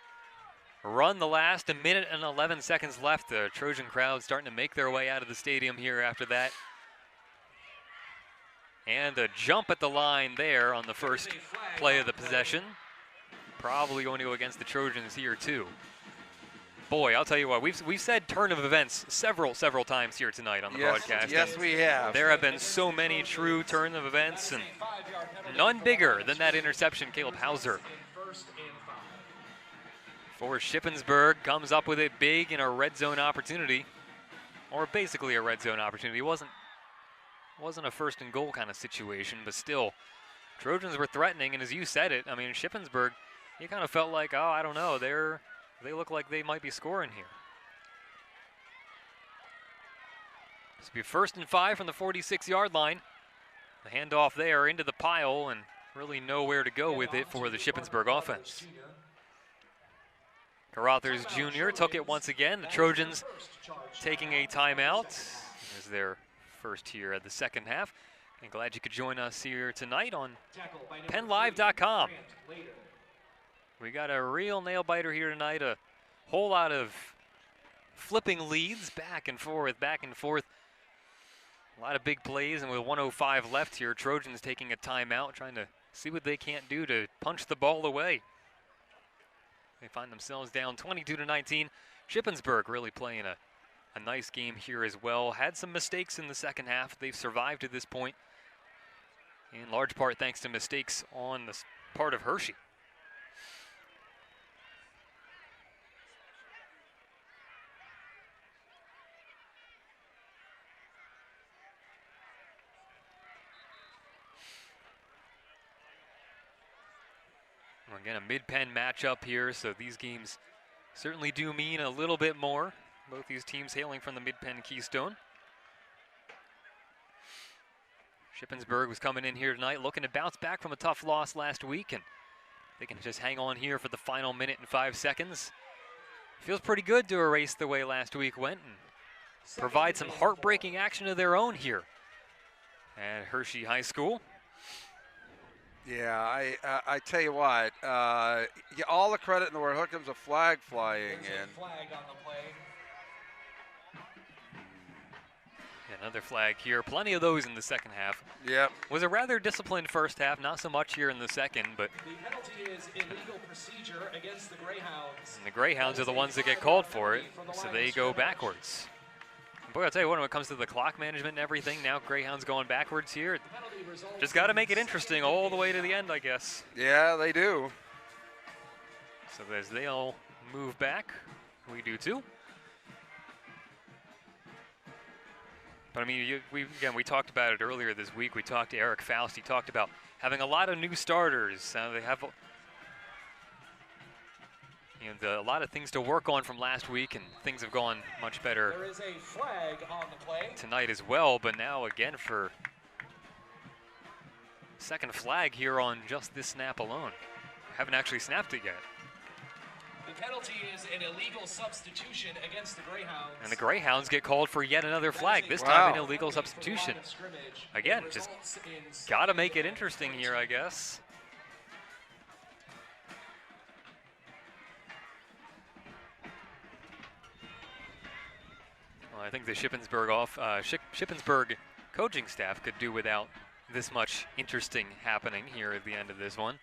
run the last. 1 minute and 11 seconds left. The Trojan crowd starting to make their way out of the stadium here after that. And a jump at the line there on the first play of the possession. Probably going to go against the Trojans here too. Boy, I'll tell you what, we've said turn of events several times here tonight on the broadcast. Yes, we have. There have been so many true turn of events, and none bigger than that interception Caleb Hauser for Shippensburg comes up with it big in a red zone opportunity, or basically a red zone opportunity. It wasn't a 1st and goal kind of situation, but still, Trojans were threatening, and as you said it, I mean, Shippensburg, you kind of felt like, oh, I don't know, they look like they might be scoring here. This will be 1st and 5 from the 46-yard line. The handoff there into the pile, and really nowhere to go with it for the Shippensburg offense. Carothers Jr. took it once again. The Trojans taking a timeout as their first here at the second half. And glad you could join us here tonight on PennLive.com. We got a real nail-biter here tonight, a whole lot of flipping leads, back and forth. A lot of big plays, and with 1:05 left here, Trojans taking a timeout, trying to see what they can't do to punch the ball away. They find themselves down 22-19. Shippensburg really playing a nice game here as well. Had some mistakes in the second half. They've survived to this point, in large part thanks to mistakes on the part of Hershey. Again, a mid-pen matchup here, so these games certainly do mean a little bit more. Both these teams hailing from the mid-pen Keystone. Shippensburg was coming in here tonight looking to bounce back from a tough loss last week, and they can just hang on here for the final minute and 5 seconds. Feels pretty good to erase the way last week went and provide some heartbreaking action of their own here at Hershey High School. Yeah, I tell you what, all the credit in the world. Here comes a flag flying in. Another flag here. Plenty of those in the second half. Yep. Was a rather disciplined first half, not so much here in the second, but the penalty is illegal procedure against the Greyhounds. And the Greyhounds are the ones that get called for it, so they go backwards. Boy, I'll tell you what, when it comes to the clock management and everything, now Greyhounds going backwards here. Just got to make it interesting all the way to the end, I guess. Yeah, they do. So as they all move back, we do too. But I mean, we talked about it earlier this week. We talked to Eric Faust. He talked about having a lot of new starters. They have a lot of things to work on from last week, and things have gone much better There is a flag on the play. tonight as well. But now again for second flag here on just this snap alone. Haven't actually snapped it yet. The penalty is an illegal substitution against the Greyhounds. And the Greyhounds get called for yet another flag, this time an illegal substitution. Again, just got to make it interesting here, I guess. I think the Shippensburg coaching staff could do without this much interesting happening here at the end of this one.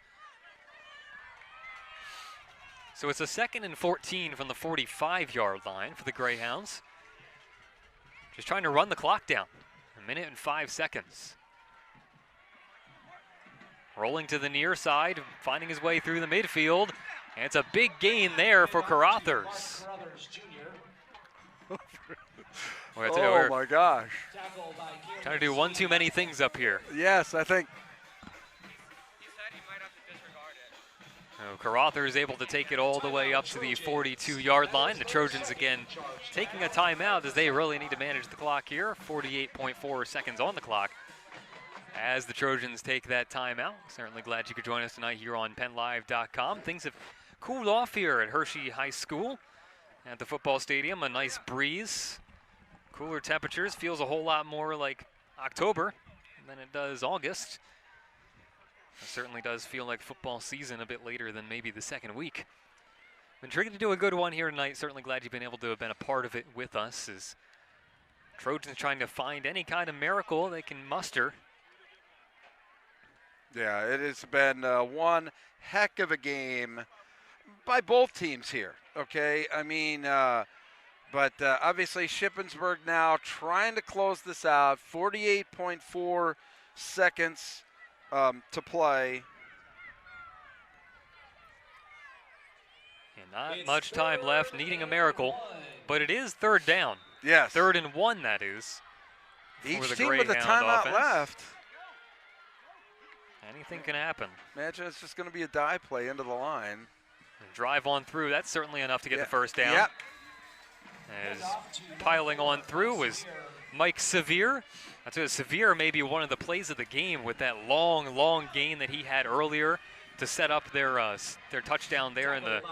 So it's a 2nd and 14 from the 45-yard line for the Greyhounds. Just trying to run the clock down. 1 minute and 5 seconds. Rolling to the near side, finding his way through the midfield. And it's a big gain there for Carruthers. Oh my gosh. Trying to do one too many things up here. Yes, I think. So Carruthers is able to take it all the way up to the 42-yard line. The Trojans again taking a timeout as they really need to manage the clock here. 48.4 seconds on the clock as the Trojans take that timeout. Certainly glad you could join us tonight here on PennLive.com. Things have cooled off here at Hershey High School at the football stadium. A nice breeze, cooler temperatures. Feels a whole lot more like October than it does August. It certainly does feel like football season a bit later than maybe the second week. Been trying to do a good one here tonight. Certainly glad you've been able to have been a part of it with us as Trojans trying to find any kind of miracle they can muster. Yeah, it has been one heck of a game by both teams here, okay? I mean, but obviously Shippensburg now trying to close this out. 48.4 seconds to play. And not much time left, needing a miracle, but it is 3rd down. Yes. 3rd and 1, that is. Each team with a timeout left. Anything can happen. Imagine it's just going to be a dive play into the line. And drive on through. That's certainly enough to get the first down. Yep. As piling on through was Mike Sevier. I'd say Sevier may be one of the plays of the game with that long gain that he had earlier to set up their touchdown there in the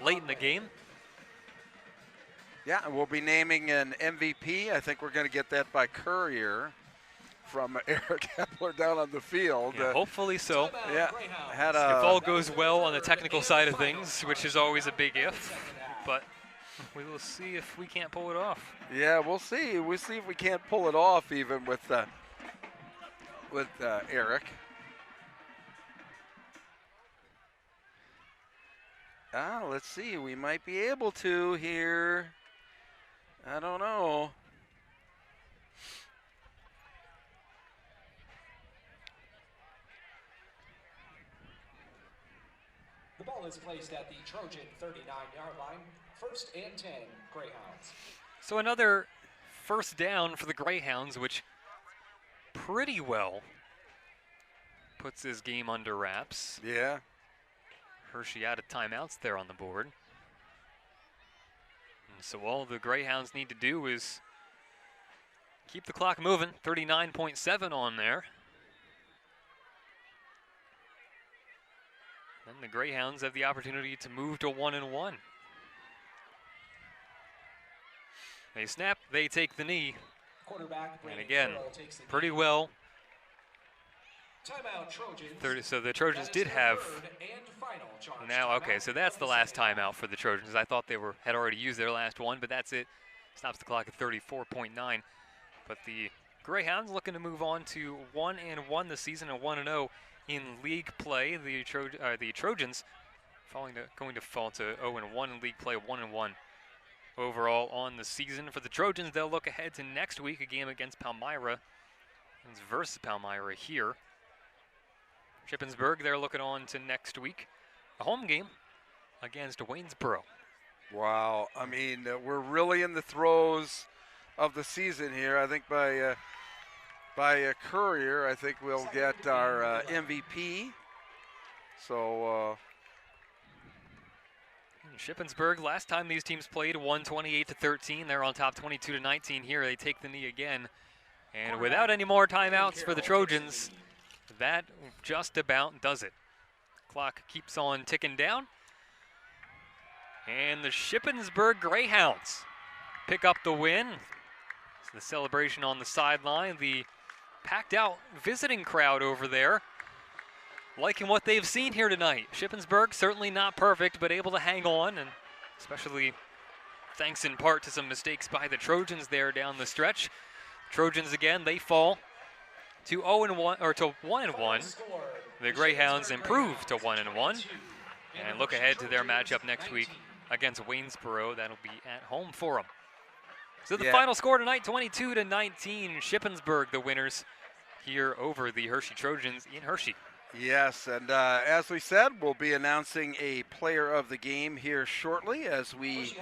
late in the game. Yeah, and we'll be naming an MVP. I think we're going to get that by courier from Eric Hepler down on the field. Yeah, hopefully so. Yeah, if all goes well on the technical side of things, which is always a big if, but we will see if we can't pull it off. Yeah, we'll see. We'll see if we can't pull it off even with Eric. Let's see. We might be able to here. I don't know. The ball is placed at the Trojan 39-yard line. 1st and 10, Greyhounds. So another first down for the Greyhounds, which pretty well puts this game under wraps. Yeah. Hershey out of timeouts there on the board. And so all the Greyhounds need to do is keep the clock moving. 39.7 on there. Then the Greyhounds have the opportunity to move to 1-1. They snap, they take the knee. And again, pretty well. Timeout, Trojans. So the Trojans did have now, okay, so that's the last timeout for the Trojans. I thought they had already used their last one, but that's it. Stops the clock at 34.9. But the Greyhounds looking to move on to 1-1 this season and 1-0 in league play. The Trojans going to fall to 0-1 in league play, 1-1 overall on the season. For the Trojans, they'll look ahead to next week, a game against Palmyra. It's versus Palmyra here. Shippensburg, they're looking on to next week, a home game against Waynesboro. Wow, I mean, we're really in the throes of the season here. I think by a courier, I think we'll get our MVP. So Shippensburg, last time these teams played, won 28-13. They're on top 22-19 here. They take the knee again. And without any more timeouts for the Trojans, that just about does it. Clock keeps on ticking down. And the Shippensburg Greyhounds pick up the win. It's the celebration on the sideline. The packed out visiting crowd over there liking what they've seen here tonight. Shippensburg certainly not perfect, but able to hang on, and especially thanks in part to some mistakes by the Trojans there down the stretch. Trojans again, they fall to 0-1 or to 1-1. The Greyhounds improve to 1-1 and look ahead to their matchup next week against Waynesboro. That'll be at home for them. So the final score tonight, 22-19. Shippensburg, the winners here over the Hershey Trojans in Hershey. Yes, and as we said, we'll be announcing a player of the game here shortly as we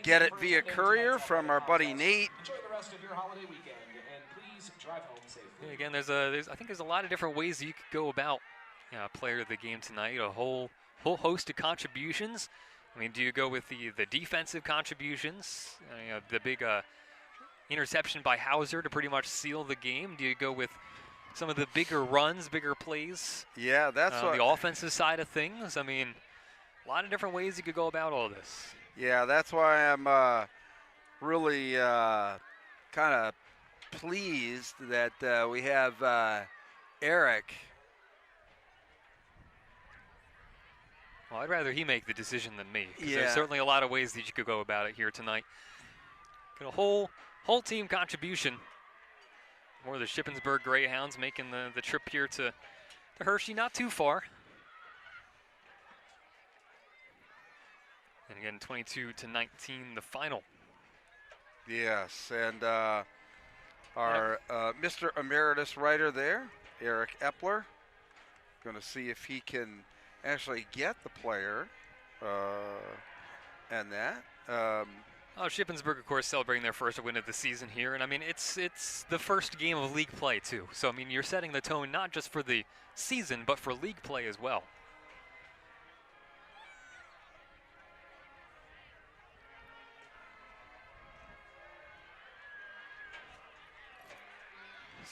get it via courier from our buddy Nate. Enjoy the rest of your holiday weekend, and please drive home safely. Yeah, again, I think there's a lot of different ways you could go about player of the game tonight. A whole host of contributions. I mean, do you go with the defensive contributions? The big interception by Hauser to pretty much seal the game. Do you go with some of the bigger runs, bigger plays? Yeah, that's the offensive side of things. I mean, a lot of different ways you could go about all this. Yeah, that's why I'm really kind of pleased that we have Eric. Well, I'd rather he make the decision than me. 'Cause Yeah. There's certainly a lot of ways that you could go about it here tonight. Got a whole team contribution. More of the Shippensburg Greyhounds making the trip here to Hershey, not too far. And again, 22-19, the final. Yes, and our Mr. Emeritus writer there, Eric Epler, going to see if he can actually get the player and that. Shippensburg, of course, celebrating their first win of the season here. And, I mean, it's the first game of league play, too. So, I mean, you're setting the tone not just for the season, but for league play as well.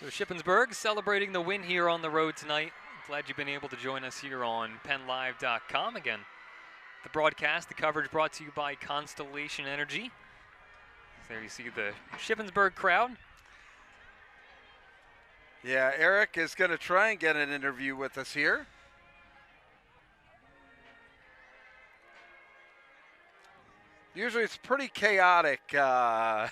So Shippensburg celebrating the win here on the road tonight. Glad you've been able to join us here on PennLive.com. Again, the broadcast, the coverage brought to you by Constellation Energy. There you see the Shippensburg crowd. Yeah, Eric is going to try and get an interview with us here. Usually it's pretty chaotic at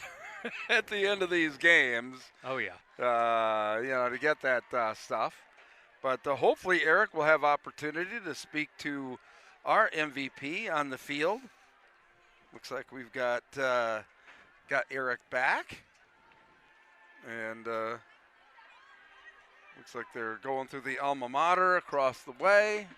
the end of these games. Oh, yeah. To get that stuff. But hopefully Eric will have opportunity to speak to our MVP on the field. Looks like we've got Eric back. And looks like they're going through the alma mater across the way.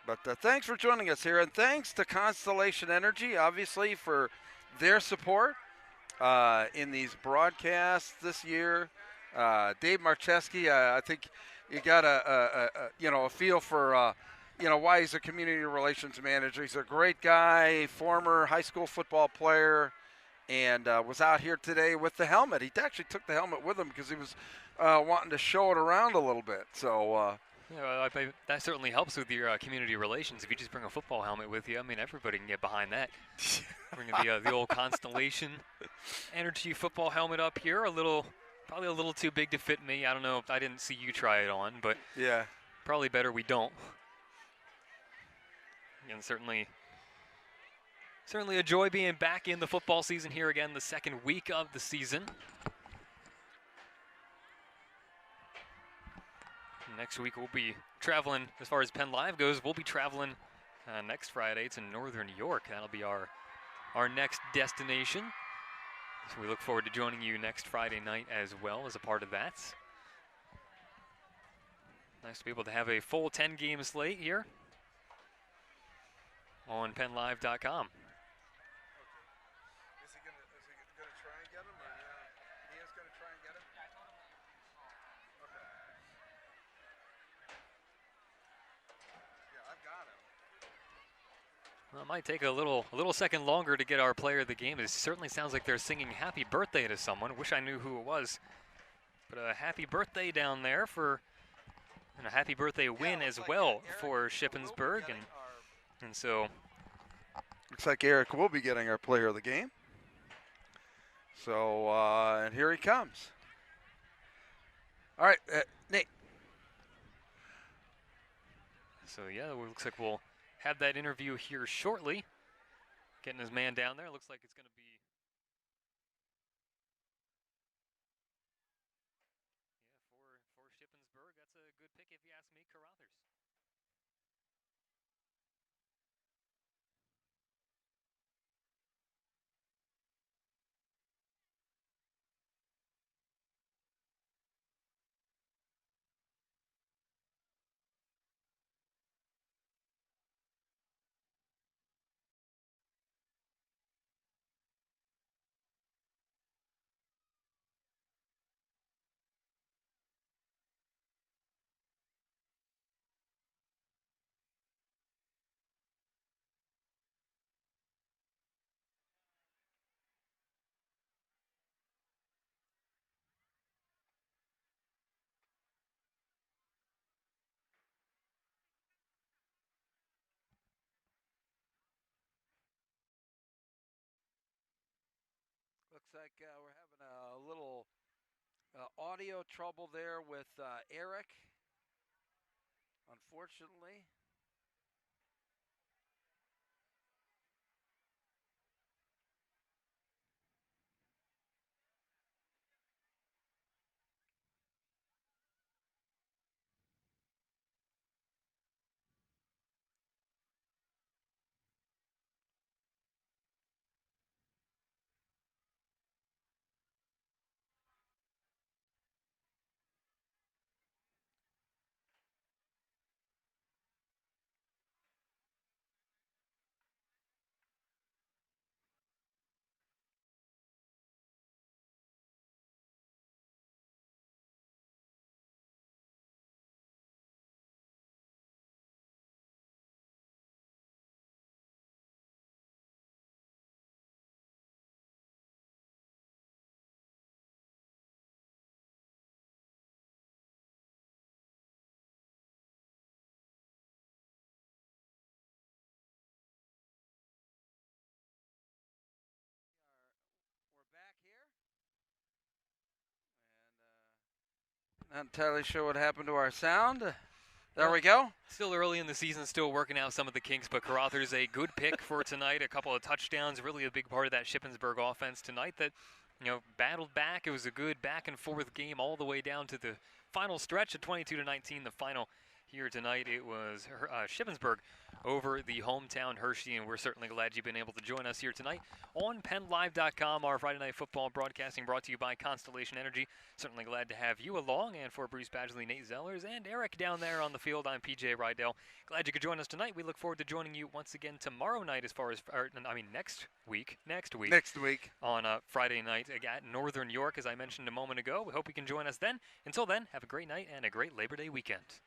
But thanks for joining us here. And thanks to Constellation Energy, obviously, for their support in these broadcasts this year. Dave Marcheski, I think you got a feel for why he's a community relations manager. He's a great guy, former high school football player, and was out here today with the helmet. He actually took the helmet with him because he was wanting to show it around a little bit. So. That certainly helps with your community relations. If you just bring a football helmet with you, I mean, everybody can get behind that. Bringing the old Constellation Energy football helmet up here, probably a little too big to fit me. I don't know. I didn't see you try it on, but yeah, probably better we don't. And certainly a joy being back in the football season here again, the second week of the season. Next week we'll be traveling, as far as Penn Live goes, we'll be traveling next Friday to Northern York. That'll be our next destination. So we look forward to joining you next Friday night as well as a part of that. Nice to be able to have a full 10-game slate here on PennLive.com. Is he going to try and get him? Or, he is going to try and get him? Okay. Yeah, I've got him. Well, it might take a little second longer to get our player of the game. It certainly sounds like they're singing happy birthday to someone. Wish I knew who it was. But a happy birthday down there and a happy birthday win as well for Shippensburg. And so looks like Eric will be getting our player of the game. So, and here he comes. All right, Nate. So, yeah, it looks like we'll have that interview here shortly. getting his man down there. Looks like it's going to be. Yeah, for Shippensburg, that's a good pick if you ask me. Carothers. Looks like we're having a little audio trouble there with Eric, unfortunately. We're back here. And not entirely sure what happened to our sound. There we go. Still early in the season, still working out some of the kinks, but Carothers a good pick for tonight. A couple of touchdowns, really a big part of that Shippensburg offense tonight that, battled back. It was a good back and forth game all the way down to the final stretch at 22-19. The final here tonight, it was Shippensburg over the hometown Hershey, and we're certainly glad you've been able to join us here tonight on PennLive.com. Our Friday Night Football broadcasting brought to you by Constellation Energy. Certainly glad to have you along, and for Bruce Badgley, Nate Zellers, and Eric down there on the field, I'm PJ Rydell. Glad you could join us tonight. We look forward to joining you once again tomorrow night next week on Friday night at Northern York, as I mentioned a moment ago. We hope you can join us then. Until then, have a great night and a great Labor Day weekend.